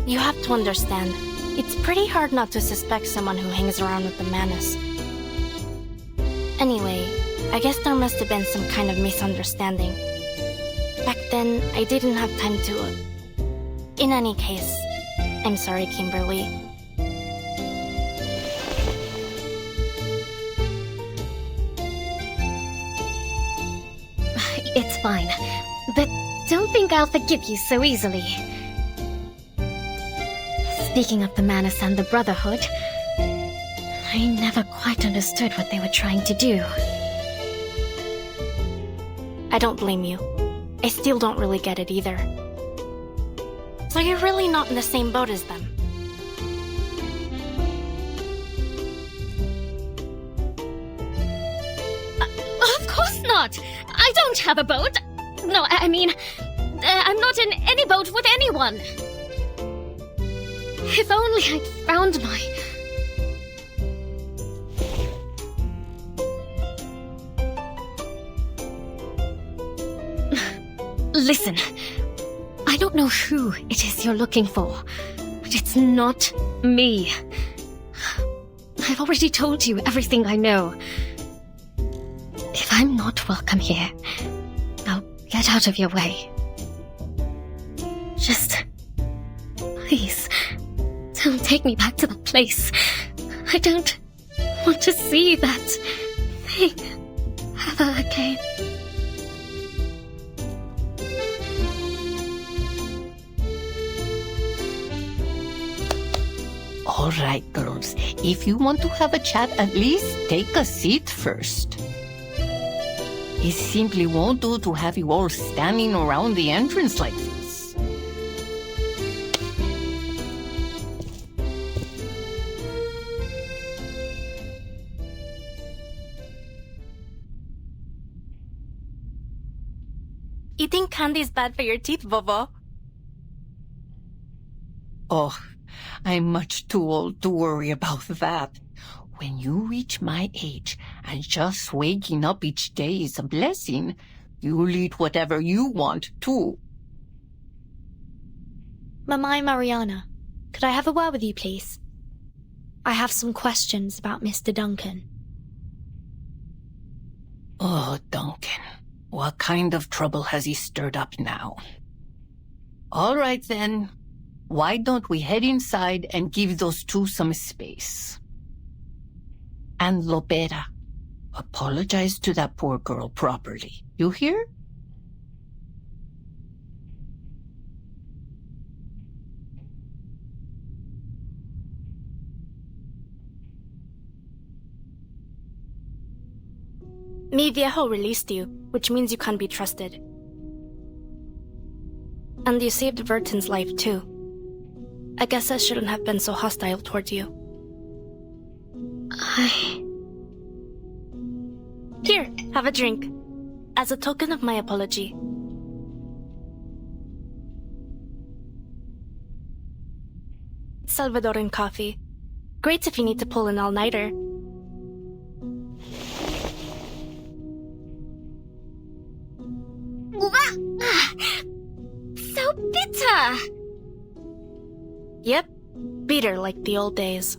You have to understand, it's pretty hard not to suspect someone who hangs around with the Manus. Anyway, I guess there must have been some kind of misunderstanding. Back then, I didn't have time to... In any case, I'm sorry, Kimberly. It's fine. But don't think I'll forgive you so easily. Speaking of the Manus and the Brotherhood, I never quite understood what they were trying to do. I don't blame you. I still don't really get it either. So you're really not in the same boat as them? Of course not! I don't have a boat! No, I mean, I'm not in any boat with anyone! If only I'd found my... Listen, I don't know who it is you're looking for, but it's not me. I've already told you everything I know. If I'm not welcome here, I'll get out of your way. Just... please... don't take me back to that place. I don't want to see that thing ever again. All right, girls. If you want to have a chat, at least take a seat first. It simply won't do to have you all standing around the entrance like this. Eating candy is bad for your teeth, Bobo. Oh, I'm much too old to worry about that. When you reach my age, and just waking up each day is a blessing, you'll eat whatever you want, too. Mamai Mariana, could I have a word with you, please? I have some questions about Mr. Duncan. Oh, Duncan. What kind of trouble has he stirred up now? All right, then. Why don't we head inside and give those two some space? And Lopera, apologize to that poor girl properly. You hear? Mi Viejo released you, which means you can't be trusted. And you saved Verton's life too. I guess I shouldn't have been so hostile toward you. Here, have a drink. As a token of my apology. Salvadoran coffee. Great if you need to pull an all-nighter. So bitter! Yep, bitter like the old days.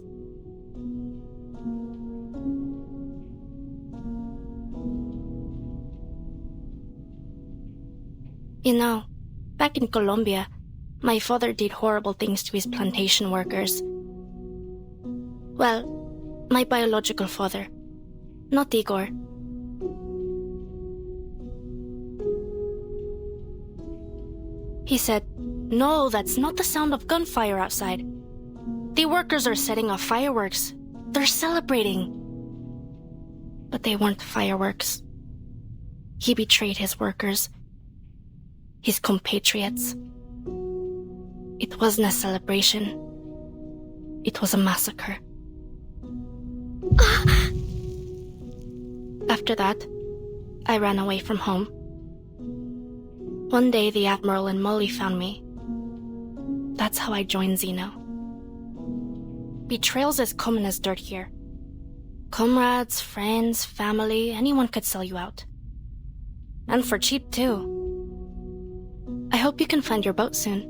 You know, back in Colombia, my father did horrible things to his plantation workers. Well, my biological father, not Igor. He said, "No, that's not the sound of gunfire outside. The workers are setting off fireworks. They're celebrating." But they weren't fireworks. He betrayed his workers, his compatriots. It wasn't a celebration. It was a massacre. After that, I ran away from home. One day the Admiral and Molly found me. That's how I joined Xeno. Betrayal's as common as dirt here. Comrades, friends, family, anyone could sell you out. And for cheap too. I hope you can find your boat soon.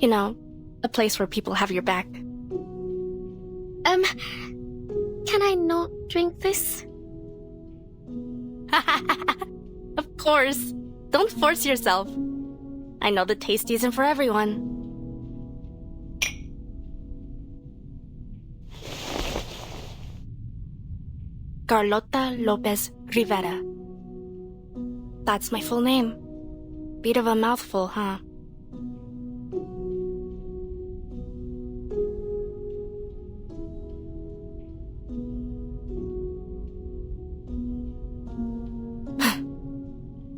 You know, a place where people have your back. Can I not drink this? Of course. Don't force yourself. I know the taste isn't for everyone. Carlota Lopez Rivera. That's my full name. Bit of a mouthful, huh?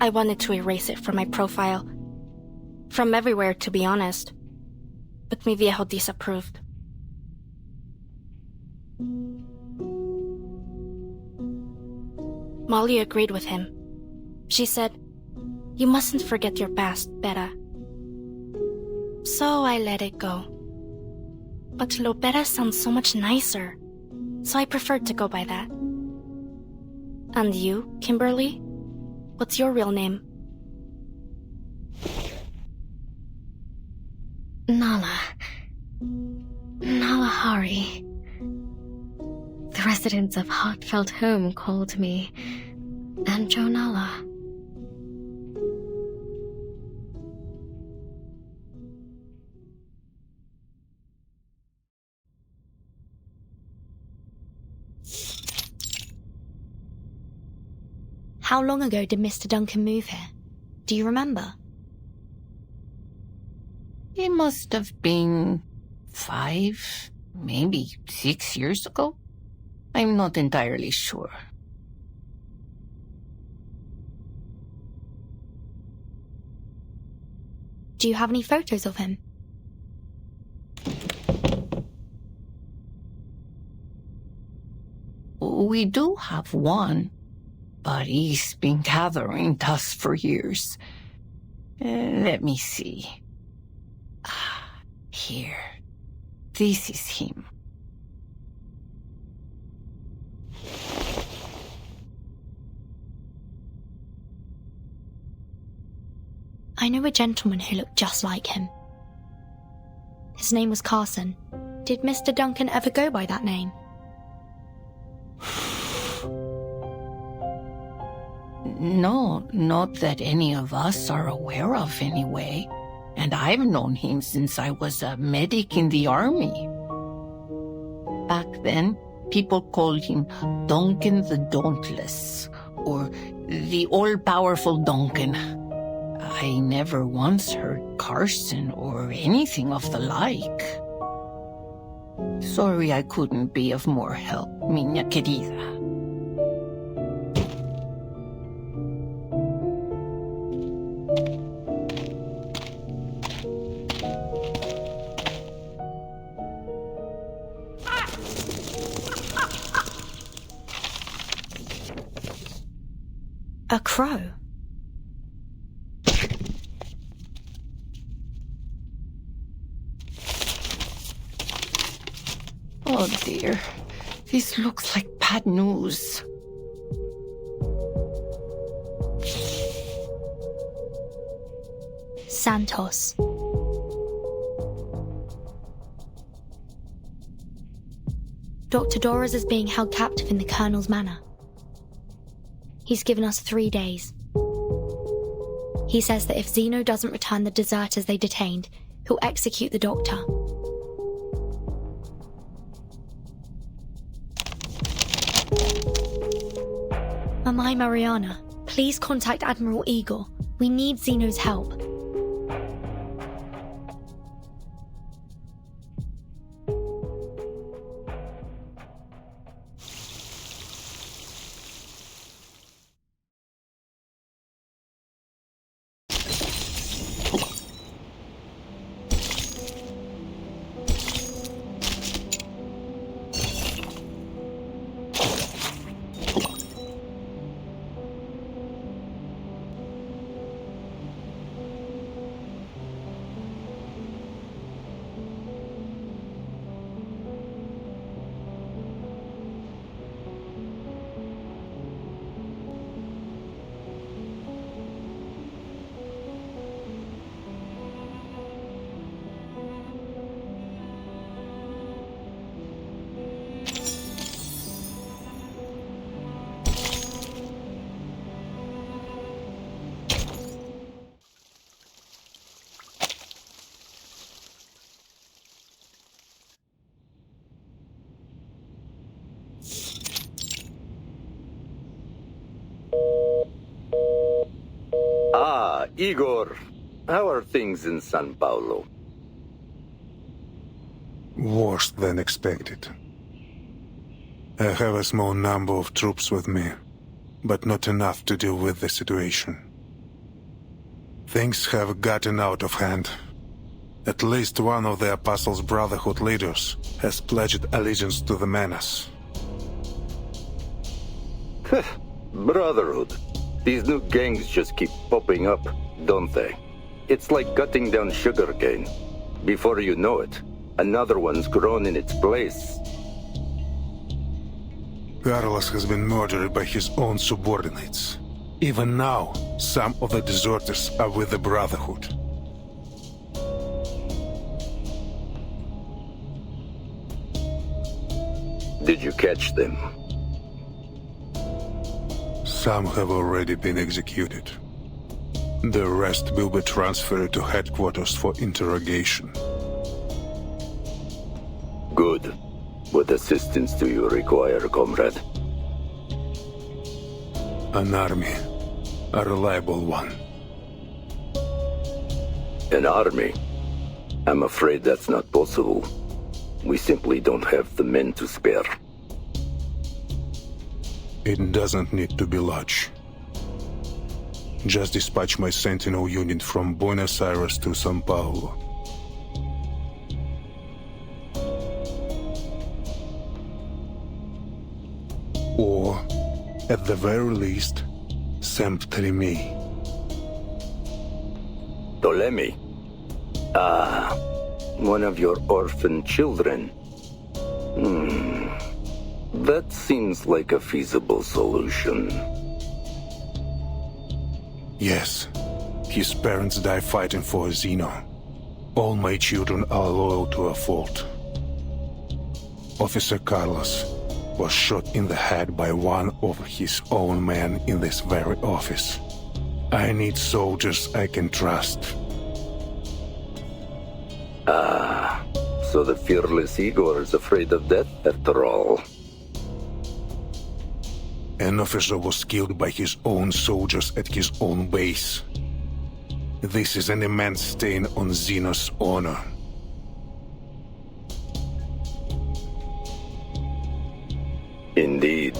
I wanted to erase it from my profile. From everywhere, to be honest. But mi viejo disapproved. Molly agreed with him. She said, "You mustn't forget your past, Beta." So I let it go. But Lopera sounds so much nicer, so I preferred to go by that. And you, Kimberly? What's your real name? Nala. Nala Hari. The residents of Heartfelt Home called me Anjo Nala. How long ago did Mr. Duncan move here? Do you remember? It must have been 5, maybe 6 years ago. I'm not entirely sure. Do you have any photos of him? We do have one, but he's been gathering dust for years. Let me see. Here. This is him. I know a gentleman who looked just like him. His name was Carson. Did Mr. Duncan ever go by that name? No, not that any of us are aware of anyway. And I've known him since I was a medic in the army. Back then, people called him Duncan the Dauntless, or the all-powerful Duncan. I never once heard Carson or anything of the like. Sorry I couldn't be of more help, miña querida. A crow. Oh dear, this looks like bad news. Santos. Dr. Doras is being held captive in the Colonel's manor. He's given us 3 days. He says that if Zeno doesn't return the deserters they detained, he'll execute the doctor. Amai Mariana, please contact Admiral Igor. We need Zeno's help. Ah, Igor. How are things in San Paulo? Worse than expected. I have a small number of troops with me, but not enough to deal with the situation. Things have gotten out of hand. At least one of the Apostles' Brotherhood leaders has pledged allegiance to the menace. Brotherhood. These new gangs just keep popping up, don't they? It's like cutting down sugarcane. Before you know it, another one's grown in its place. Carlos has been murdered by his own subordinates. Even now, some of the deserters are with the Brotherhood. Did you catch them? Some have already been executed. The rest will be transferred to headquarters for interrogation. Good. What assistance do you require, comrade? An army. A reliable one. An army? I'm afraid that's not possible. We simply don't have the men to spare. It doesn't need to be large. Just dispatch my Sentinel unit from Buenos Aires to São Paulo. Or, at the very least, send Tremi. Ptolemy? Ah, one of your orphan children. That seems like a feasible solution. Yes. His parents died fighting for Zeno. All my children are loyal to a fault. Officer Carlos was shot in the head by one of his own men in this very office. I need soldiers I can trust. Ah, so the fearless Igor is afraid of death after all. An officer was killed by his own soldiers at his own base. This is an immense stain on Zeno's honor. Indeed.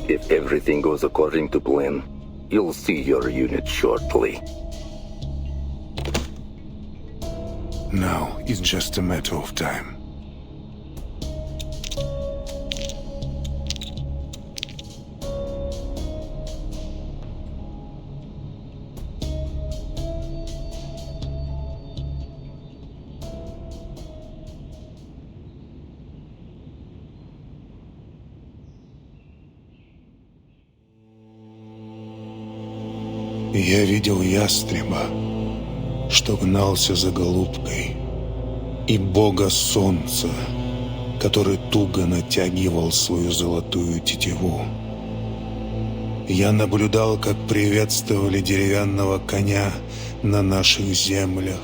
If everything goes according to plan, you'll see your unit shortly. Now it's just a matter of time. Я видел ястреба, что гнался за голубкой, и бога солнца, который туго натягивал свою золотую тетиву. Я наблюдал, как приветствовали деревянного коня на наших землях,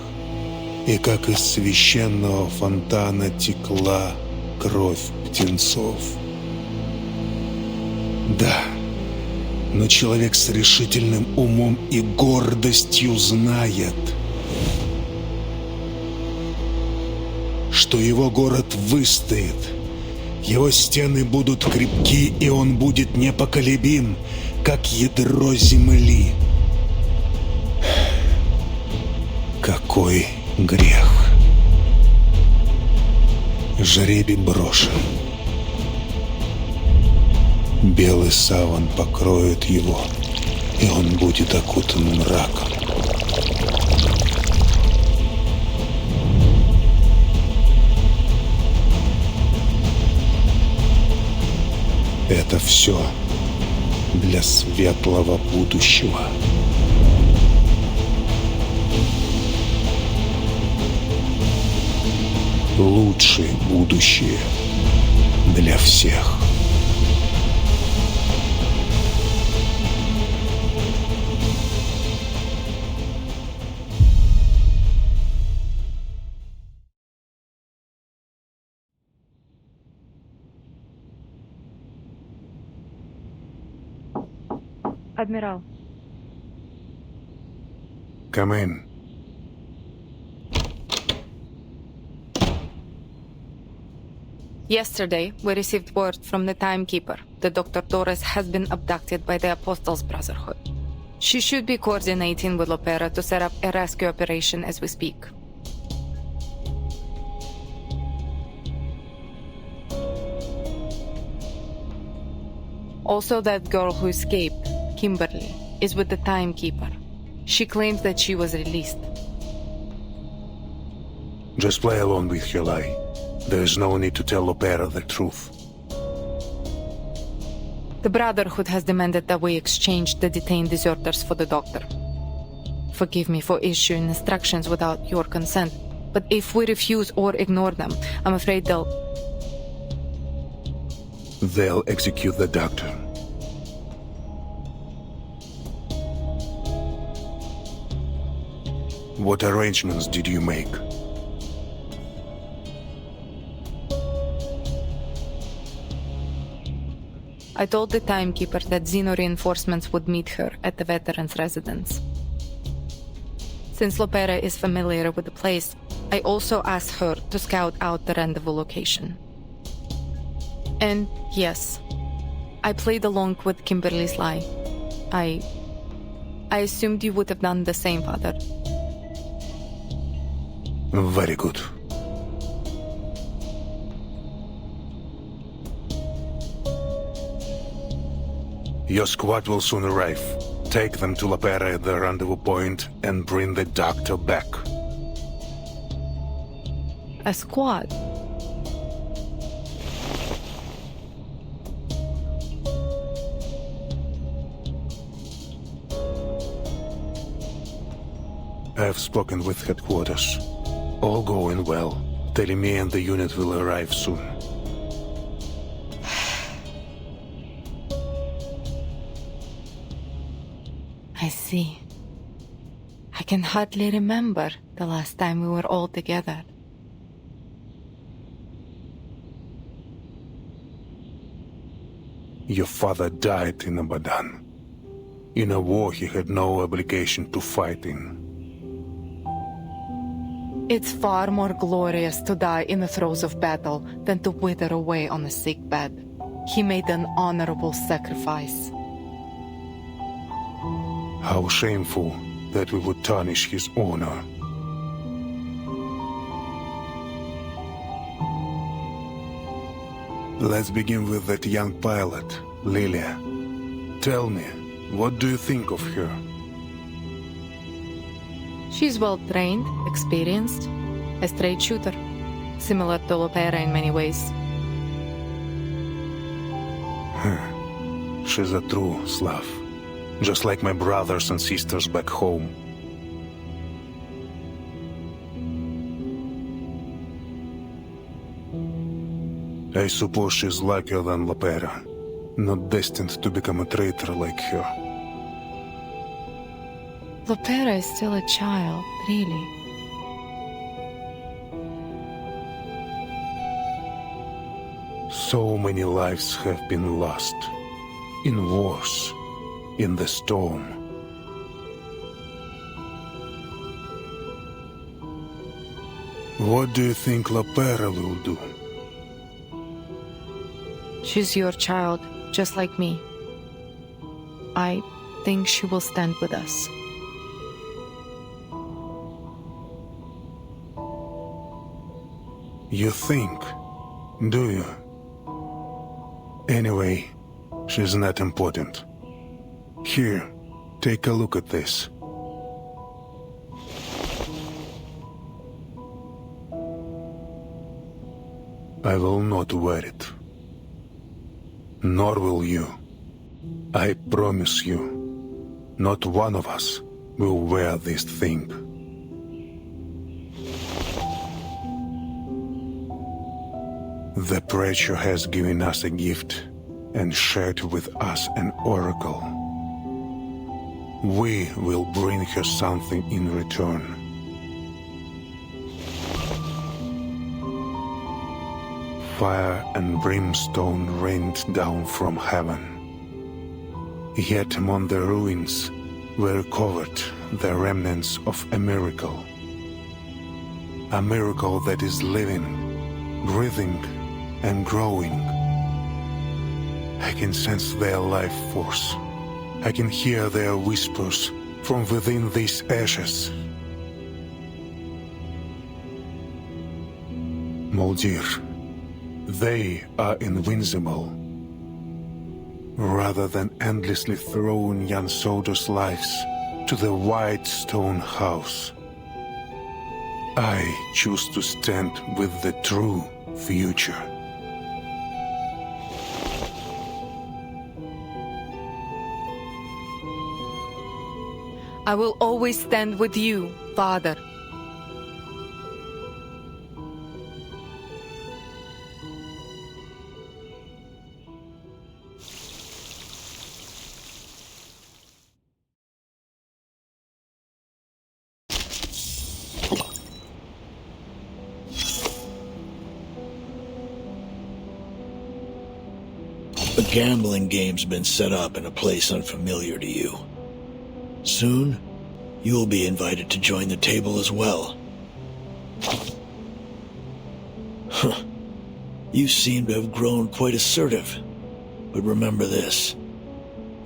и как из священного фонтана текла кровь птенцов. Да, но человек с решительным умом и гордостью знает, что его город выстоит, его стены будут крепки, и он будет непоколебим, как ядро земли. Какой грех! Жребий брошен. Белый саван покроет его, и он будет окутан мраком. Это все для светлого будущего. Лучшее будущее для всех. Admiral. Come in. Yesterday, we received word from the Timekeeper that Dr. Torres has been abducted by the Apostles' Brotherhood. She should be coordinating with Lopera to set up a rescue operation as we speak. Also, that girl who escaped, Kimberly, is with the Timekeeper. She claims that she was released. Just play along with your lie. There is no need to tell Lopera the truth. The Brotherhood has demanded that we exchange the detained deserters for the Doctor. Forgive me for issuing instructions without your consent, but if we refuse or ignore them, I'm afraid they'll execute the Doctor. What arrangements did you make? I told the Timekeeper that Xeno reinforcements would meet her at the veteran's residence. Since Lopera is familiar with the place, I also asked her to scout out the rendezvous location. And yes, I played along with Kimberly's lie. I assumed you would have done the same, Father. Very good. Your squad will soon arrive. Take them to Lopera at the rendezvous point and bring the Doctor back. A squad? I have spoken with headquarters. All going well. Teleme and the unit will arrive soon. I see. I can hardly remember the last time we were all together. Your father died in Abadan. In a war he had no obligation to fight in. It's far more glorious to die in the throes of battle than to wither away on a sick bed. He made an honorable sacrifice. How shameful that we would tarnish his honor. Let's begin with that young pilot, Lilia. Tell me, what do you think of her? She's well-trained, experienced, a straight shooter, similar to Lopera in many ways. She's a true Slav. just like my brothers and sisters back home. I suppose she's luckier than Lopera, not destined to become a traitor like her. Lopera is still a child, really. So many lives have been lost. In wars, in the storm. What do you think Lopera will do? She's your child, just like me. I think she will stand with us. You think? Do you? Anyway, she's not important. Here, take a look at this. I will not wear it. Nor will you. I promise you, not one of us will wear this thing. The preacher has given us a gift and shared with us an oracle. We will bring her something in return. Fire and brimstone rained down from heaven. Yet among the ruins were covered the remnants of a miracle. A miracle that is living, breathing, and growing. I can sense their life force. I can hear their whispers from within these ashes. Moldir, they are invincible. Rather than endlessly throwing young soldiers' lives to the white stone house, I choose to stand with the true future. I will always stand with you, Father. A gambling game's been set up in a place unfamiliar to you. Soon, you'll be invited to join the table as well. Huh. You seem to have grown quite assertive. But remember this.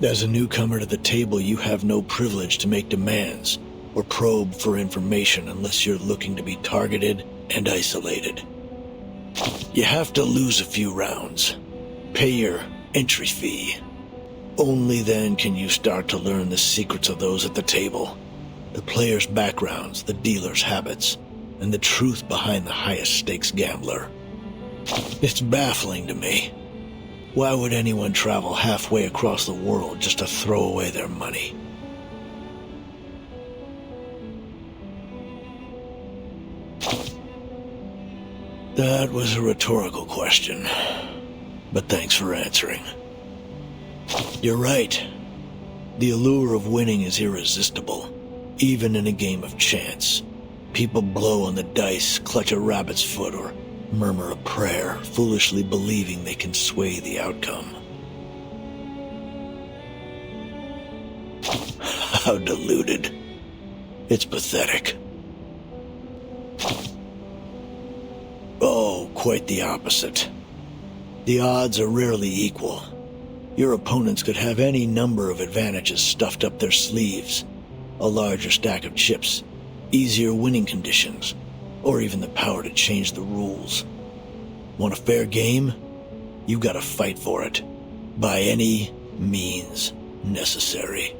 As a newcomer to the table, you have no privilege to make demands or probe for information unless you're looking to be targeted and isolated. You have to lose a few rounds. Pay your entry fee. Only then can you start to learn the secrets of those at the table, the players' backgrounds, the dealers' habits, and the truth behind the highest stakes gambler. It's baffling to me. Why would anyone travel halfway across the world just to throw away their money? That was a rhetorical question, but thanks for answering. You're right. The allure of winning is irresistible, even in a game of chance. People blow on the dice, clutch a rabbit's foot, or murmur a prayer, foolishly believing they can sway the outcome. How deluded. It's pathetic. Oh, quite the opposite. The odds are rarely equal. Your opponents could have any number of advantages stuffed up their sleeves. A larger stack of chips, easier winning conditions, or even the power to change the rules. Want a fair game? You gotta fight for it, by any means necessary.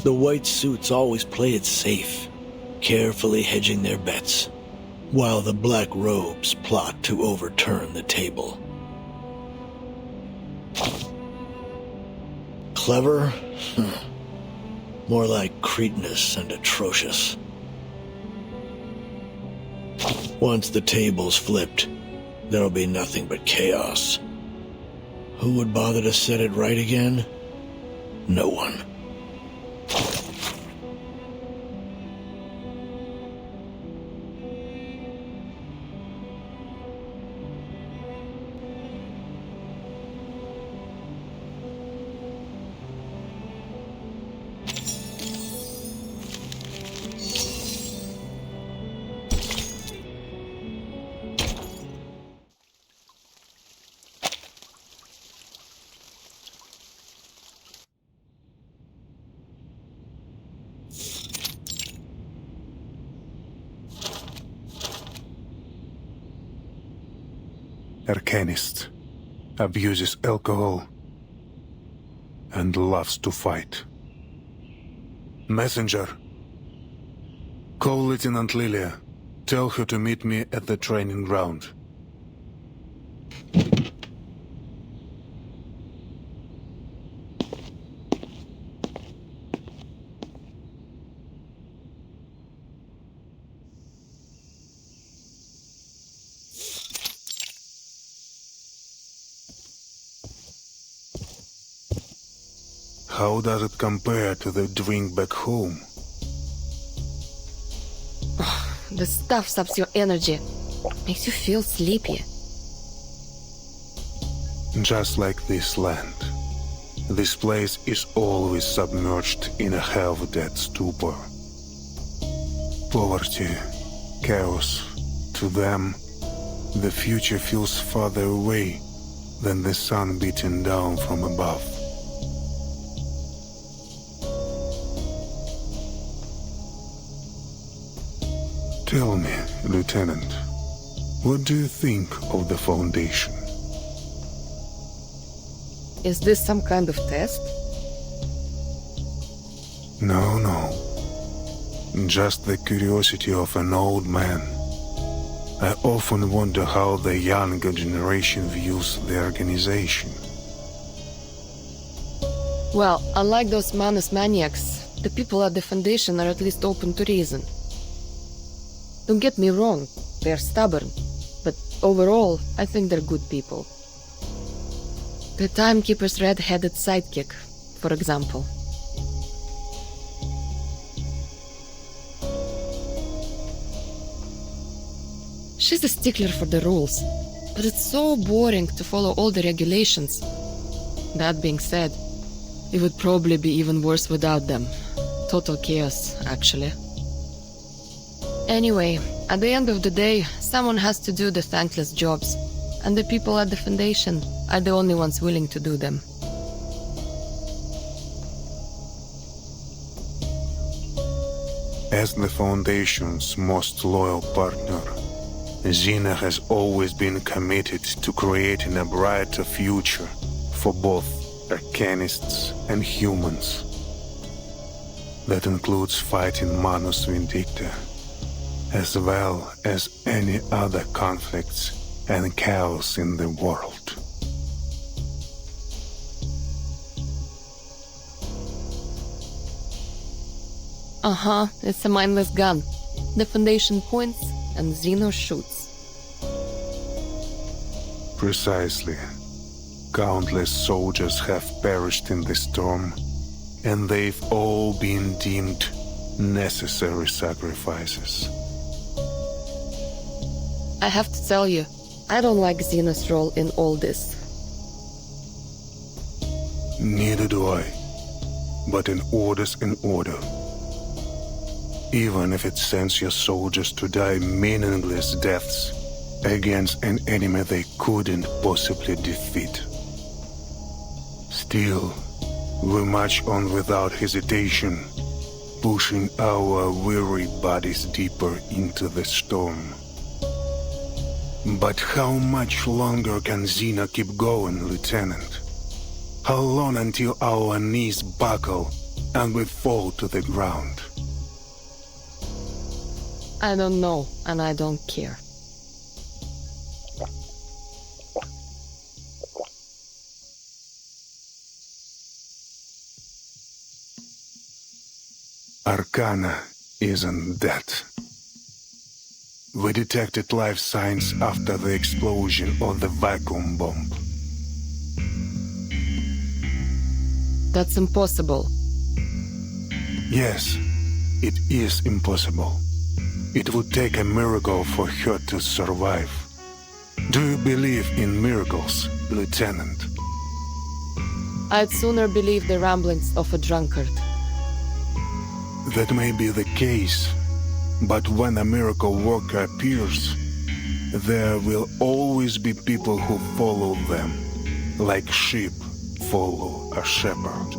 The white suits always play it safe, carefully hedging their bets, while the black robes plot to overturn the table. Clever? More like cretinous and atrocious. Once the table's flipped, there'll be nothing but chaos. Who would bother to set it right again? No one. Arcanist, abuses alcohol, and loves to fight. Messenger, call Lieutenant Lilia. Tell her to meet me at the training ground. How does it compare to the drink back home? The stuff saps your energy. Makes you feel sleepy. Just like this land. This place is always submerged in a half-dead stupor. Poverty, chaos. To them, the future feels farther away than the sun beating down from above. Tell me, Lieutenant, what do you think of the Foundation? Is this some kind of test? No, no. Just the curiosity of an old man. I often wonder how the younger generation views the organization. Well, unlike those Manus maniacs, the people at the Foundation are at least open to reason. Don't get me wrong, they're stubborn, but overall, I think they're good people. The Timekeeper's red-headed sidekick, for example. She's a stickler for the rules, but it's so boring to follow all the regulations. That being said, it would probably be even worse without them. Total chaos, actually. Anyway, at the end of the day, someone has to do the thankless jobs, and the people at the Foundation are the only ones willing to do them. As the Foundation's most loyal partner, Xena has always been committed to creating a brighter future for both Arcanists and humans. That includes fighting Manus Vindicta, as well as any other conflicts and chaos in the world. Uh-huh, it's a mindless gun. The Foundation points and Xeno shoots. Precisely. Countless soldiers have perished in the storm, and they've all been deemed necessary sacrifices. I have to tell you, I don't like Xena's role in all this. Neither do I. But an order's an order. Even if it sends your soldiers to die meaningless deaths against an enemy they couldn't possibly defeat. Still, we march on without hesitation, pushing our weary bodies deeper into the storm. But how much longer can Xena keep going, Lieutenant? How long until our knees buckle and we fall to the ground? I don't know, and I don't care. Arcana isn't that. We detected life signs after the explosion of the vacuum bomb. That's impossible. Yes, it is impossible. It would take a miracle for her to survive. Do you believe in miracles, Lieutenant? I'd sooner believe the ramblings of a drunkard. That may be the case, but when a miracle worker appears, there will always be people who follow them, like sheep follow a shepherd.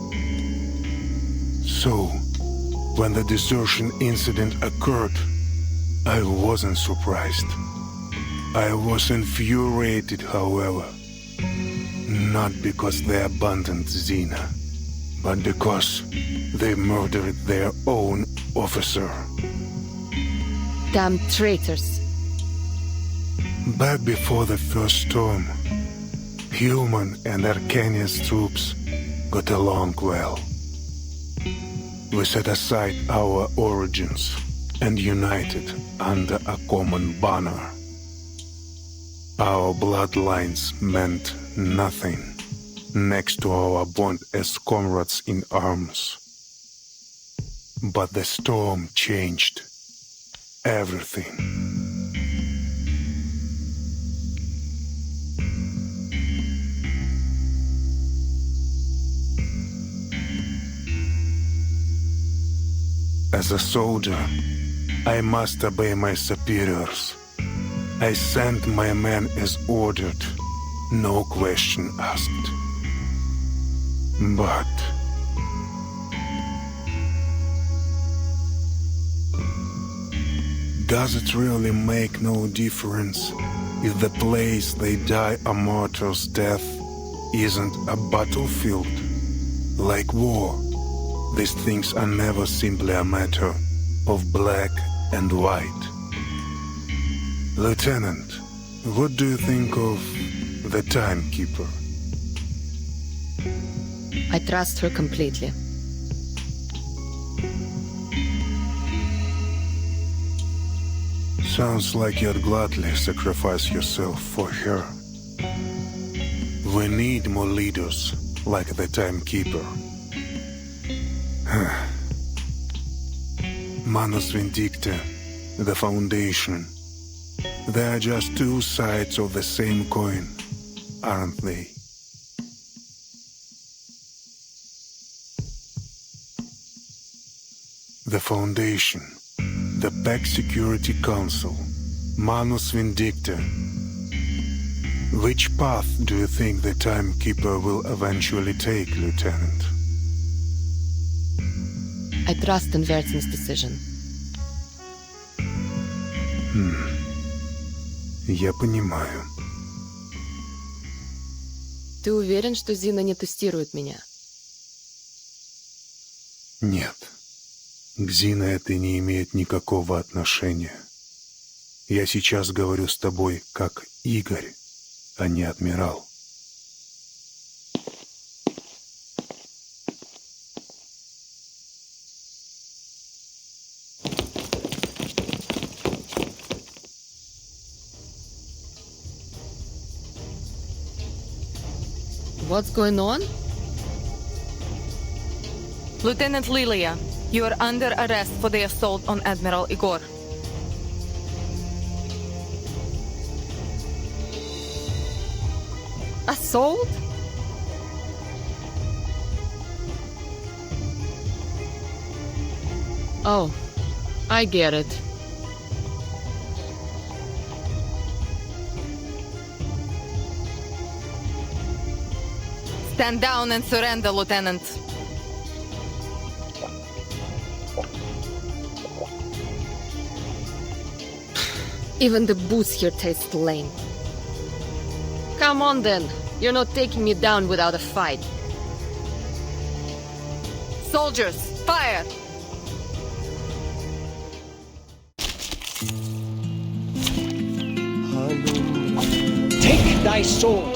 So, when the desertion incident occurred, I wasn't surprised. I was infuriated, however. Not because they abandoned Xena, but because they murdered their own officer. Damn traitors. Back before the first storm, Human and Arcania's troops got along well. We set aside our origins and united under a common banner. Our bloodlines meant nothing next to our bond as comrades in arms. But the storm changed everything. As a soldier, I must obey my superiors. I sent my men as ordered, no question asked. But does it really make no difference if the place they die a martyr's death isn't a battlefield? Like war, these things are never simply a matter of black and white. Lieutenant, what do you think of the Timekeeper? I trust her completely. Sounds like you'd gladly sacrifice yourself for her. We need more leaders like the Timekeeper. Manus Vindicta, the Foundation. They are just two sides of the same coin, aren't they? The Foundation, the PAC Security Council, Manus Vindicta. Which path do you think the Timekeeper will eventually take, Lieutenant? I trust in Vertin's decision. Я понимаю. Ты уверен, что Зина не тестирует меня? Нет. К Зине это не имеет никакого отношения. Я сейчас говорю с тобой как Игорь, а не адмирал. What's going on? Lieutenant Lilia, you are under arrest for the assault on Admiral Igor. Assault? Oh, I get it. Stand down and surrender, Lieutenant. Even the booze here tastes lame. Come on then. You're not taking me down without a fight. Soldiers, fire! Take thy sword.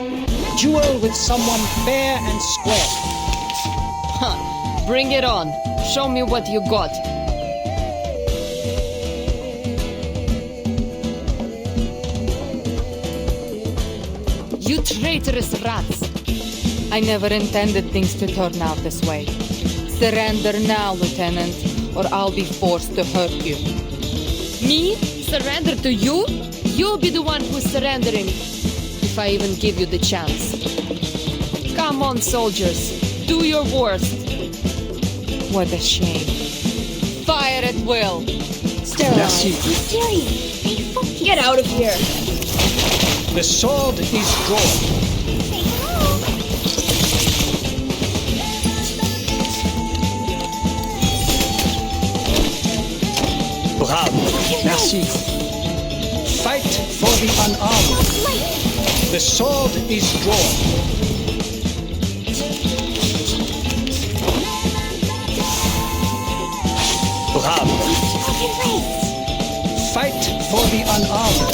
Duel with someone fair and square. Huh. Bring it on. Show me what you got. traitorous rats! I never intended things to turn out this way. Surrender now, Lieutenant, or I'll be forced to hurt you. Me? Surrender to you? You'll be the one who's surrendering, if I even give you the chance. Come on, soldiers. Do your worst. What a shame. Fire at will. Merci. Get out of here. The sword is drawn. Bravo. Merci. Fight for the unarmed. The sword is drawn. Bravo. Fight for the unarmed.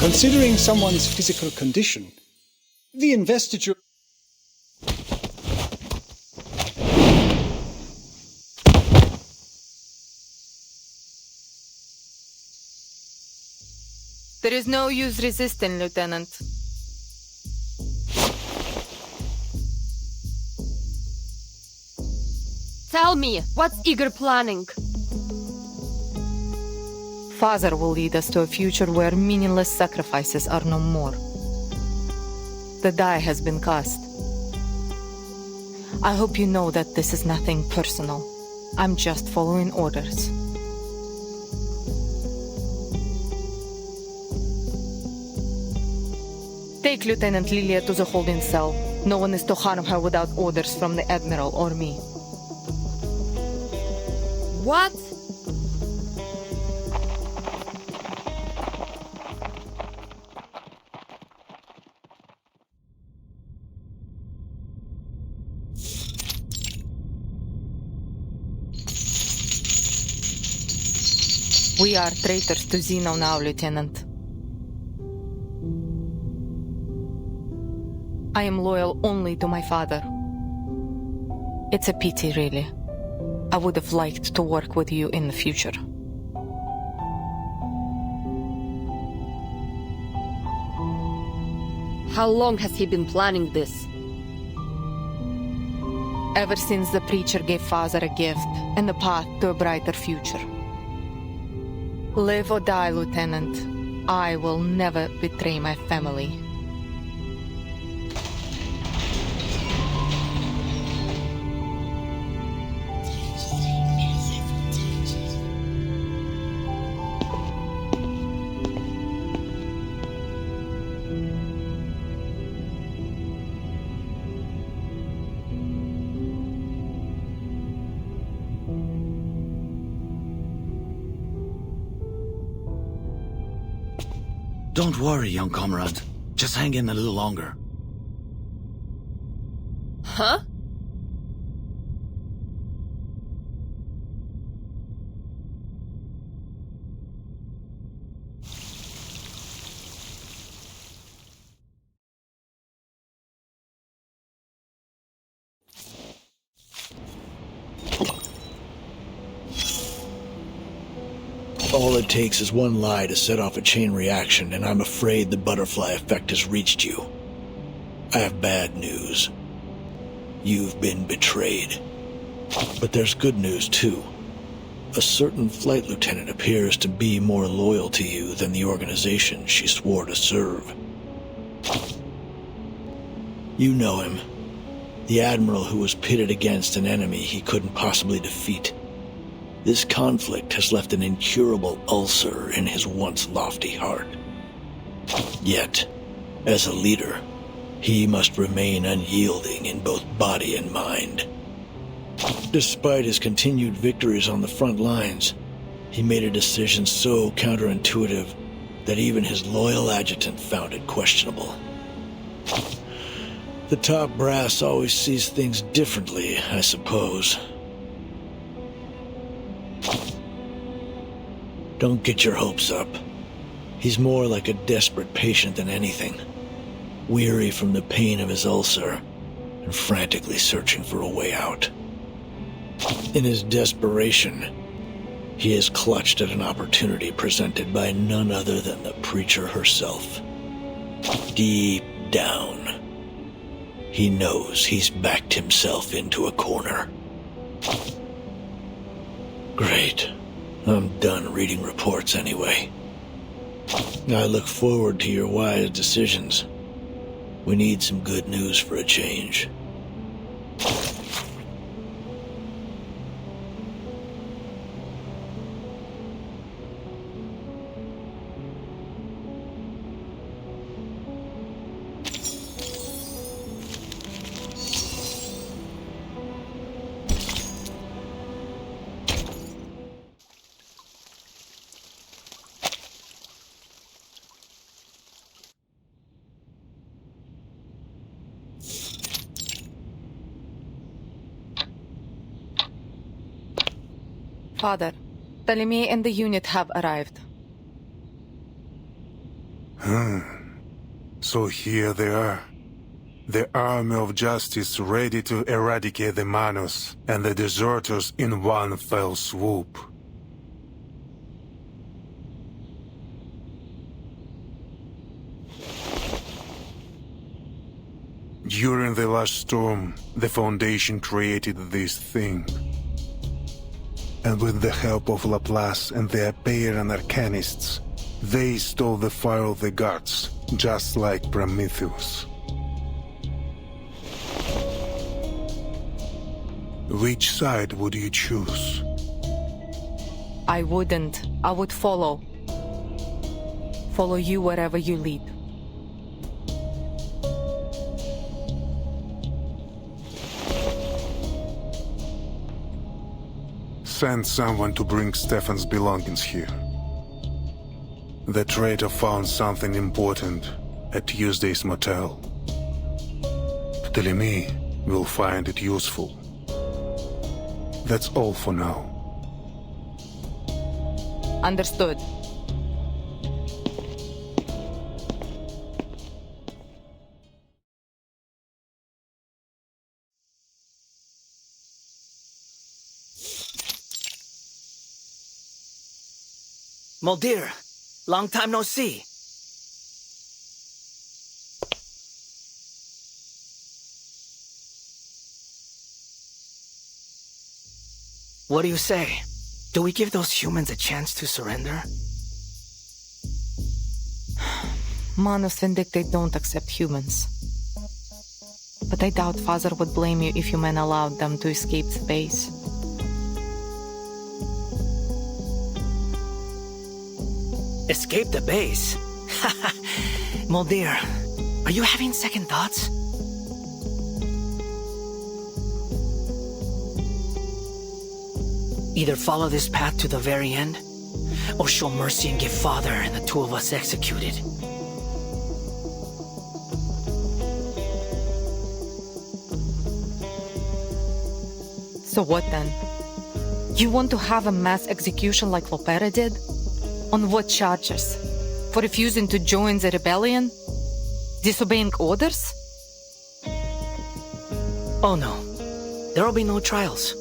Considering someone's physical condition, the investiture... There is no use resisting, Lieutenant. Tell me, what's Igor planning? Father will lead us to a future where meaningless sacrifices are no more. The die has been cast. I hope you know that this is nothing personal. I'm just following orders. Take Lieutenant Lilia to the holding cell. No one is to harm her without orders from the Admiral or me. What? We are traitors to Zeno now, Lieutenant. I am loyal only to my father. It's a pity, really. I would have liked to work with you in the future. How long has he been planning this? Ever since the preacher gave Father a gift and a path to a brighter future. Live or die, Lieutenant, I will never betray my family. Don't worry, young comrade. Just hang in a little longer. Huh? All it takes is one lie to set off a chain reaction, and I'm afraid the butterfly effect has reached you. I have bad news. You've been betrayed. But there's good news, too. A certain flight lieutenant appears to be more loyal to you than the organization she swore to serve. You know him. The Admiral who was pitted against an enemy he couldn't possibly defeat. This conflict has left an incurable ulcer in his once lofty heart. Yet, as a leader, he must remain unyielding in both body and mind. Despite his continued victories on the front lines, he made a decision so counterintuitive that even his loyal adjutant found it questionable. The top brass always sees things differently, I suppose. Don't get your hopes up. He's more like a desperate patient than anything, weary from the pain of his ulcer and frantically searching for a way out. In his desperation, he has clutched at an opportunity presented by none other than the preacher herself. Deep down, he knows he's backed himself into a corner. Great. I'm done reading reports anyway. I look forward to your wise decisions. We need some good news for a change. Father, Ptolemy and the unit have arrived. So here they are. The army of justice ready to eradicate the Manus and the deserters in one fell swoop. During the last storm, the Foundation created this thing. And with the help of Laplace and the Apeiran Arcanists, they stole the fire of the gods, just like Prometheus. Which side would you choose? I wouldn't. I would follow. Follow you wherever you lead. Send someone to bring Stefan's belongings here. The traitor found something important at Tuesday's motel. Ptolemy will find it useful. That's all for now. Understood. Muldir, long time no see. What do you say? Do we give those humans a chance to surrender? Manus Vindicate don't accept humans. But I doubt Father would blame you if you men allowed them to escape the base. Escape the base? Muldir, are you having second thoughts? Either follow this path to the very end, or show mercy and get Father and the two of us executed. So what then? You want to have a mass execution like Lopera did? On what charges? For refusing to join the rebellion? Disobeying orders? Oh no. There will be no trials.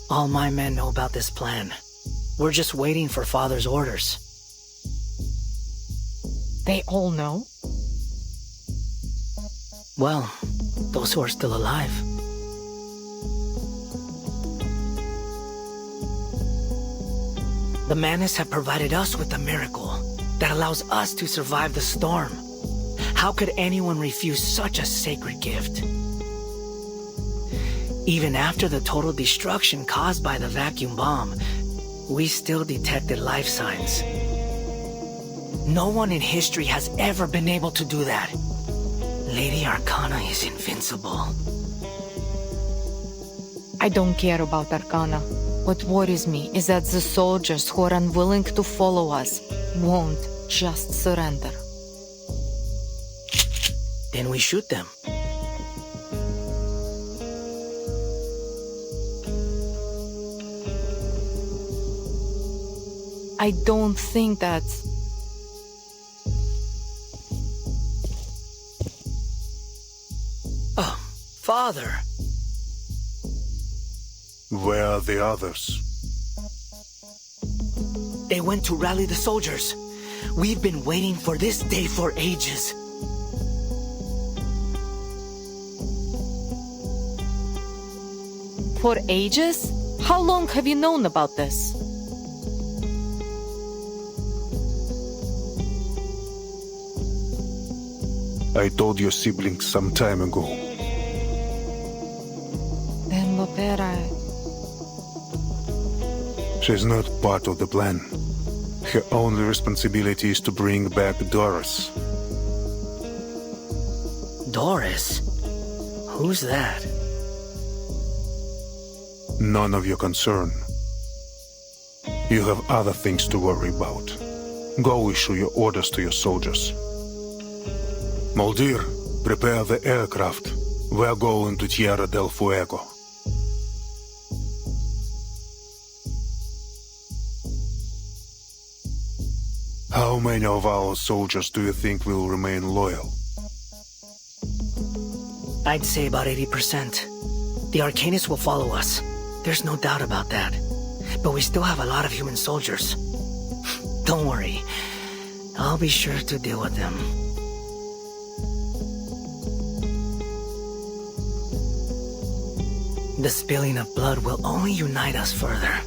All my men know about this plan. We're just waiting for Father's orders. They all know? Well, those who are still alive. The Manus have provided us with a miracle that allows us to survive the storm. How could anyone refuse such a sacred gift? Even after the total destruction caused by the vacuum bomb, we still detected life signs. No one in history has ever been able to do that. Lady Arcana is invincible. I don't care about Arcana. What worries me is that the soldiers who are unwilling to follow us won't just surrender. Then we shoot them. I don't think that's... Father. Where are the others? They went to rally the soldiers. We've been waiting for this day for ages. For ages? How long have you known about this? I told your siblings some time ago. Then Lopera... She's not part of the plan. Her only responsibility is to bring back Doris. Doris? Who's that? None of your concern. You have other things to worry about. Go issue your orders to your soldiers. Moldir, prepare the aircraft. We're going to Tierra del Fuego. How many of our soldiers do you think will remain loyal? I'd say about 80%. The Arcanists will follow us. There's no doubt about that. But we still have a lot of human soldiers. Don't worry. I'll be sure to deal with them. The spilling of blood will only unite us further.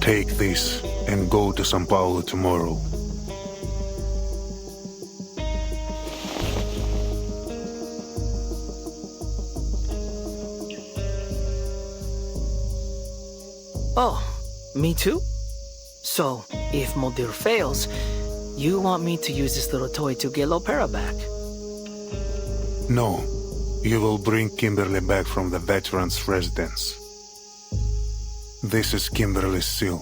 Take this and go to São Paulo tomorrow. Oh, me too? So, if Moldir fails, you want me to use this little toy to get Lopera back? No, you will bring Kimberly back from the veterans' residence. This is Kimberly's seal.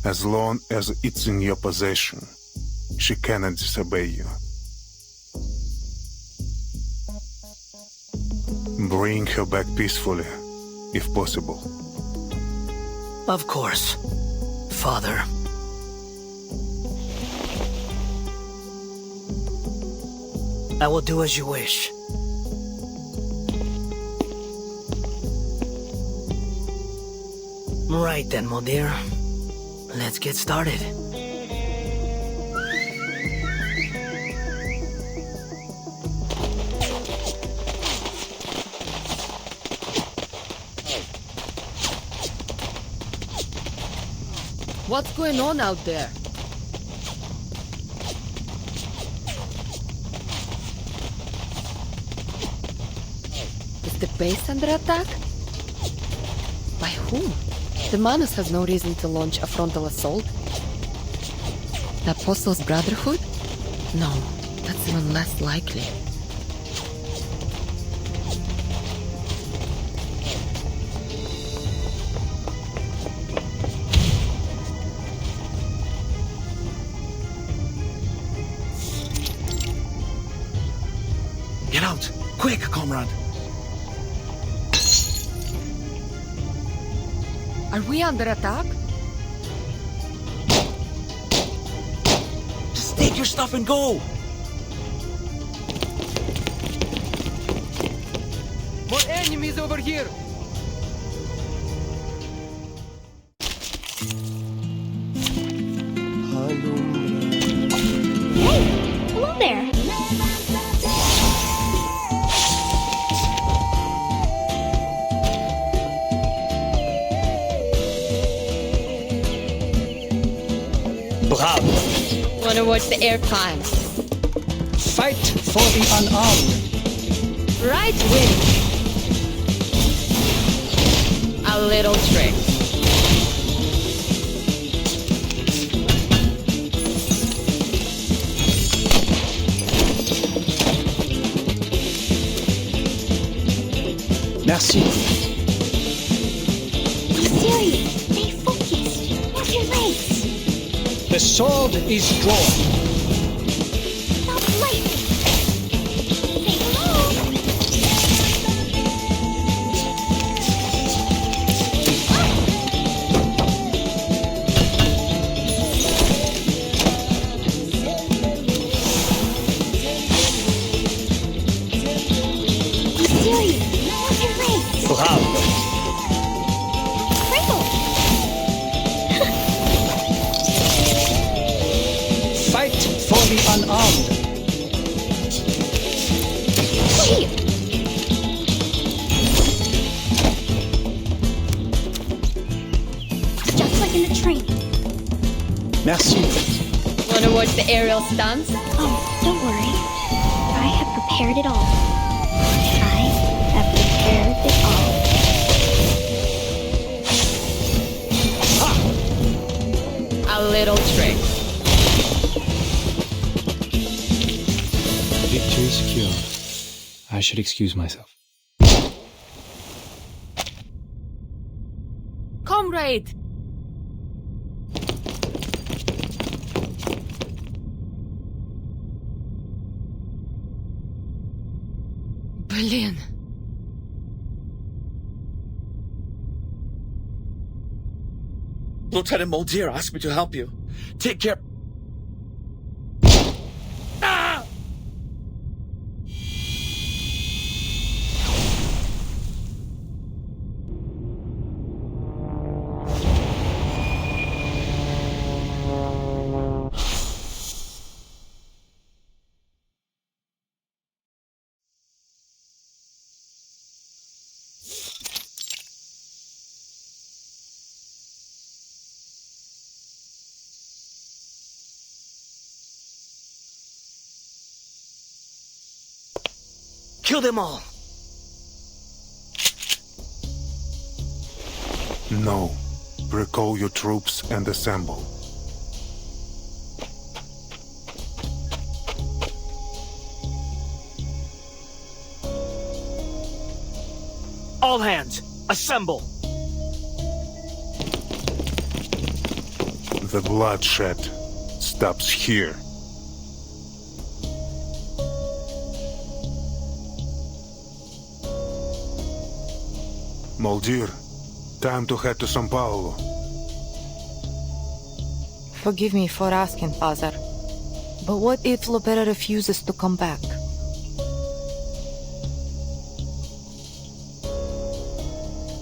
As long as it's in your possession, she cannot disobey you. Bring her back peacefully, if possible. Of course, Father. I will do as you wish. Right then, Moldir. Let's get started. What's going on out there? Is the base under attack? By whom? The Manus has no reason to launch a frontal assault. The Apostles' Brotherhood? No, that's even less likely. Get out! Quick, comrade! Are we under attack? Just take your stuff and go! More enemies over here! Hey! Hello there! Bravo! Wanna watch the air climb? Fight for the unarmed. Right wing. A little trick. Merci. Siri, stay focused. Watch your legs. The sword is drawn. Stop lightning. Say hello. Bravo. Fight for the unarmed. Just like in the train. Merci. Wanna watch the aerial stunts? Oh, don't worry. I have prepared it all. I have prepared it all. A little trick. Victory secure. I should excuse myself. Comrade! Berlin. Lieutenant Muldeer asked me to help you. Take care. Ah! Kill them all. No. Recall your troops and assemble. All hands, assemble. The bloodshed stops here. Muldeer, time to head to São Paulo. Forgive me for asking, Father, but what if Lopera refuses to come back?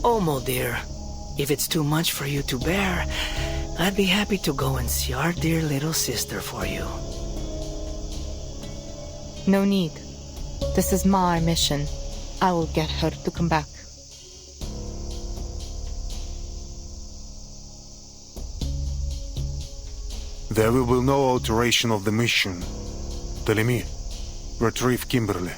Oh, Muldeer, if it's too much for you to bear, I'd be happy to go and see our dear little sister for you. No need. This is my mission. I will get her to come back. There will be no alteration of the mission. Telemi, retrieve Kimberly.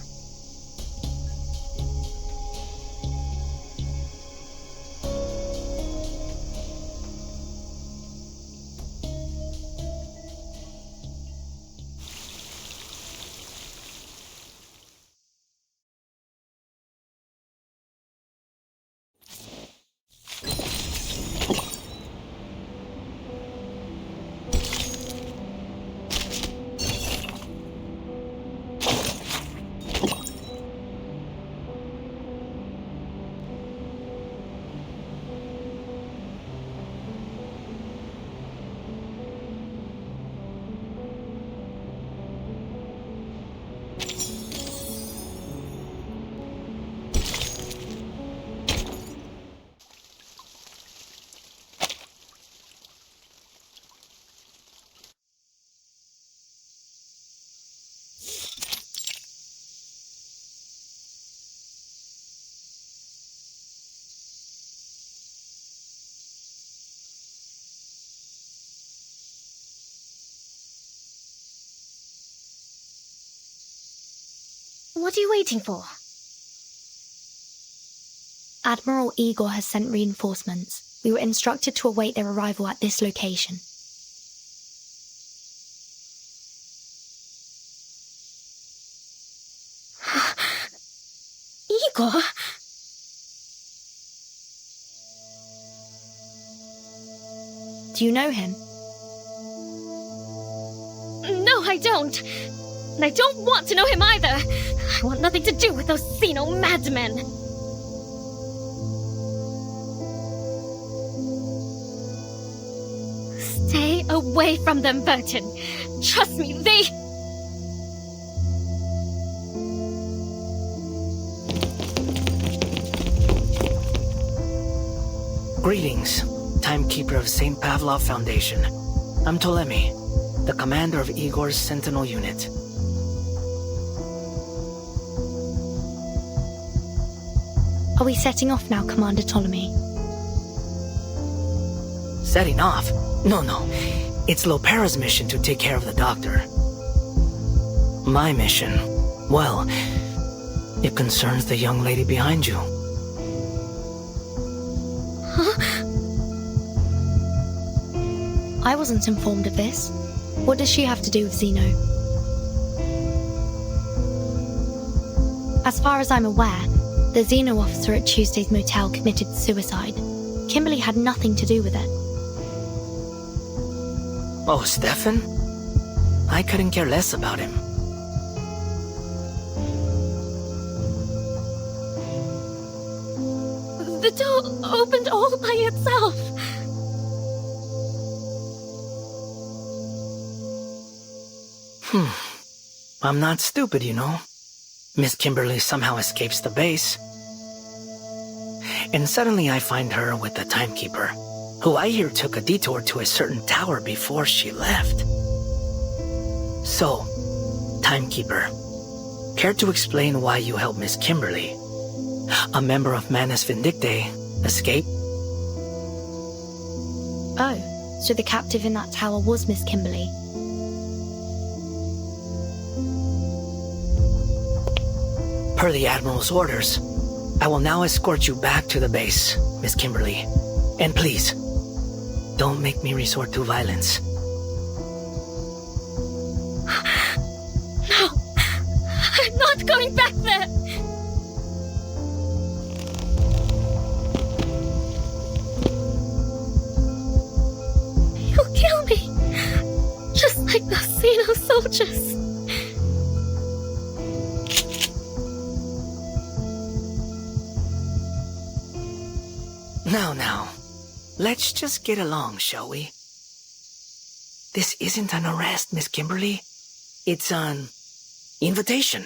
What are you waiting for? Admiral Igor has sent reinforcements. We were instructed to await their arrival at this location. Igor? Do you know him? No, I don't. And I don't want to know him either. I want nothing to do with those Xeno madmen. Stay away from them, Burton. Trust me, they... Greetings, Timekeeper of St. Pavlov Foundation. I'm Ptolemy, the commander of Igor's Sentinel Unit. Are we setting off now, Commander Ptolemy? Setting off? No. It's Lopera's mission to take care of the doctor. My mission, well, it concerns the young lady behind you. I wasn't informed of this. What does she have to do with Zeno? As far as I'm aware, the Zeno officer at Tuesday's motel committed suicide. Kimberly had nothing to do with it. Oh, Stefan? I couldn't care less about him. The door opened all by itself. I'm not stupid, you know. Miss Kimberly somehow escapes the base. And suddenly I find her with the Timekeeper, who I hear took a detour to a certain tower before she left. So, Timekeeper, care to explain why you helped Miss Kimberly, a member of Manus Vindictae, escape? Oh, so the captive in that tower was Miss Kimberly. Per the Admiral's orders, I will now escort you back to the base, Miss Kimberly. And please, don't make me resort to violence. No, I'm not going back there. You'll kill me, just like those Xeno soldiers. Now, let's just get along, shall we? This isn't an arrest, Miss Kimberly. It's an invitation.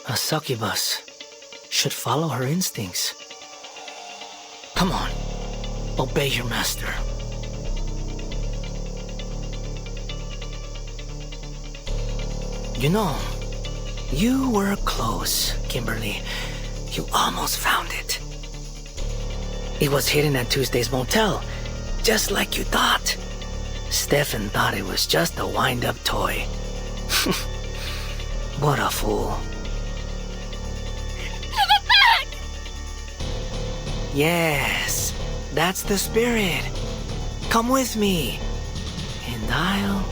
A succubus should follow her instincts. Come on, obey your master. You know, you were close, Kimberly. You almost found it. It was hidden at Tuesday's motel, just like you thought. Stefan thought it was just a wind-up toy. What a fool. Give it back! Yes, that's the spirit. Come with me, and I'll...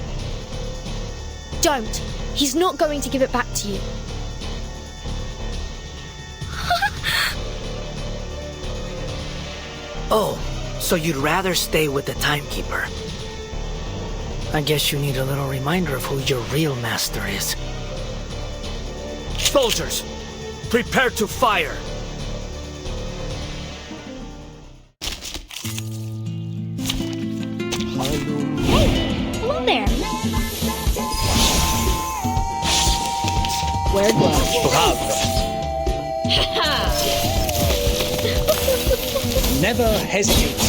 Don't! He's not going to give it back to you. Oh, so you'd rather stay with the Timekeeper. I guess you need a little reminder of who your real master is. Soldiers, prepare to fire! Hey, hello there. Wear gloves. Never hesitate.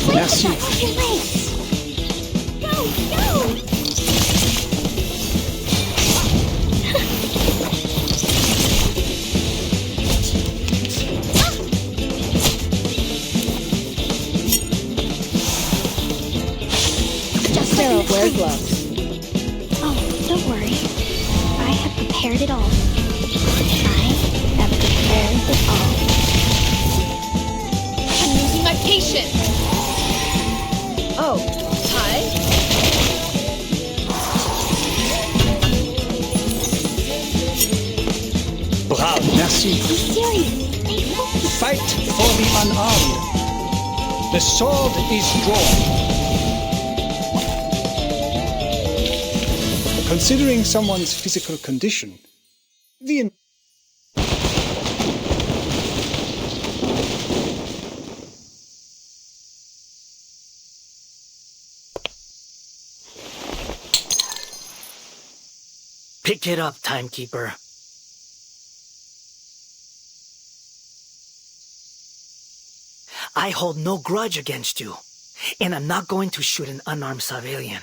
Merci. Go! Wear gloves. Oh, don't worry. I have prepared it all. I have prepared it all. I'm losing my patience. Oh, hi. Bravo. Merci. Be serious. Stay focused. Fight for the unarmed. The sword is drawn. Considering someone's physical condition, The Pick it up, timekeeper. I hold no grudge against you, and I'm not going to shoot an unarmed civilian.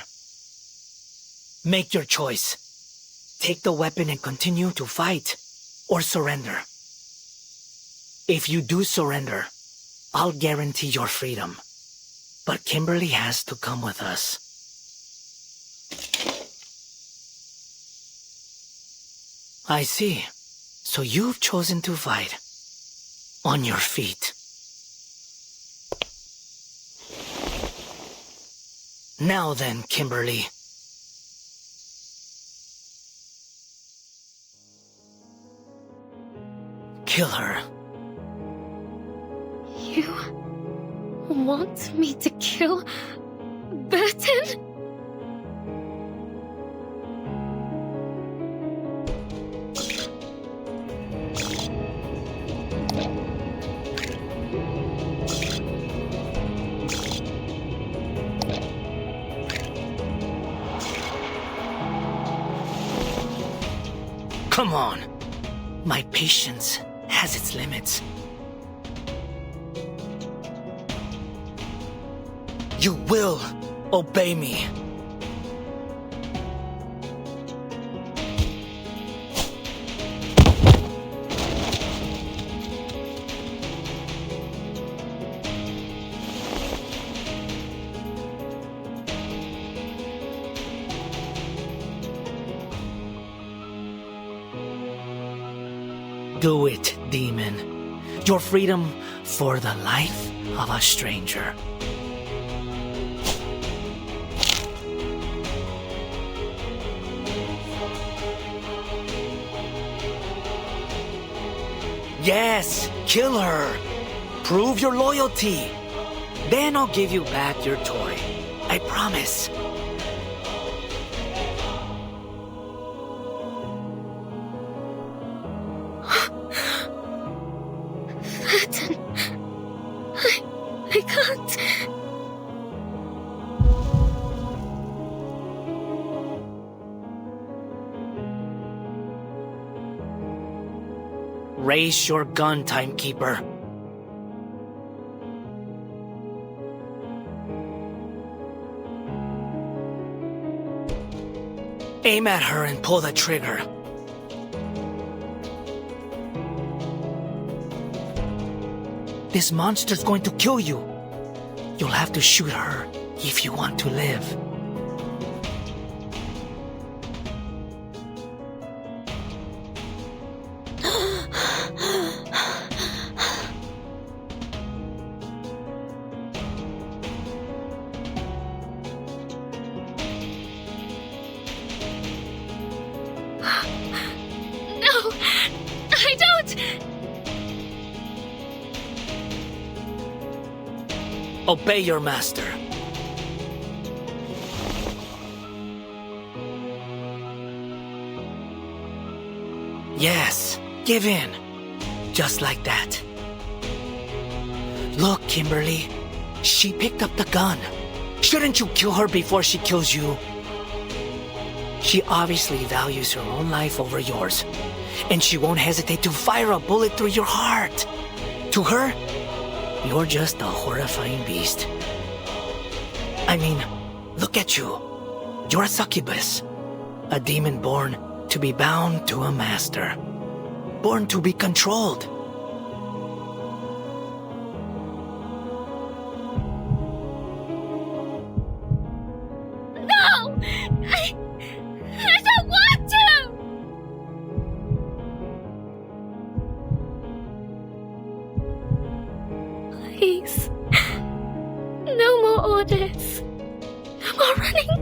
Make your choice. Take the weapon and continue to fight, or surrender. If you do surrender, I'll guarantee your freedom. But Kimberly has to come with us. I see. So you've chosen to fight. On your feet. Now then, Kimberly. Kill her. You want me to kill Burton? Come on. My patience has its limits. You will obey me. Do it, demon. Your freedom for the life of a stranger. Yes, kill her. Prove your loyalty. Then I'll give you back your toy. I promise. Burton. I can't. Raise your gun, timekeeper. Aim at her and pull the trigger. This monster's going to kill you. You'll have to shoot her if you want to live. No, I don't. Obey your master. Yes, give in. Just like that. Look, Kimberly. She picked up the gun. Shouldn't you kill her before she kills you? She obviously values her own life over yours. And she won't hesitate to fire a bullet through your heart. To her, you're just a horrifying beast. I mean, look at you. You're a succubus. A demon born to be bound to a master. Born to be controlled. No! I don't want to! Please. No more orders. No more running.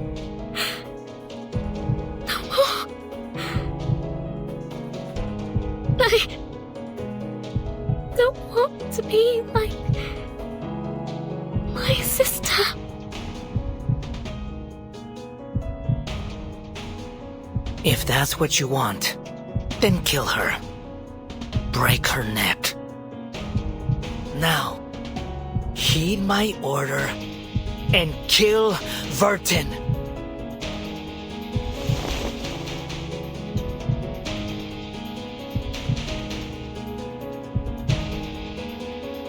No more. I don't want to be like my sister. If that's what you want, Then kill her. Break her neck. Now, heed my order and kill Vertin.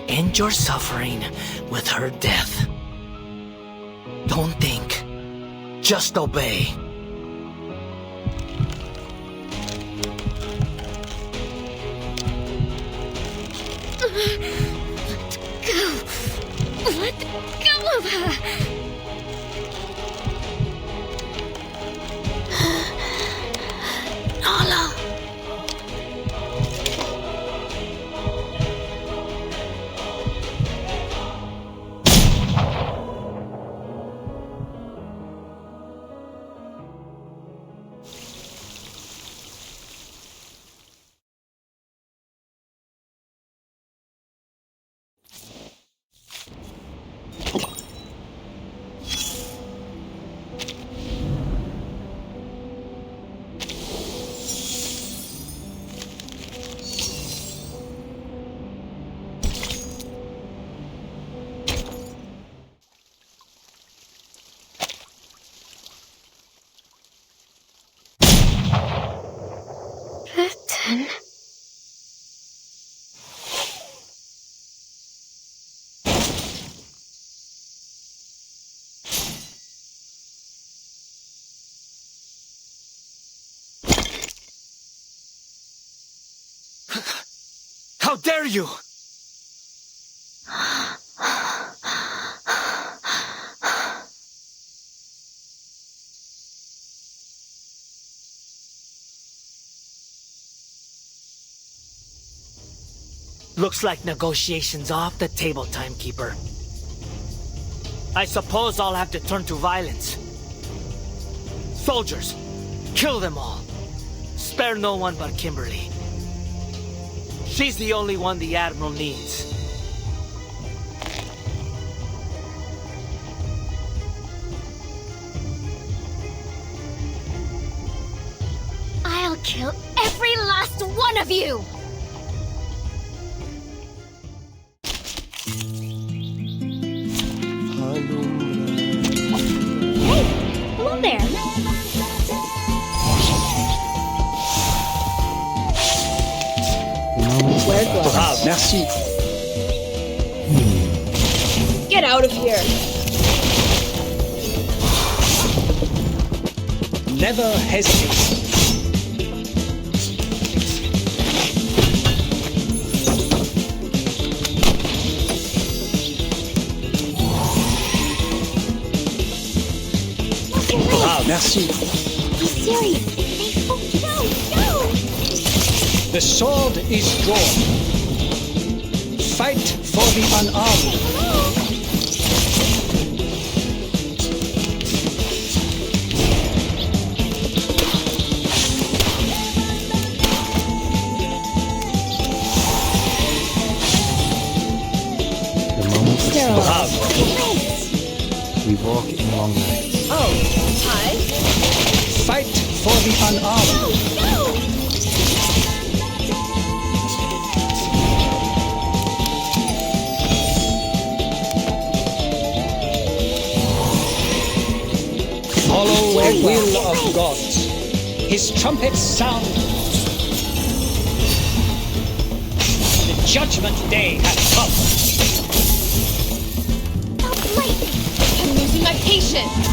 End your suffering with her death. Don't think. Just obey. Let go of her! Nala! Vertin. How dare you! Looks like negotiations off the table, Timekeeper. I suppose I'll have to turn to violence. Soldiers, kill them all. Spare no one but Kimberly. She's the only one the Admiral needs. I'll kill every last one of you! Hey! Hello there! Wear gloves. Merci. Get out of here! Never hesitate. Merci. Be serious. No! The sword is drawn. Fight for the unarmed. The moment of silence. We walk in long nights. Oh, hi. Fight for the unarmed. Follow the will of God. His trumpets sound. The judgment day has come. I'm losing my patience!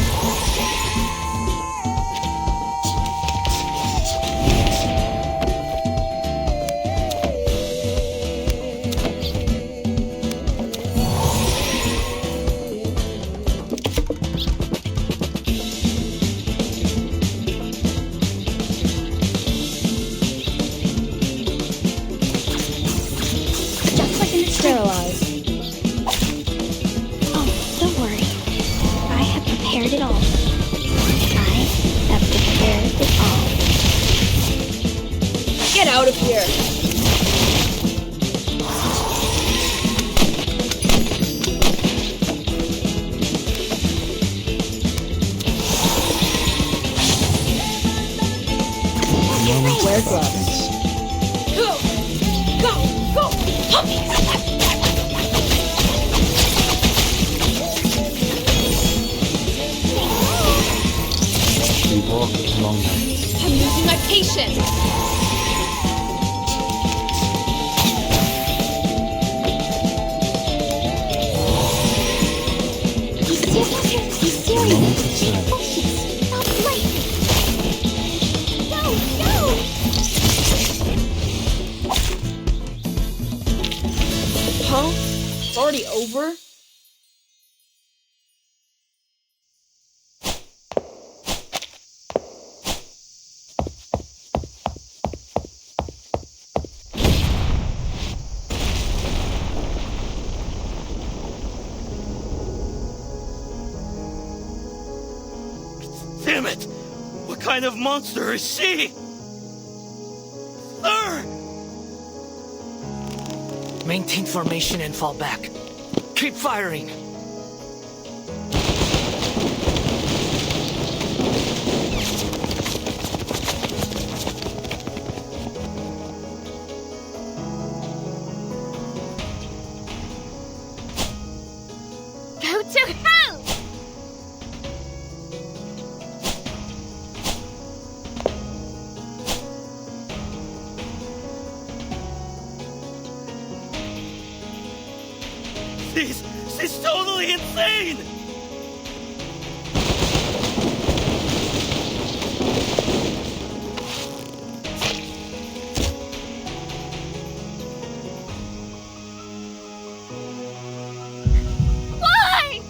Sterilized. Oh, don't worry. I have prepared it all. I have prepared it all. Get out of here! The moment Wear of gloves. darkness. Go! Go! We walk along them. I'm losing my patience! He's A moment of serious. silence. Stop playing. Go! Huh? It's already over? Damn it! What kind of monster is she? Sir! Maintain formation and fall back. Keep firing. Go to hell! She's totally insane! Why?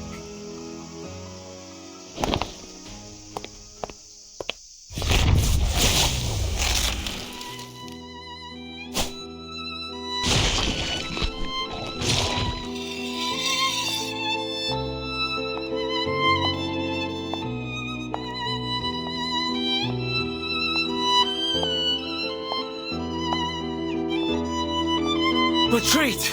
Retreat!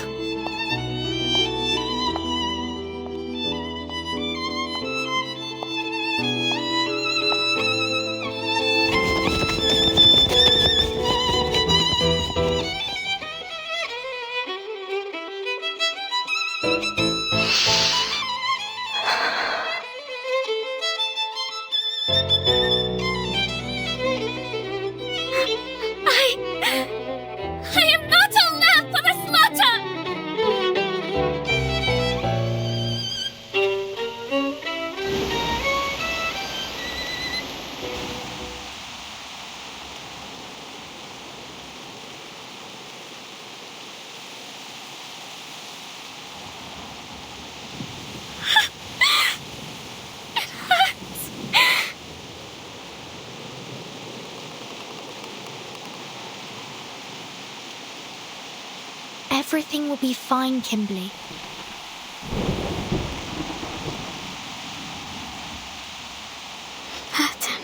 I am not a lamb for the slaughter! Everything will be fine, Kimberly. Burton.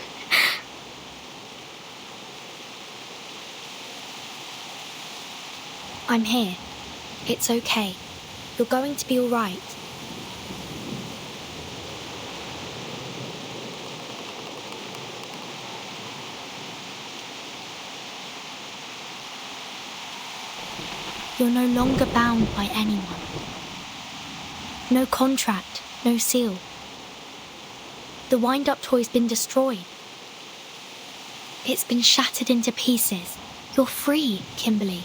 I'm here. It's okay. You're going to be all right. You're no longer bound by anyone. No contract, no seal. The wind-up toy's been destroyed. It's been shattered into pieces. You're free, Kimberly.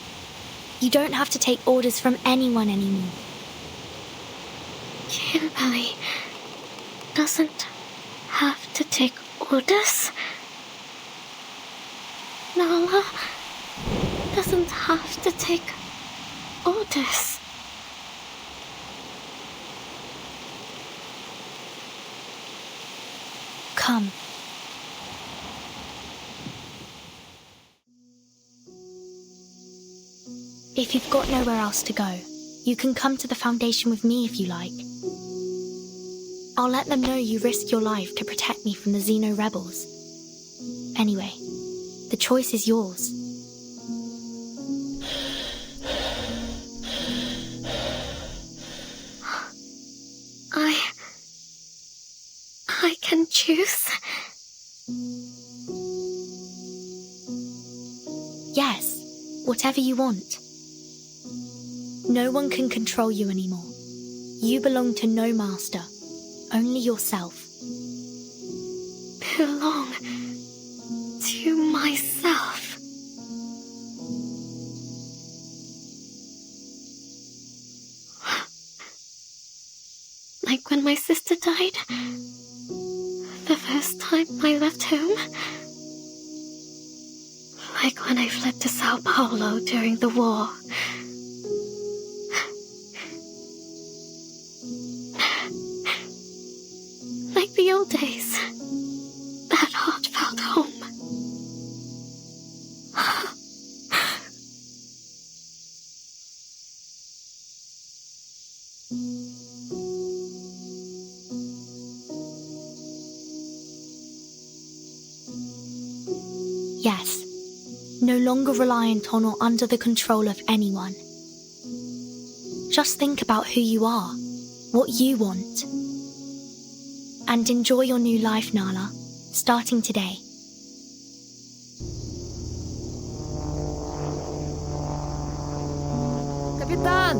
You don't have to take orders from anyone anymore. Kimberly doesn't have to take orders. Nala doesn't have to take orders. Come. If you've got nowhere else to go, you can come to the Foundation with me if you like. I'll let them know you risked your life to protect me from the Xeno rebels. Anyway, the choice is yours. I can choose. Yes, whatever you want. No one can control you anymore. You belong to no master, only yourself. Belong to myself. Like when my sister died, the first time I left home. Like when I fled to Sao Paulo during the war. Like the old days. That heartfelt home. Yes, no longer reliant on or under the control of anyone. Just think about who you are, what you want. And enjoy your new life, Nala, starting today. Kapitan!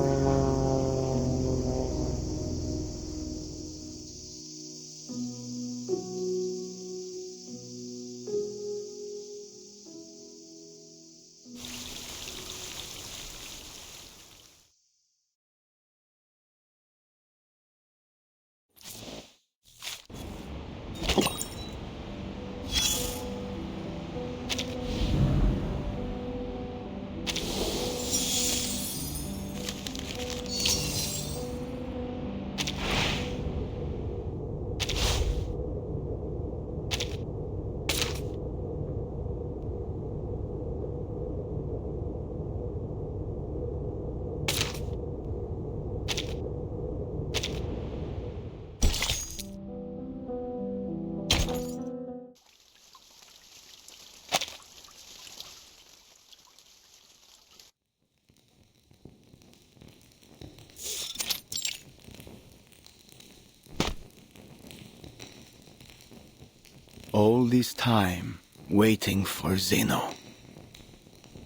All this time, waiting for Zeno.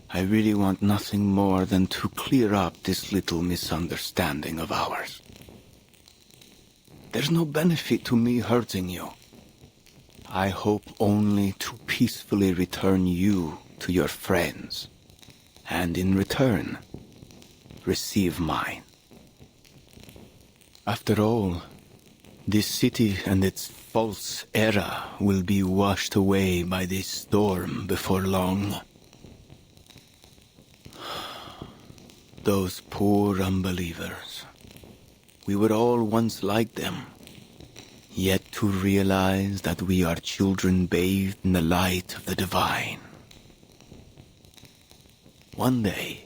I really want nothing more than to clear up this little misunderstanding of ours. There's no benefit to me hurting you. I hope only to peacefully return you to your friends, and in return, receive mine. After all, this city and its false era will be washed away by this storm before long. Those poor unbelievers. We were all once like them. Yet to realize that we are children bathed in the light of the divine. One day,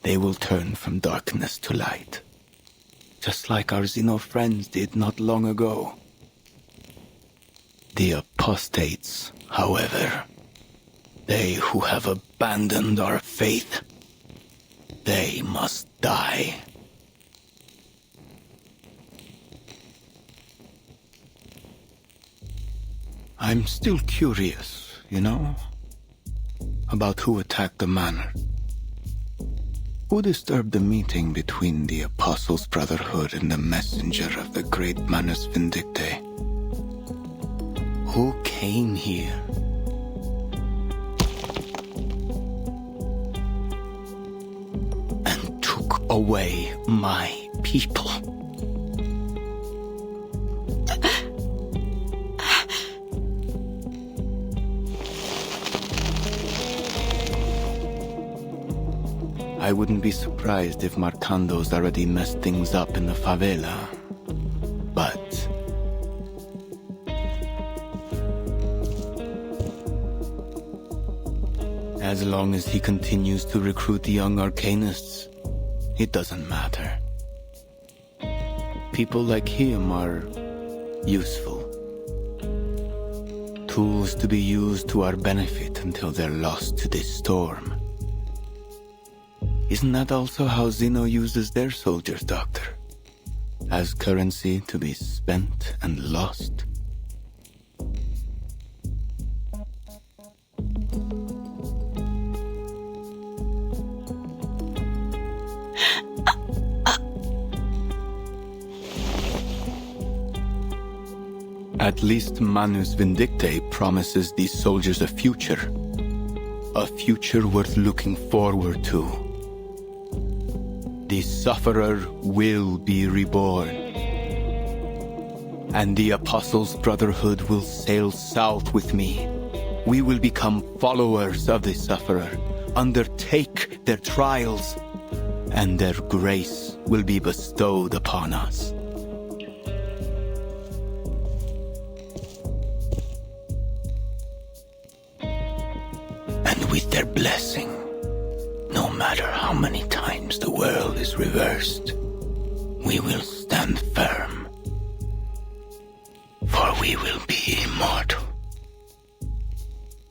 they will turn from darkness to light. Just like our Xeno friends did not long ago. The apostates, however, they who have abandoned our faith, they must die. I'm still curious, you know, about who attacked the manor. Who disturbed the meeting between the Apostles' Brotherhood and the messenger of the great Manus Vindicte? Who came here? And took away my people? I wouldn't be surprised if Marcando's already messed things up in the favela. But as long as he continues to recruit the young arcanists, it doesn't matter. People like him are useful. Tools to be used to our benefit until they're lost to this storm. Isn't that also how Zeno uses their soldiers, Doctor? As currency to be spent and lost? At least Manus Vindictae promises these soldiers a future. A future worth looking forward to. The Sufferer will be reborn. And the Apostles' Brotherhood will sail south with me. We will become followers of the Sufferer, undertake their trials, and their grace will be bestowed upon us. And with their blessing, no matter how many times the world is reversed, we will stand firm, for we will be immortal.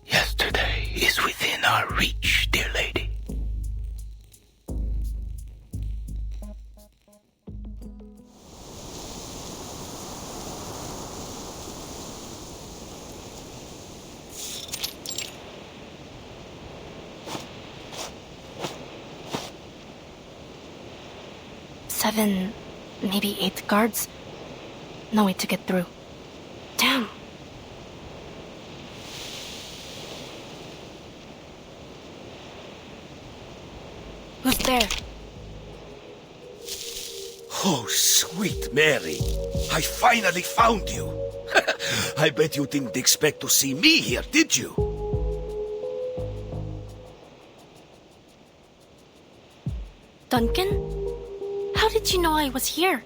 Yesterday is within our reach, dear lady. Seven, maybe 8 guards. No way to get through. Damn. Who's there? Oh, sweet Mary. I finally found you. I bet you didn't expect to see me here, did you? Duncan? How did you know I was here?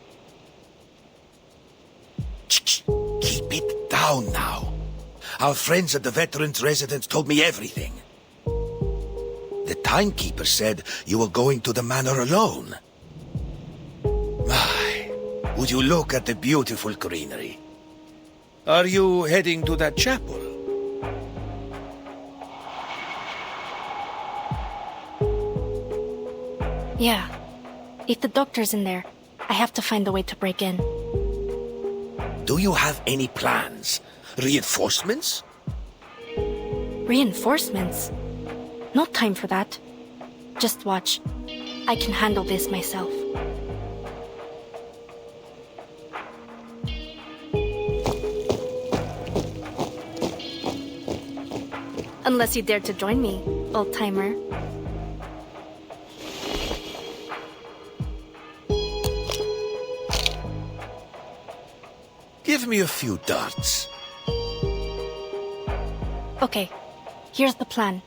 Keep it down now. Our friends at the Veterans Residence told me everything. The timekeeper said you were going to the manor alone. My, would you look at the beautiful greenery? Are you heading to that chapel? Yeah. If the doctor's in there, I have to find a way to break in. Do you have any plans? Reinforcements? Reinforcements? No time for that. Just watch. I can handle this myself. Unless you dare to join me, old-timer. Give me a few darts. Okay, here's the plan.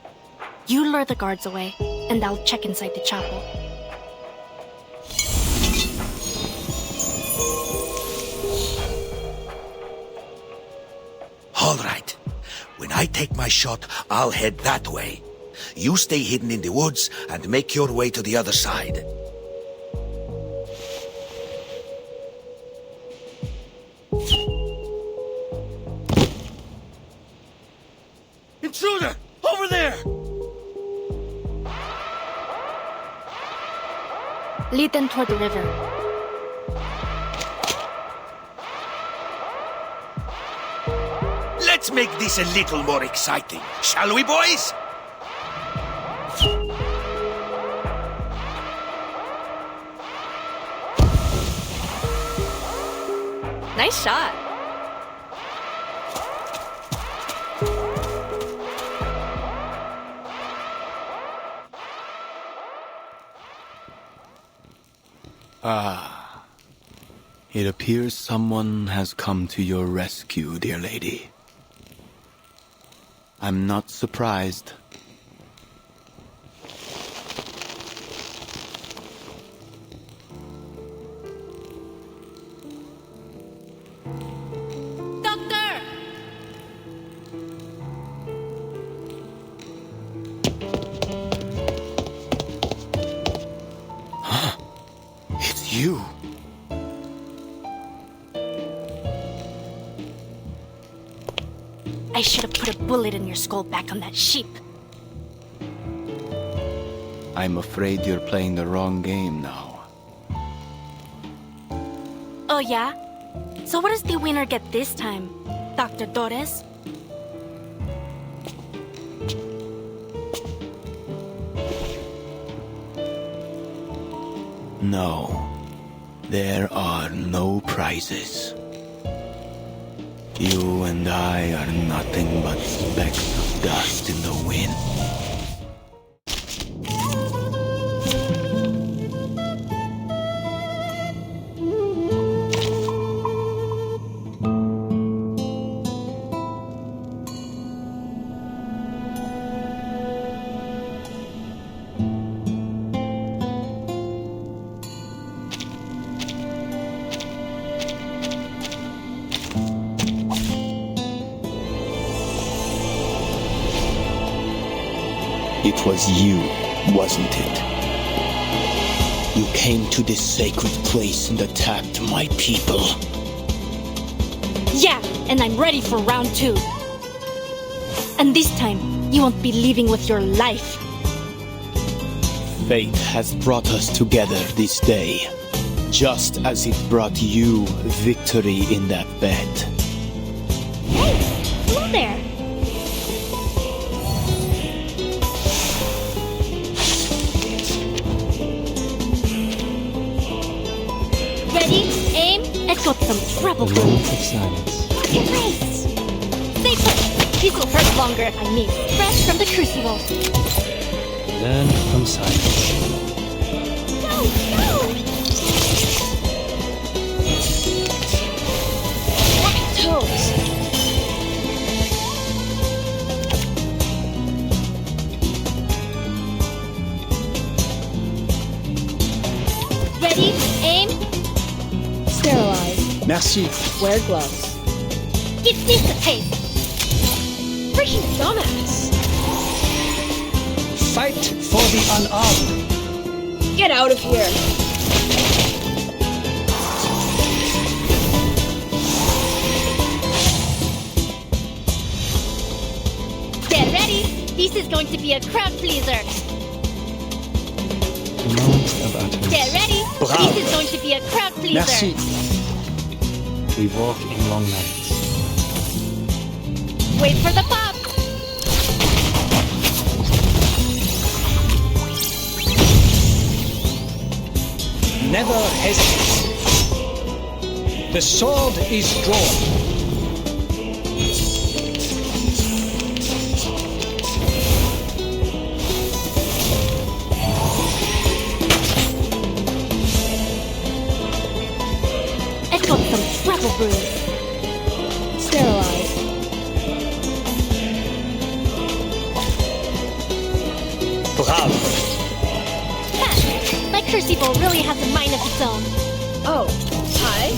You lure the guards away, and I'll check inside the chapel. All right. When I take my shot, I'll head that way. You stay hidden in the woods and make your way to the other side. Intruder! Over there! Lead them toward the river. Let's make this a little more exciting, shall we, boys? Nice shot. Ah. It appears someone has come to your rescue, dear lady. I'm not surprised. Doctor! Huh? It's you. I should have put a bullet in your skull back on that sheep. I'm afraid you're playing the wrong game now. Oh yeah? So what does the winner get this time, Dr. Torres? No, there are no prizes. You and I are nothing but specks of dust in the wind. It was you, wasn't it? You came to this sacred place and attacked my people. Yeah, and I'm ready for round 2. And this time, you won't be leaving with your life. Fate has brought us together this day, just as it brought you victory in that bed. Hey, hello there. Ready, aim, and got some trouble. A moment of silence. Erase! Stay put! This will hurt longer. I mean, fresh from the crucible. Learn from silence. No, no! Black toes! Ready, aim, Sterilize. Merci. Wear gloves. give this a taste. Freaking dumbass. Fight for the unarmed. Get out of here. Get ready. This is going to be a crowd pleaser. A moment of utterance. Get ready. Bravo. This is going to be a crowd pleaser. Merci. We walk in long nights. Wait for the pop. Never hesitate. The sword is drawn. And got some trouble brews. Sterilize. Bravo. Ha! My crucible really has a mind of its own. Oh, hi.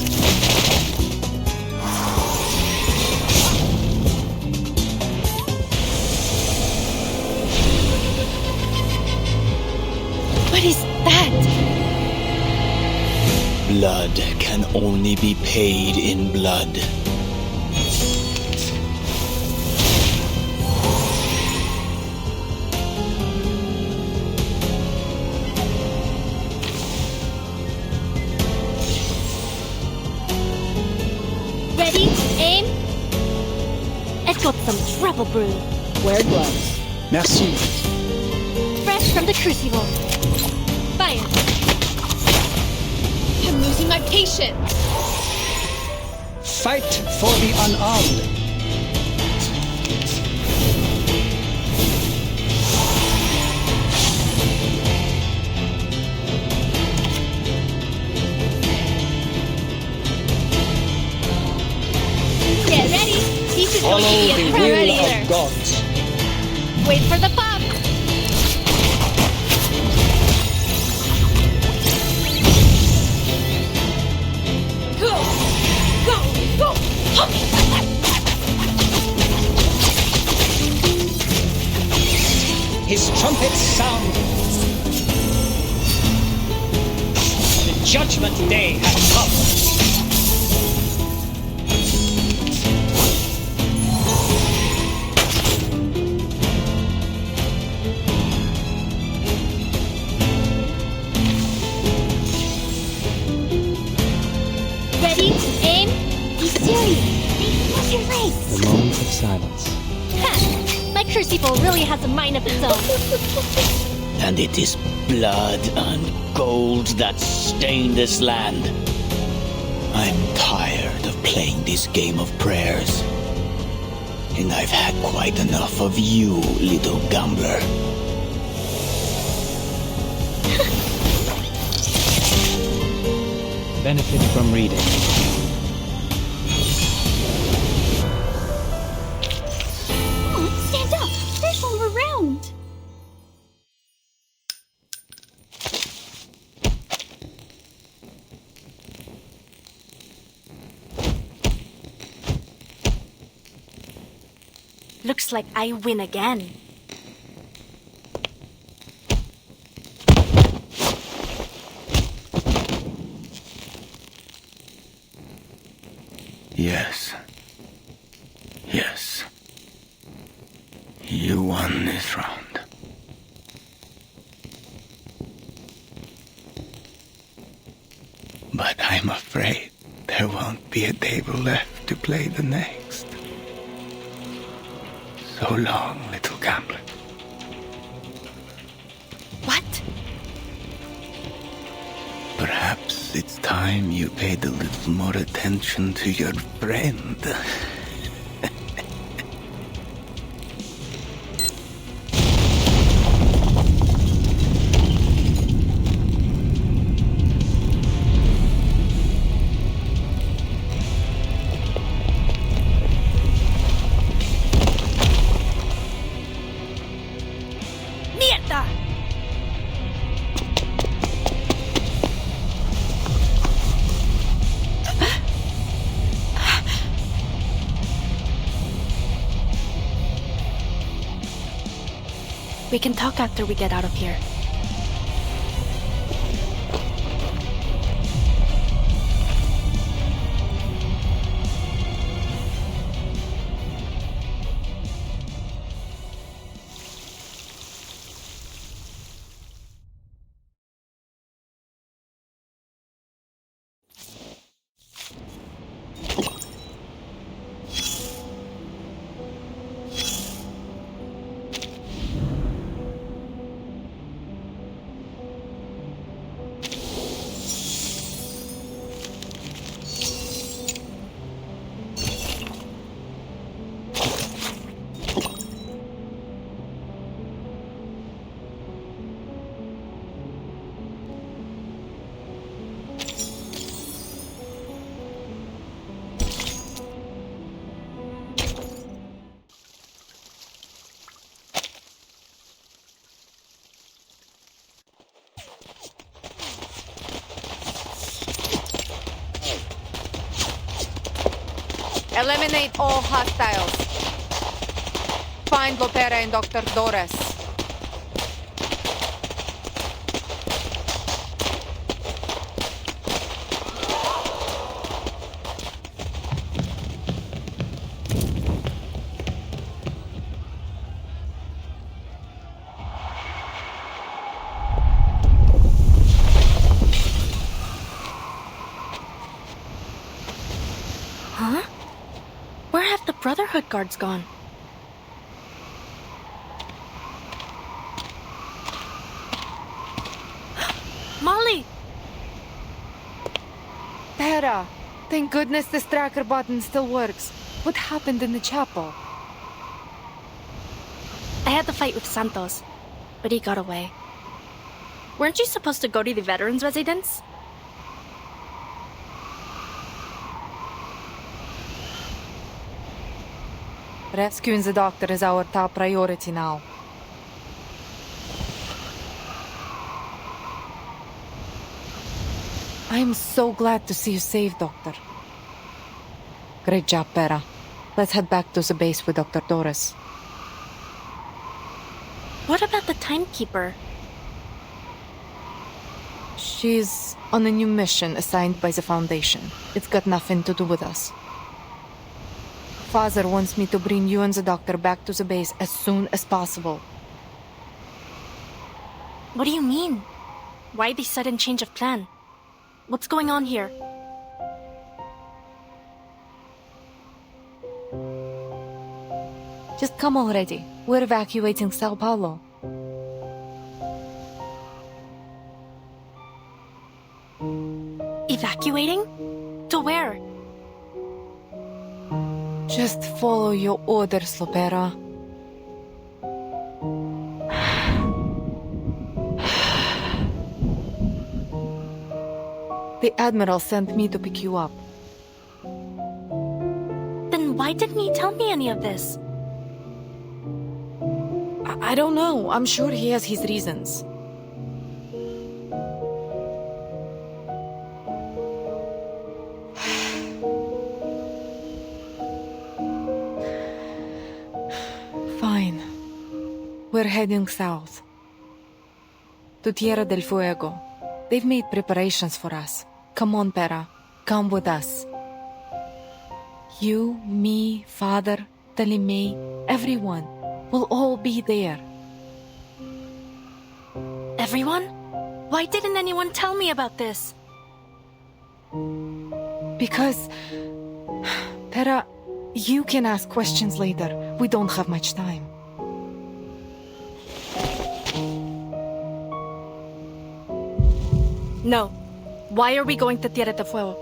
What is that? Blood can only be paid in blood. Ready, aim, and got some trouble brew. Wear gloves. Merci. Fresh from the crucible. Fire. I'm losing my patience. Fight for the unarmed. Get ready. This is Follow going to be the a crowd will pleaser. of gods. Wait for the pop. Go! Go! Go! Hup! His trumpets sound. The judgment day has come. Ready, aim, be serious. What's your race? A moment of silence. Ha! My crucible really has a mind of its own. And it is blood and gold that stain this land. I'm tired of playing this game of prayers. And I've had quite enough of you, little gambler. Benefit from reading. Oh, stand up! There's all around! Looks like I win again. Yes. Yes. You won this round. But I'm afraid there won't be a table left to play the next. So long, little gambler. What? Perhaps it's time you paid a little more attention to your friend. Mierda! We can talk after we get out of here. Eliminate all hostiles. Find Lopera and Dr. Doris. Huh? Where have the Brotherhood guards gone? Molly! Tara, thank goodness this tracker button still works. What happened in the chapel? I had to fight with Santos, but he got away. Weren't you supposed to go to the veterans' residence? Rescuing the doctor is our top priority now. I am so glad to see you safe, Doctor. Great job, Pera. Let's head back to the base with Dr. Doris. What about the timekeeper? She's on a new mission assigned by the Foundation. It's got nothing to do with us. Father wants me to bring you and the doctor back to the base as soon as possible. What do you mean? Why the sudden change of plan? What's going on here? Just come already. We're evacuating Sao Paulo. Evacuating? To where? Just follow your orders, Lopera. The Admiral sent me to pick you up. Then why didn't he tell me any of this? I don't know. I'm sure he has his reasons. Fine. We're heading south. To Tierra del Fuego. They've made preparations for us. Come on, Pera. Come with us. You, me, Father, Talimei, everyone. We'll all be there. Everyone? Why didn't anyone tell me about this? Because... Pera, you can ask questions later. We don't have much time. No. Why are we going to Tierra del Fuego?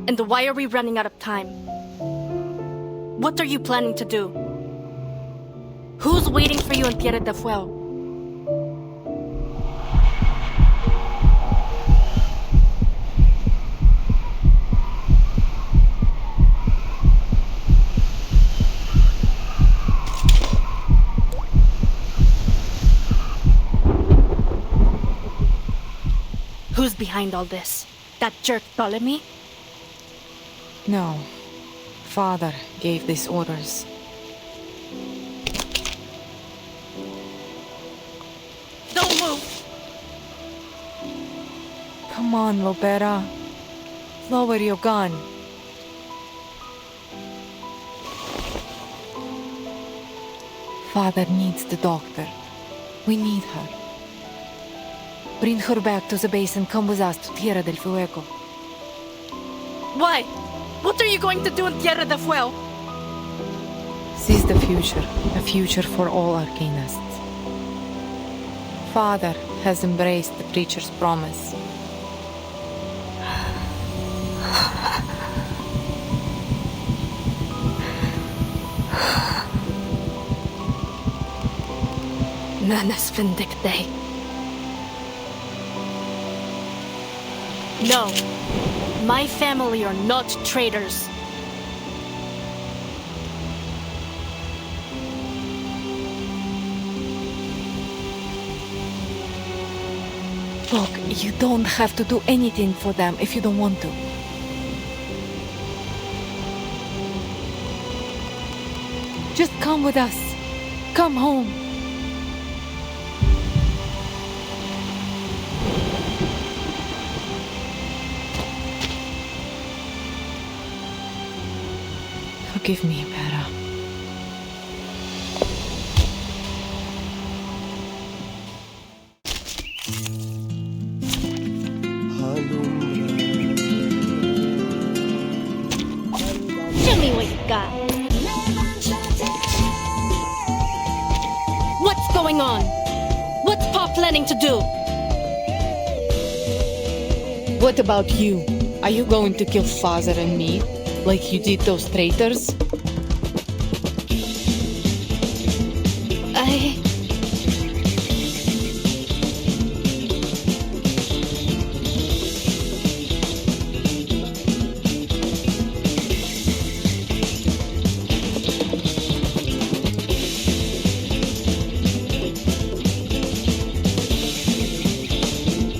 And why are we running out of time? What are you planning to do? Who's waiting for you in Tierra del Fuego? Who's behind all this? That jerk Ptolemy? No. Father gave these orders. Don't move! Come on, Lopera. Lower your gun. Father needs the doctor. We need her. Bring her back to the base and come with us to Tierra del Fuego. Why? What are you going to do in Tierra del Fuego? Seize the future, a future for all Arcanists. Father has embraced the preacher's promise. Nanas Vindicte. No. My family are not traitors. Look, you don't have to do anything for them if you don't want to. Just come with us. Come home. Forgive me, Pera. Show me what you got. What's going on? What's Pop planning to do? What about you? Are you going to kill Father and me, like you did those traitors?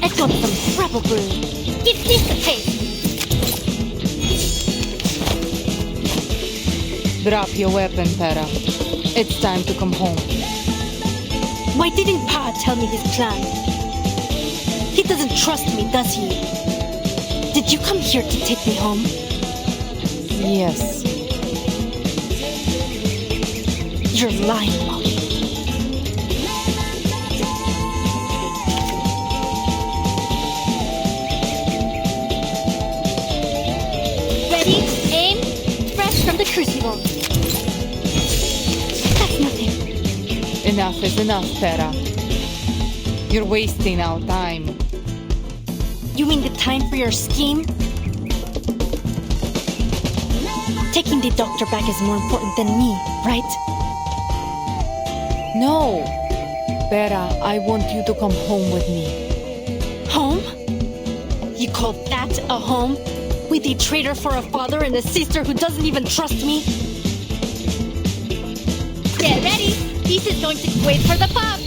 I got some rebel brew. Give this a taste. Drop your weapon, Pera. It's time to come home. Why didn't Pa tell me his plan? He doesn't trust me, does he? Did you come here to take me home? Yes. You're lying, Molly. Ready, aim, fresh from the crucible. That's nothing. Enough is enough, Pera. You're wasting our time. You mean the time for your scheme? Taking the doctor back is more important than me, right? No. Vera, I want you to come home with me. Home? You call that a home? With a traitor for a father and a sister who doesn't even trust me? Get ready! Peace is going to wait for the pub!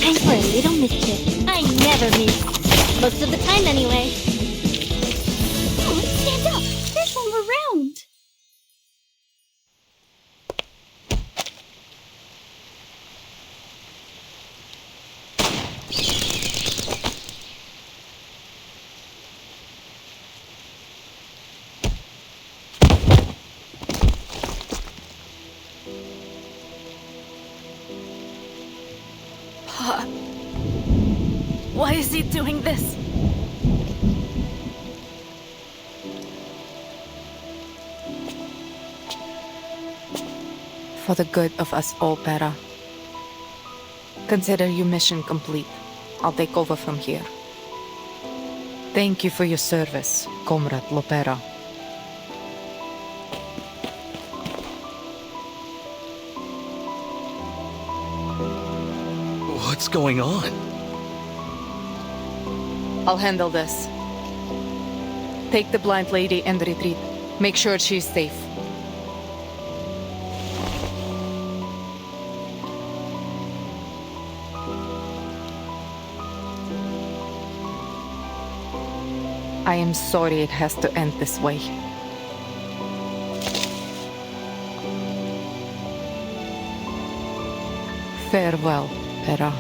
Time for a little mischief. I never miss. Most of the time, anyway. Oh, stand up! There's one around! Pa, why is he doing this? For the good of us all, Pera. Consider your mission complete. I'll take over from here. Thank you for your service, Comrade Lopera. What's going on? I'll handle this. Take the blind lady and retreat. Make sure she's safe. I am sorry it has to end this way. Farewell, Pera.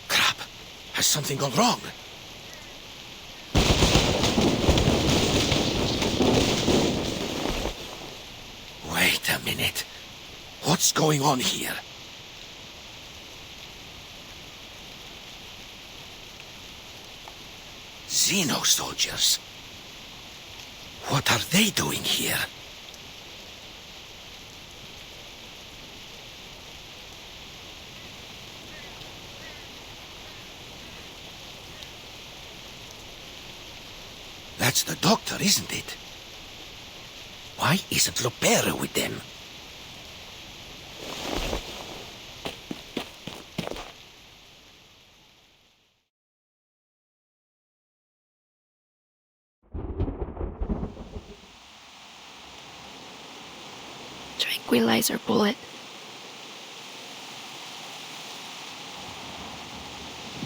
Crap! Has something gone wrong? Wait a minute. What's going on here? Xeno soldiers. What are they doing here? That's the doctor, isn't it? Why isn't Lopera with them? Tranquilizer bullet.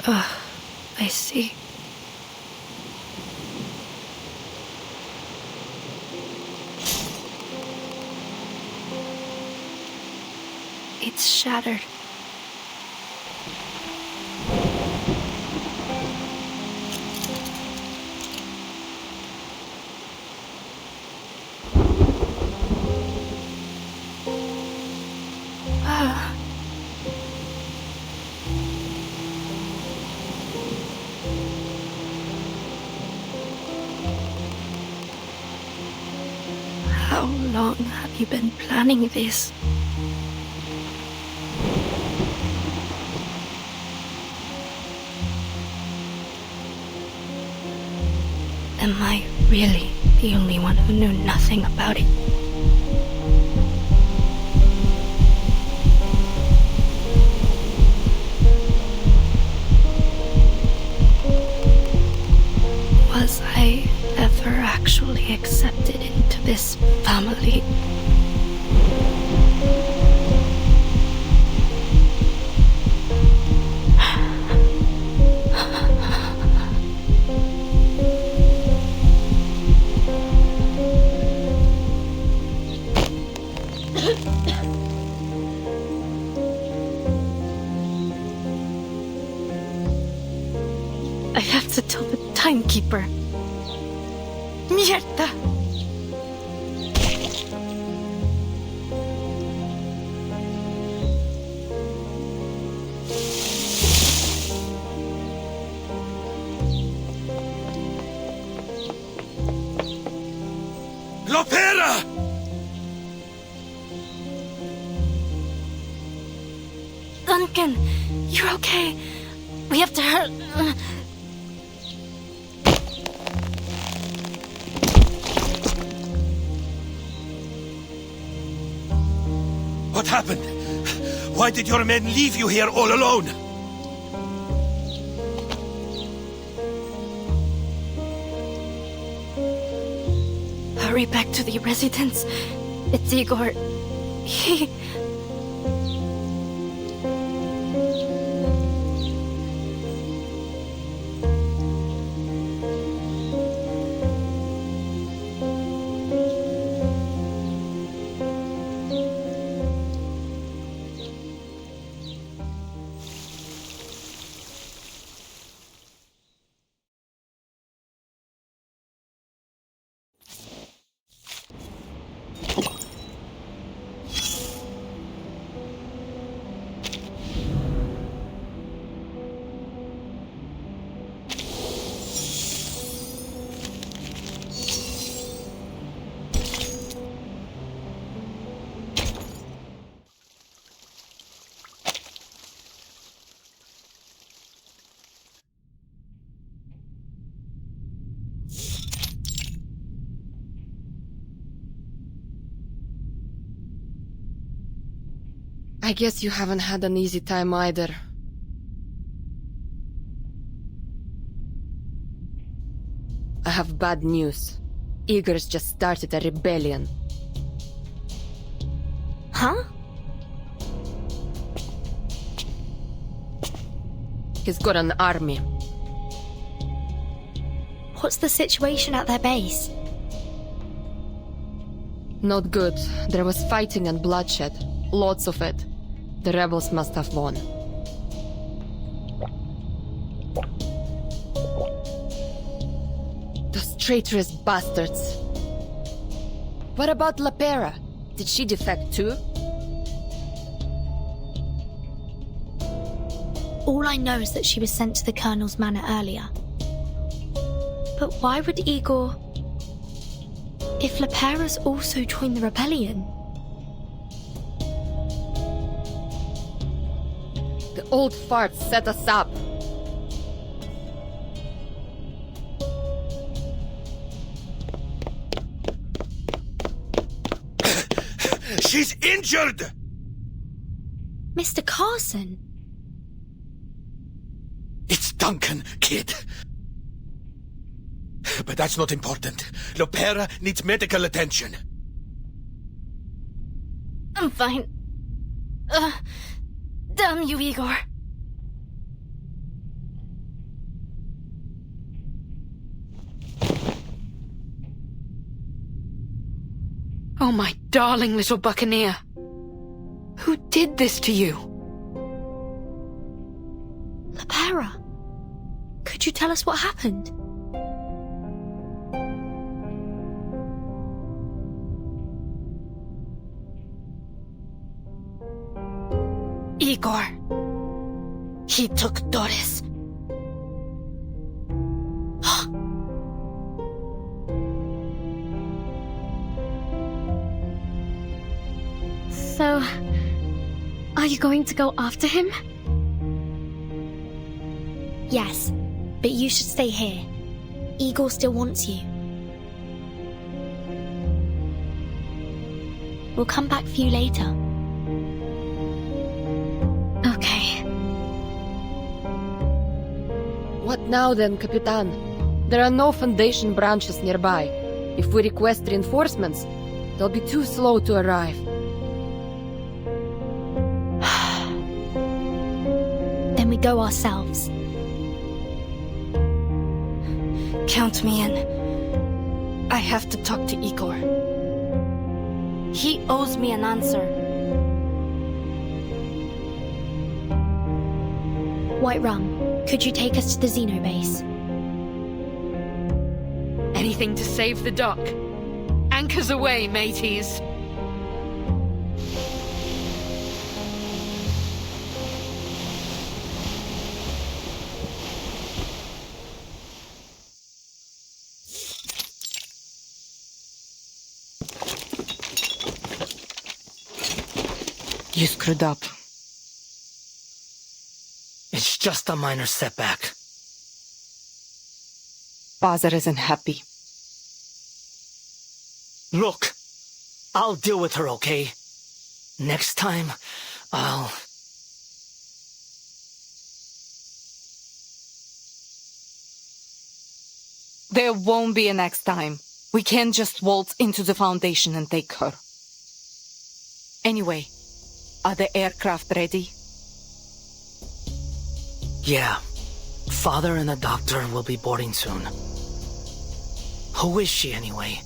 I see. It's shattered. How long have you been planning this? Am I really the only one who knew nothing about it? Was I ever actually accepted into this family? I have to tell the timekeeper. Mierda! Morgan, you're okay. We have to hurt... What happened? Why did your men leave you here all alone? Hurry back to the residence. It's Igor. He... I guess you haven't had an easy time either. I have bad news. Igor's just started a rebellion. Huh? He's got an army. What's the situation at their base? Not good. There was fighting and bloodshed. Lots of it. The rebels must have won. Those traitorous bastards. What about Lapera? Did she defect too? All I know is that she was sent to the Colonel's manor earlier. But why would Igor... If Lapera's also joined the rebellion? The old farts set us up. She's injured! Mr. Carson? It's Duncan, kid. But that's not important. Lopera needs medical attention. I'm fine. Damn you, Igor. Oh, my darling little buccaneer. Who did this to you? Lapera. Could you tell us what happened? Igor. He took Doris. So, are you going to go after him? Yes, but you should stay here. Igor still wants you. We'll come back for you later. Okay. What now then, Capitan? There are no Foundation branches nearby. If we request reinforcements, they'll be too slow to arrive. Then we go ourselves. Count me in. I have to talk to Igor. He owes me an answer. White Rum, could you take us to the Xeno base? Anything to save the dock. Anchors away, mateys. You screwed up. It's just a minor setback. Father isn't happy. Look, I'll deal with her, okay? Next time, I'll... There won't be a next time. We can't just waltz into the Foundation and take her. Anyway, are the aircraft ready? Yeah. Father and the doctor will be boarding soon. Who is she, anyway?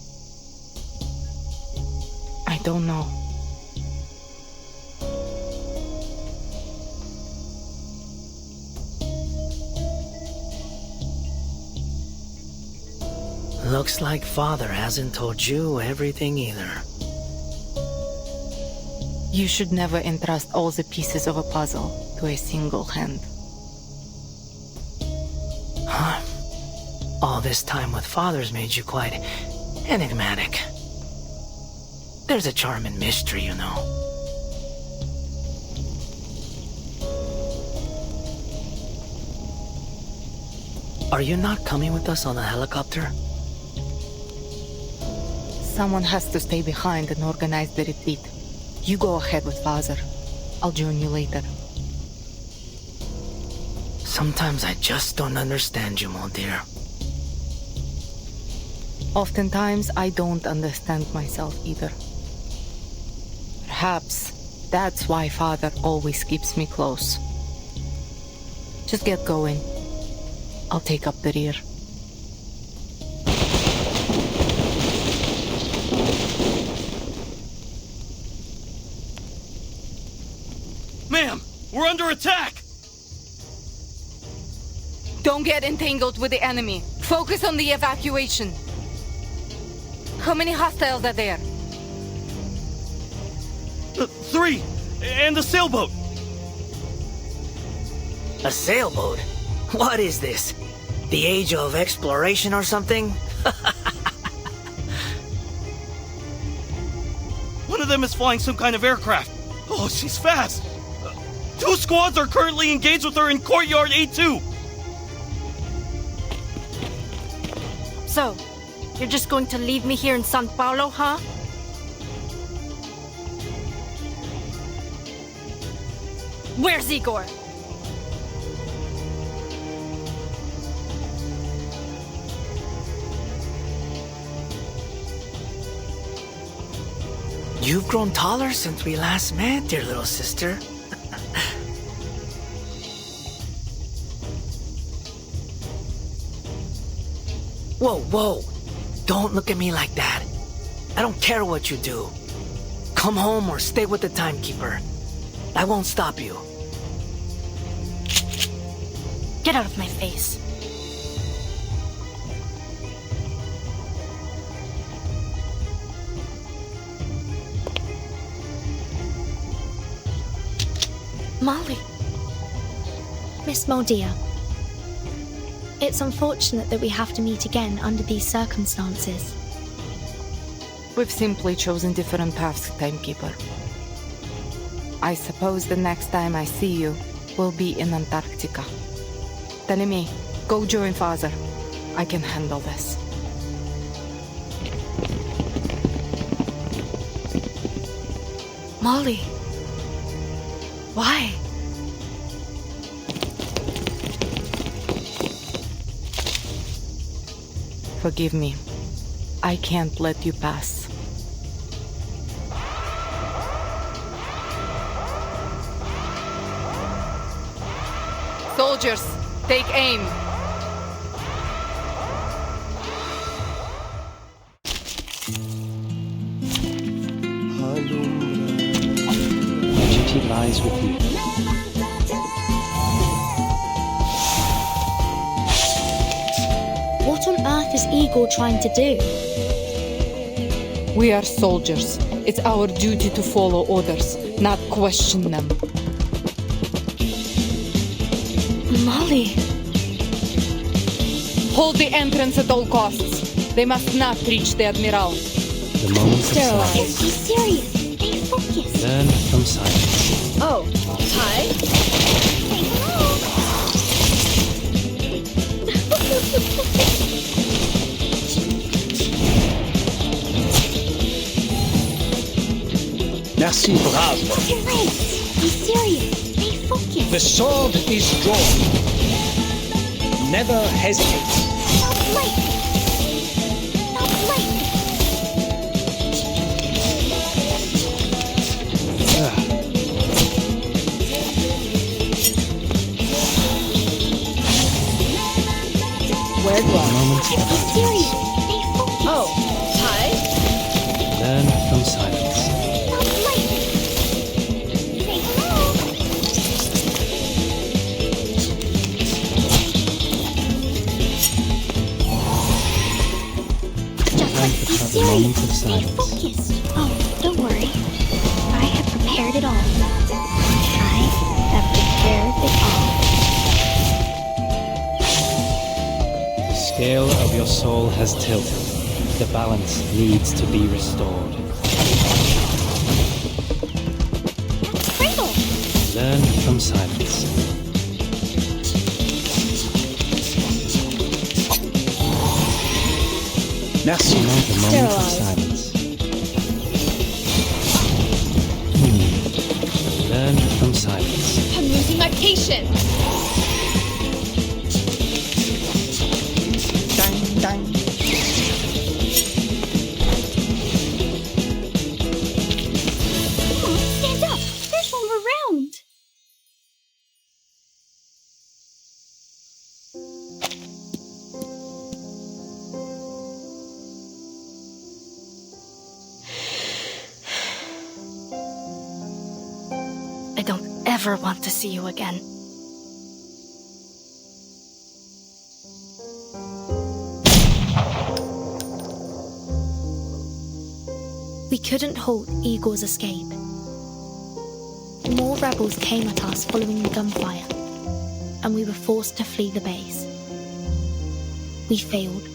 I don't know. Looks like Father hasn't told you everything either. You should never entrust all the pieces of a puzzle to a single hand. Huh? All this time with Father's made you quite enigmatic. There's a charm in mystery, you know. Are you not coming with us on the helicopter? Someone has to stay behind and organize the retreat. You go ahead with Father. I'll join you later. Sometimes I just don't understand you, mon dear. Oftentimes, I don't understand myself either. Perhaps that's why Father always keeps me close. Just get going. I'll take up the rear. Ma'am, we're under attack! Don't get entangled with the enemy. Focus on the evacuation. How many hostiles are there? 3! And the sailboat! A sailboat? What is this? The age of exploration or something? One of them is flying some kind of aircraft. Oh, she's fast! 2 squads are currently engaged with her in Courtyard A2! So, you're just going to leave me here in San Paulo, huh? Where's Igor? You've grown taller since we last met, dear little sister. Whoa, whoa. Don't look at me like that. I don't care what you do. Come home or stay with the timekeeper. I won't stop you. Get out of my face. Molly. Miss Moldia. It's unfortunate that we have to meet again under these circumstances. We've simply chosen different paths, Timekeeper. I suppose the next time I see you will be in Antarctica. Tanemi, go join Father. I can handle this. Molly. Why? Forgive me. I can't let you pass. Soldiers, take aim. My duty lies with you. What on earth is Igor trying to do? We are soldiers. It's our duty to follow orders, not question them. Molly. Hold the entrance at all costs. They must not reach the Admiral. The moment of silence. Be serious. Stay focused. Learn from silence. Oh, hi. Say hello. Merci, bravo. You're right. Be serious. Stay focused. The sword is drawn. Never hesitate. Stop lightning. Stop lightning. Where do I? Moments of Be serious. Stay focused. Oh, hi. Learn from silence. Stop lightning. Say hello. Just Time like for be the serious. moment of Stay silence. focused. Oh, don't worry. I have prepared it all. I have prepared it all. The scale of your soul has tilted. The balance needs to be restored. Pringle. Learn from silence. Merci. The moment of Sterilize. silence. Learn from silence. I'm losing my patience. Dang, dang. Come on, stand up. There's one more round. I don't ever want to see you again. We couldn't halt Igor's escape. More rebels came at us following the gunfire, and we were forced to flee the base. We failed.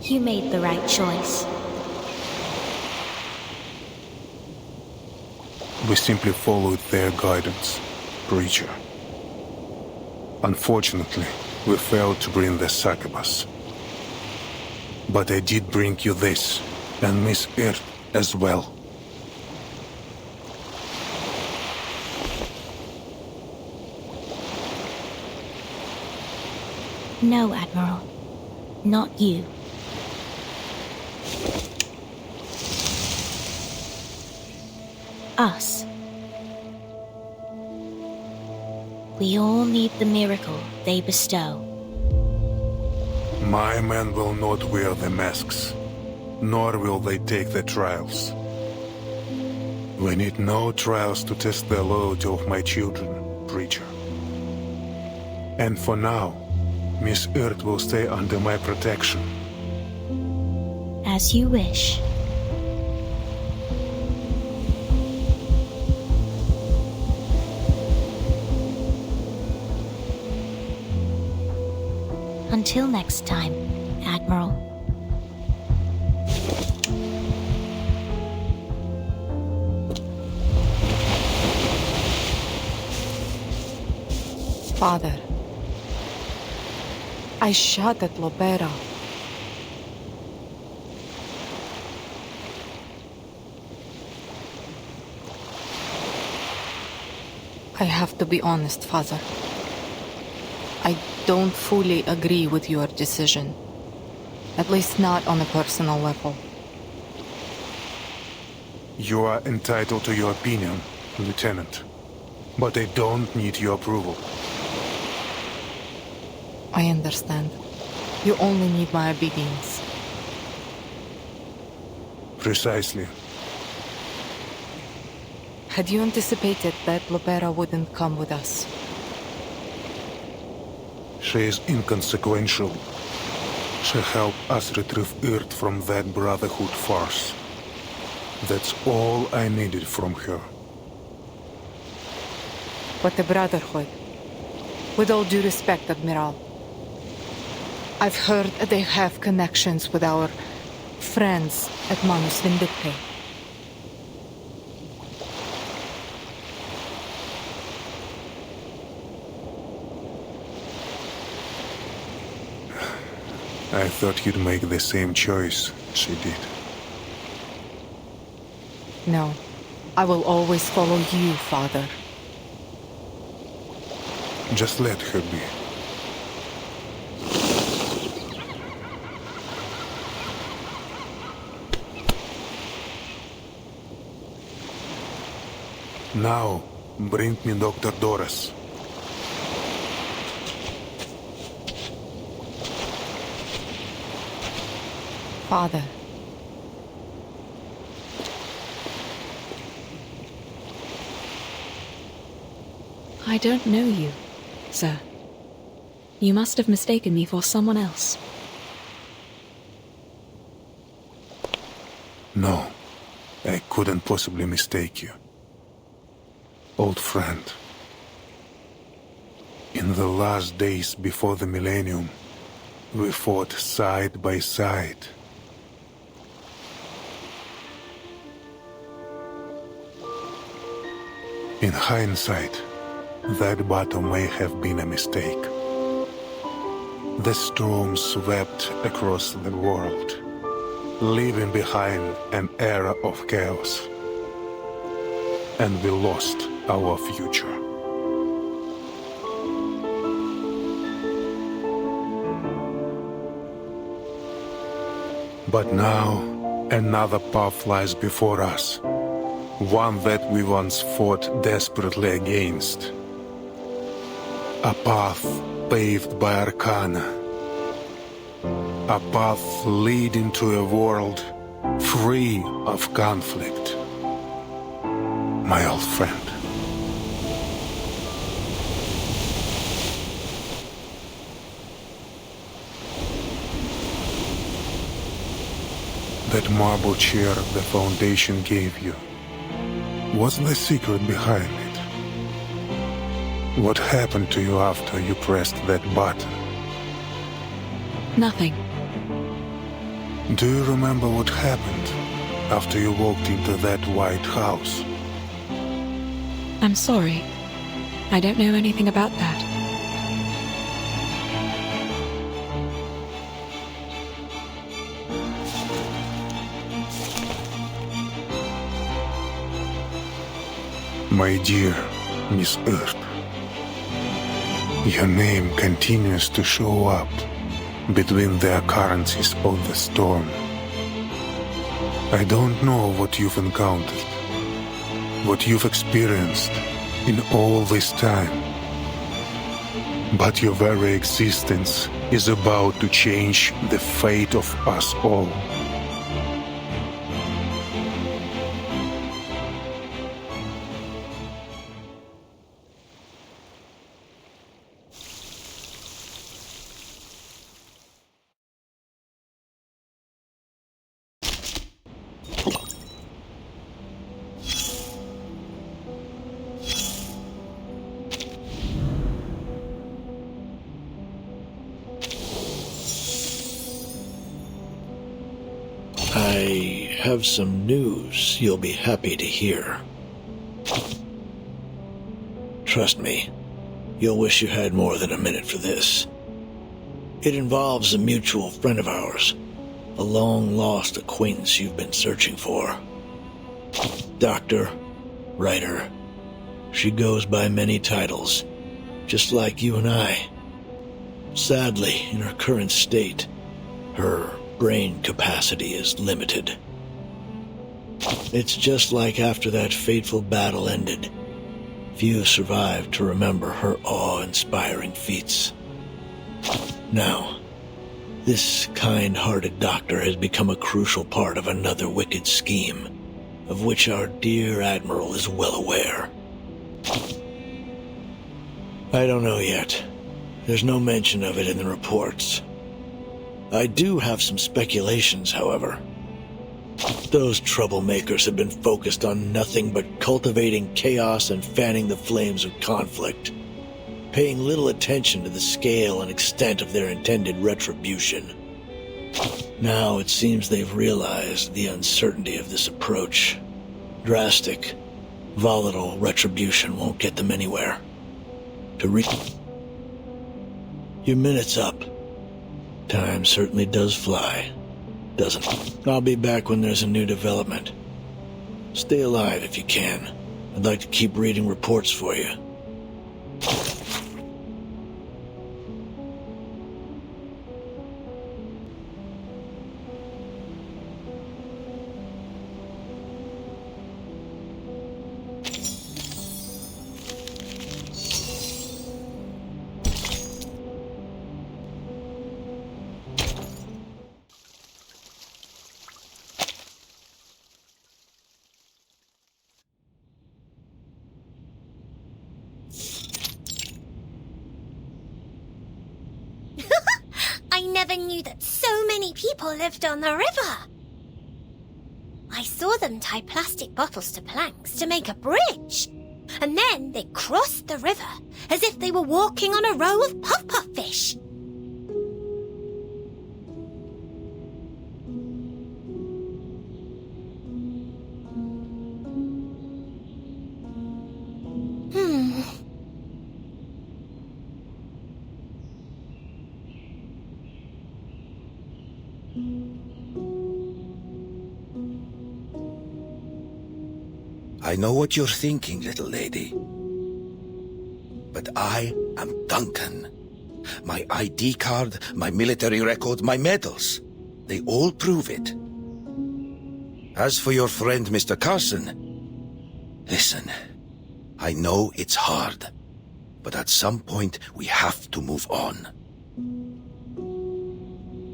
You made the right choice. We simply followed their guidance, Preacher. Unfortunately, we failed to bring the succubus. But I did bring you this, and Miss Earth as well. No, Admiral. Not you. Us. We all need the miracle they bestow. My men will not wear the masks, nor will they take the trials. We need no trials to test the loyalty of my children, Preacher. And for now, Miss Earth will stay under my protection. As you wish. Until next time, Admiral. Father, I shot at Lopera. I have to be honest, Father. I don't fully agree with your decision. At least not on a personal level. You are entitled to your opinion, Lieutenant. But I don't need your approval. I understand. You only need my obedience. Precisely. Had you anticipated that Lopera wouldn't come with us? She is inconsequential. She helped us retrieve Earth from that Brotherhood farce. That's all I needed from her. But the Brotherhood... With all due respect, Admiral, I've heard they have connections with our friends at Manus Vindicte. I thought you'd make the same choice she did. No, I will always follow you, Father. Just let her be. Now, bring me Dr. Doris. Father. I don't know you, sir. You must have mistaken me for someone else. No, I couldn't possibly mistake you. Old friend. In the last days before the millennium, we fought side by side. In hindsight, that battle may have been a mistake. The storm swept across the world, leaving behind an era of chaos. And we lost our future. But now, another path lies before us. One that we once fought desperately against. A path paved by Arcana. A path leading to a world free of conflict. My old friend. That marble chair the Foundation gave you. What's the secret behind it? What happened to you after you pressed that button? Nothing. Do you remember what happened after you walked into that white house? I'm sorry. I don't know anything about that. My dear Miss Earth, your name continues to show up between the occurrences of the storm. I don't know what you've encountered, what you've experienced in all this time, but your very existence is about to change the fate of us all. I have some news you'll be happy to hear. Trust me, you'll wish you had more than a minute for this. It involves a mutual friend of ours, a long-lost acquaintance you've been searching for. Doctor, writer, she goes by many titles, just like you and I. Sadly, in her current state, her brain capacity is limited. It's just like after that fateful battle ended. Few survived to remember her awe-inspiring feats. Now, this kind-hearted doctor has become a crucial part of another wicked scheme, of which our dear Admiral is well aware. I don't know yet. There's no mention of it in the reports. I do have some speculations, however. Those troublemakers have been focused on nothing but cultivating chaos and fanning the flames of conflict, paying little attention to the scale and extent of their intended retribution. Now it seems they've realized the uncertainty of this approach. Drastic, volatile retribution won't get them anywhere. Your minute's up. Time certainly does fly, doesn't it? I'll be back when there's a new development. Stay alive if you can. I'd like to keep reading reports for you. I never knew that so many people lived on the river. I saw them tie plastic bottles to planks to make a bridge. And then they crossed the river as if they were walking on a row of puff-puff fish. I know what you're thinking, little lady. But I am Duncan. My ID card, my military record, my medals. They all prove it. As for your friend, Mr. Carson, listen. I know it's hard. But at some point, we have to move on.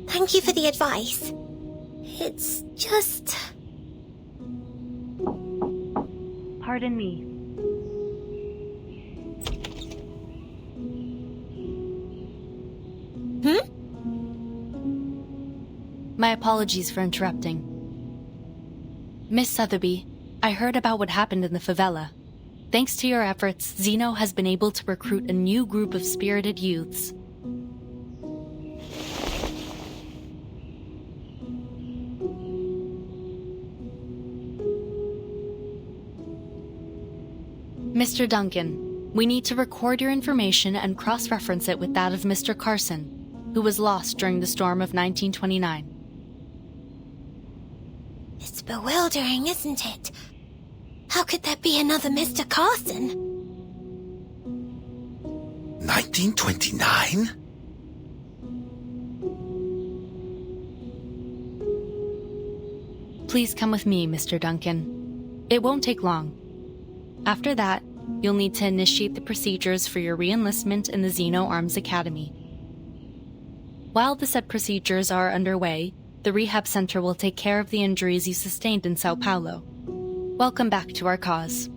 Thank you for the advice. It's just... Pardon me. My apologies for interrupting. Miss Sotheby, I heard about what happened in the favela. Thanks to your efforts, Zeno has been able to recruit a new group of spirited youths. Mr. Duncan, we need to record your information and cross-reference it with that of Mr. Carson, who was lost during the storm of 1929. It's bewildering, isn't it? How could there be another Mr. Carson? 1929? Please come with me, Mr. Duncan. It won't take long. After that, you'll need to initiate the procedures for your re-enlistment in the Zeno Arms Academy. While the said procedures are underway, the rehab center will take care of the injuries you sustained in Sao Paulo. Welcome back to our cause.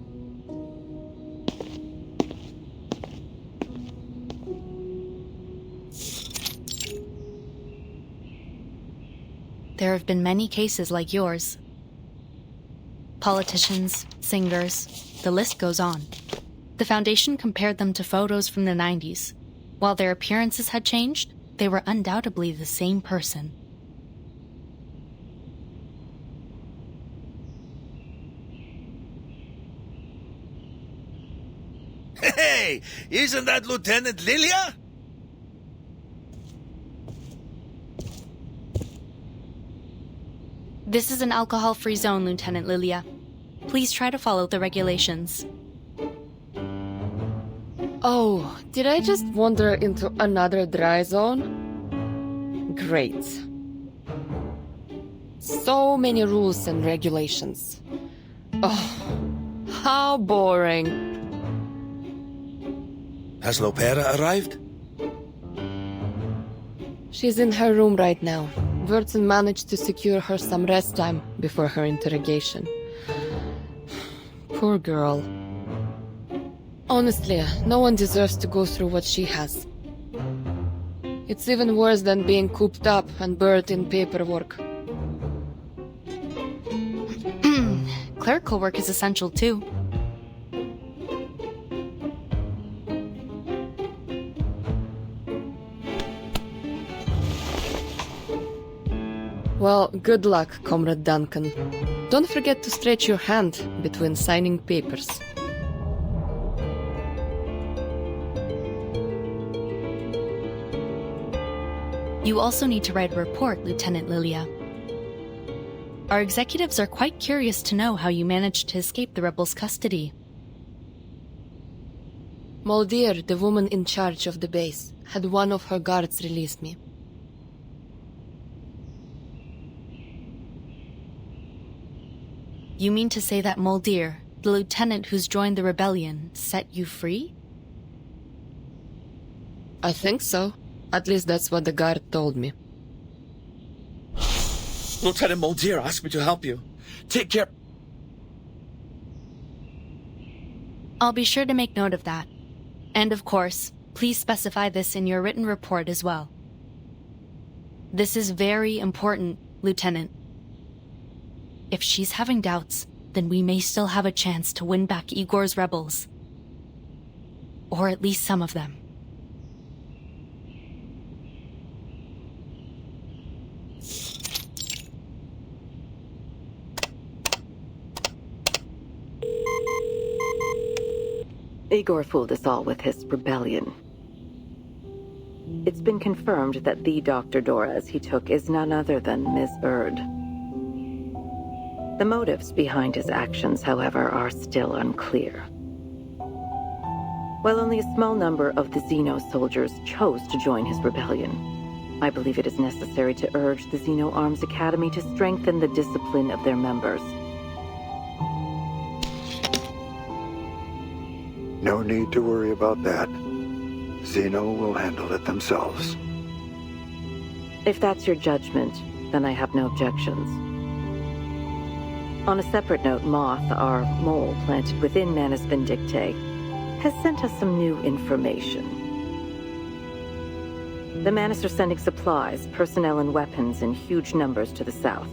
There have been many cases like yours. Politicians, singers, the list goes on. The Foundation compared them to photos from the 90s. While their appearances had changed, they were undoubtedly the same person. Hey, isn't that Lieutenant Lilia? This is an alcohol-free zone, Lieutenant Lilia. Please try to follow the regulations. Oh, did I just wander into another dry zone? Great. So many rules and regulations. Oh, how boring. Has Lopera arrived? She's in her room right now. Wurtzen managed to secure her some rest time before her interrogation. Poor girl. Honestly, no one deserves to go through what she has. It's even worse than being cooped up and buried in paperwork. Clerical work is essential too. Well, good luck, Comrade Duncan. Don't forget to stretch your hand between signing papers. You also need to write a report, Lieutenant Lilia. Our executives are quite curious to know how you managed to escape the rebels' custody. Moldier, the woman in charge of the base, had one of her guards release me. You mean to say that Moldier, the lieutenant who's joined the rebellion, set you free? I think so. At least that's what the guard told me. Lieutenant Moldier asked me to help you. Take care. I'll be sure to make note of that. And of course, please specify this in your written report as well. This is very important, Lieutenant. If she's having doubts, then we may still have a chance to win back Igor's rebels. Or at least some of them. Igor fooled us all with his rebellion. It's been confirmed that the Dr. Doras he took is none other than Ms. Erd. The motives behind his actions, however, are still unclear. While only a small number of the Xeno soldiers chose to join his rebellion, I believe it is necessary to urge the Xeno Arms Academy to strengthen the discipline of their members. No need to worry about that. Xeno will handle it themselves. If that's your judgment, then I have no objections. On a separate note, Moth, our mole planted within Manus Vindictae, has sent us some new information. The Manus are sending supplies, personnel, and weapons in huge numbers to the south.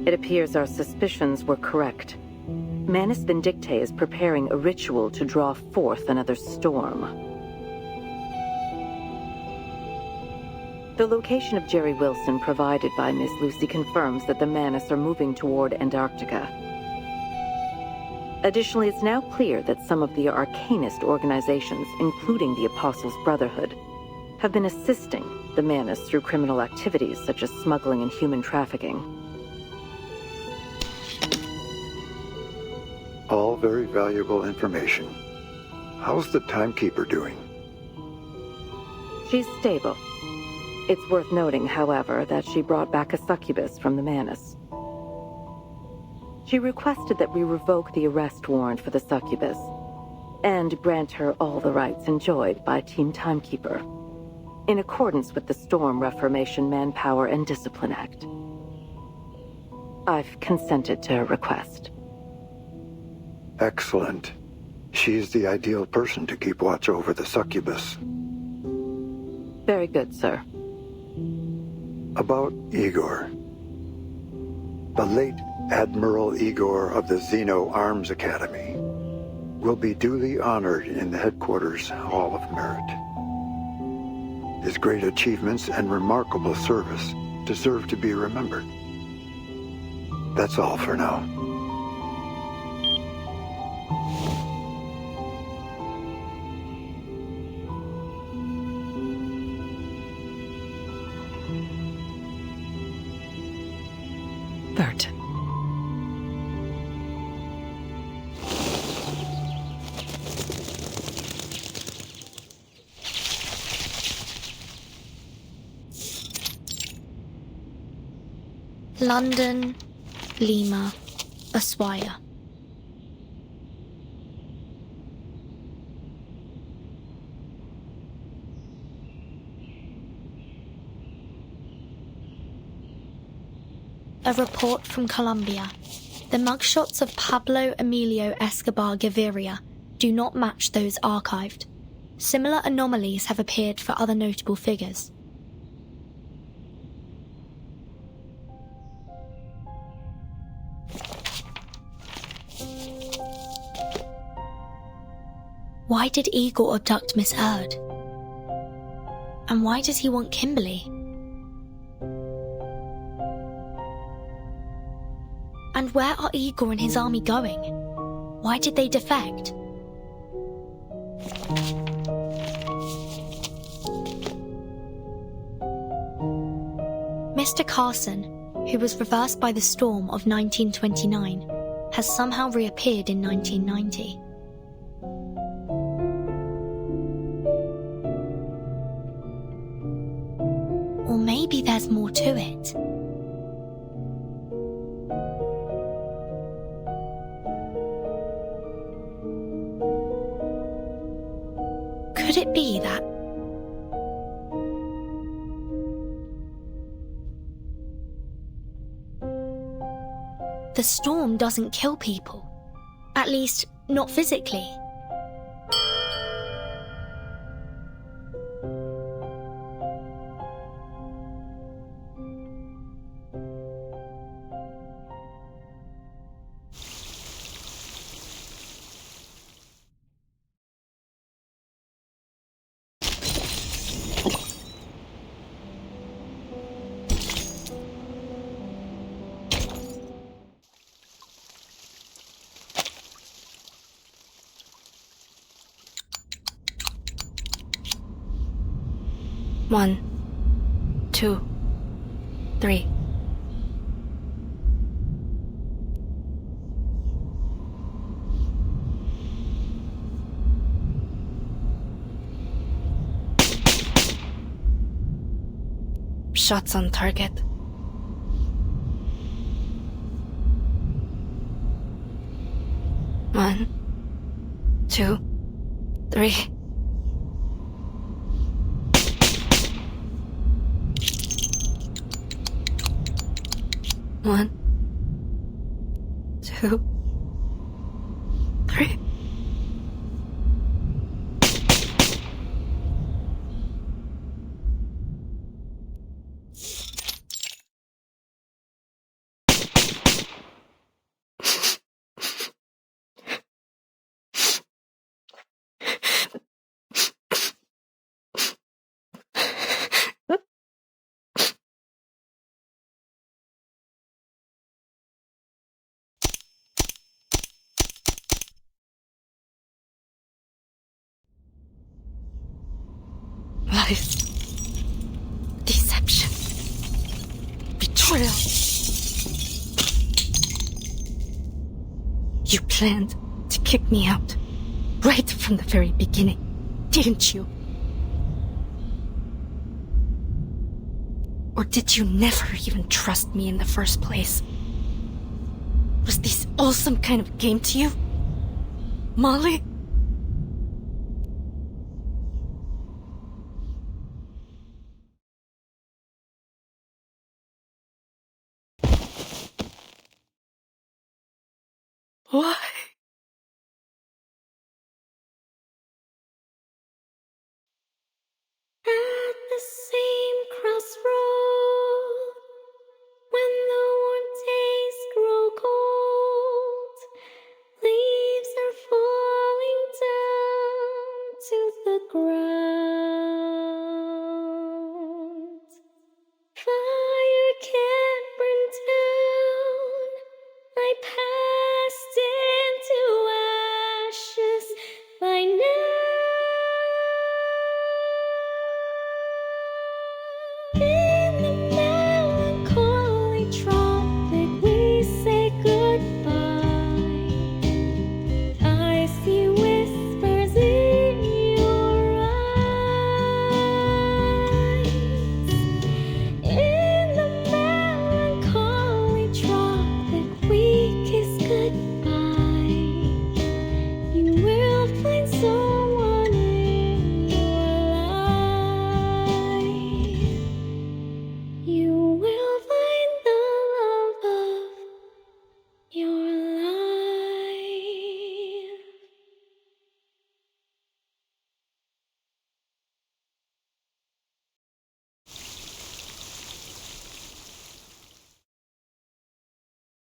It appears our suspicions were correct. Manus Vindictae is preparing a ritual to draw forth another storm. The location of Jerry Wilson provided by Miss Lucy confirms that the Manus are moving toward Antarctica. Additionally, it's now clear that some of the arcanist organizations, including the Apostles' Brotherhood, have been assisting the Manus through criminal activities such as smuggling and human trafficking. All very valuable information. How's the timekeeper doing? She's stable. It's worth noting, however, that she brought back a succubus from the Manus. She requested that we revoke the arrest warrant for the succubus and grant her all the rights enjoyed by Team Timekeeper, in accordance with the Storm Reformation Manpower and Discipline Act. I've consented to her request. Excellent. She's the ideal person to keep watch over the succubus. Very good, sir. About Igor. The late Admiral Igor of the Xeno Arms Academy will be duly honored in the Headquarters Hall of Merit. His great achievements and remarkable service deserve to be remembered. That's all for now. Burton. London, Lima, Ushuaia. A report from Colombia. The mugshots of Pablo Emilio Escobar Gaviria do not match those archived. Similar anomalies have appeared for other notable figures. Why did Igor abduct Miss Erd? And why does he want Kimberly? And where are Igor and his army going? Why did they defect? Mr. Carson, who was reversed by the storm of 1929, has somehow reappeared in 1990. Or maybe there's more to it. Could it be that the storm doesn't kill people? At least, not physically. One, 2, 3. Shots on target. One, 2, 3. One, 2, 3. Lies. Deception. Betrayal. You planned to kick me out. Right from the very beginning, didn't you? Or did you never even trust me in the first place? Was this all some kind of game to you? Molly? Why?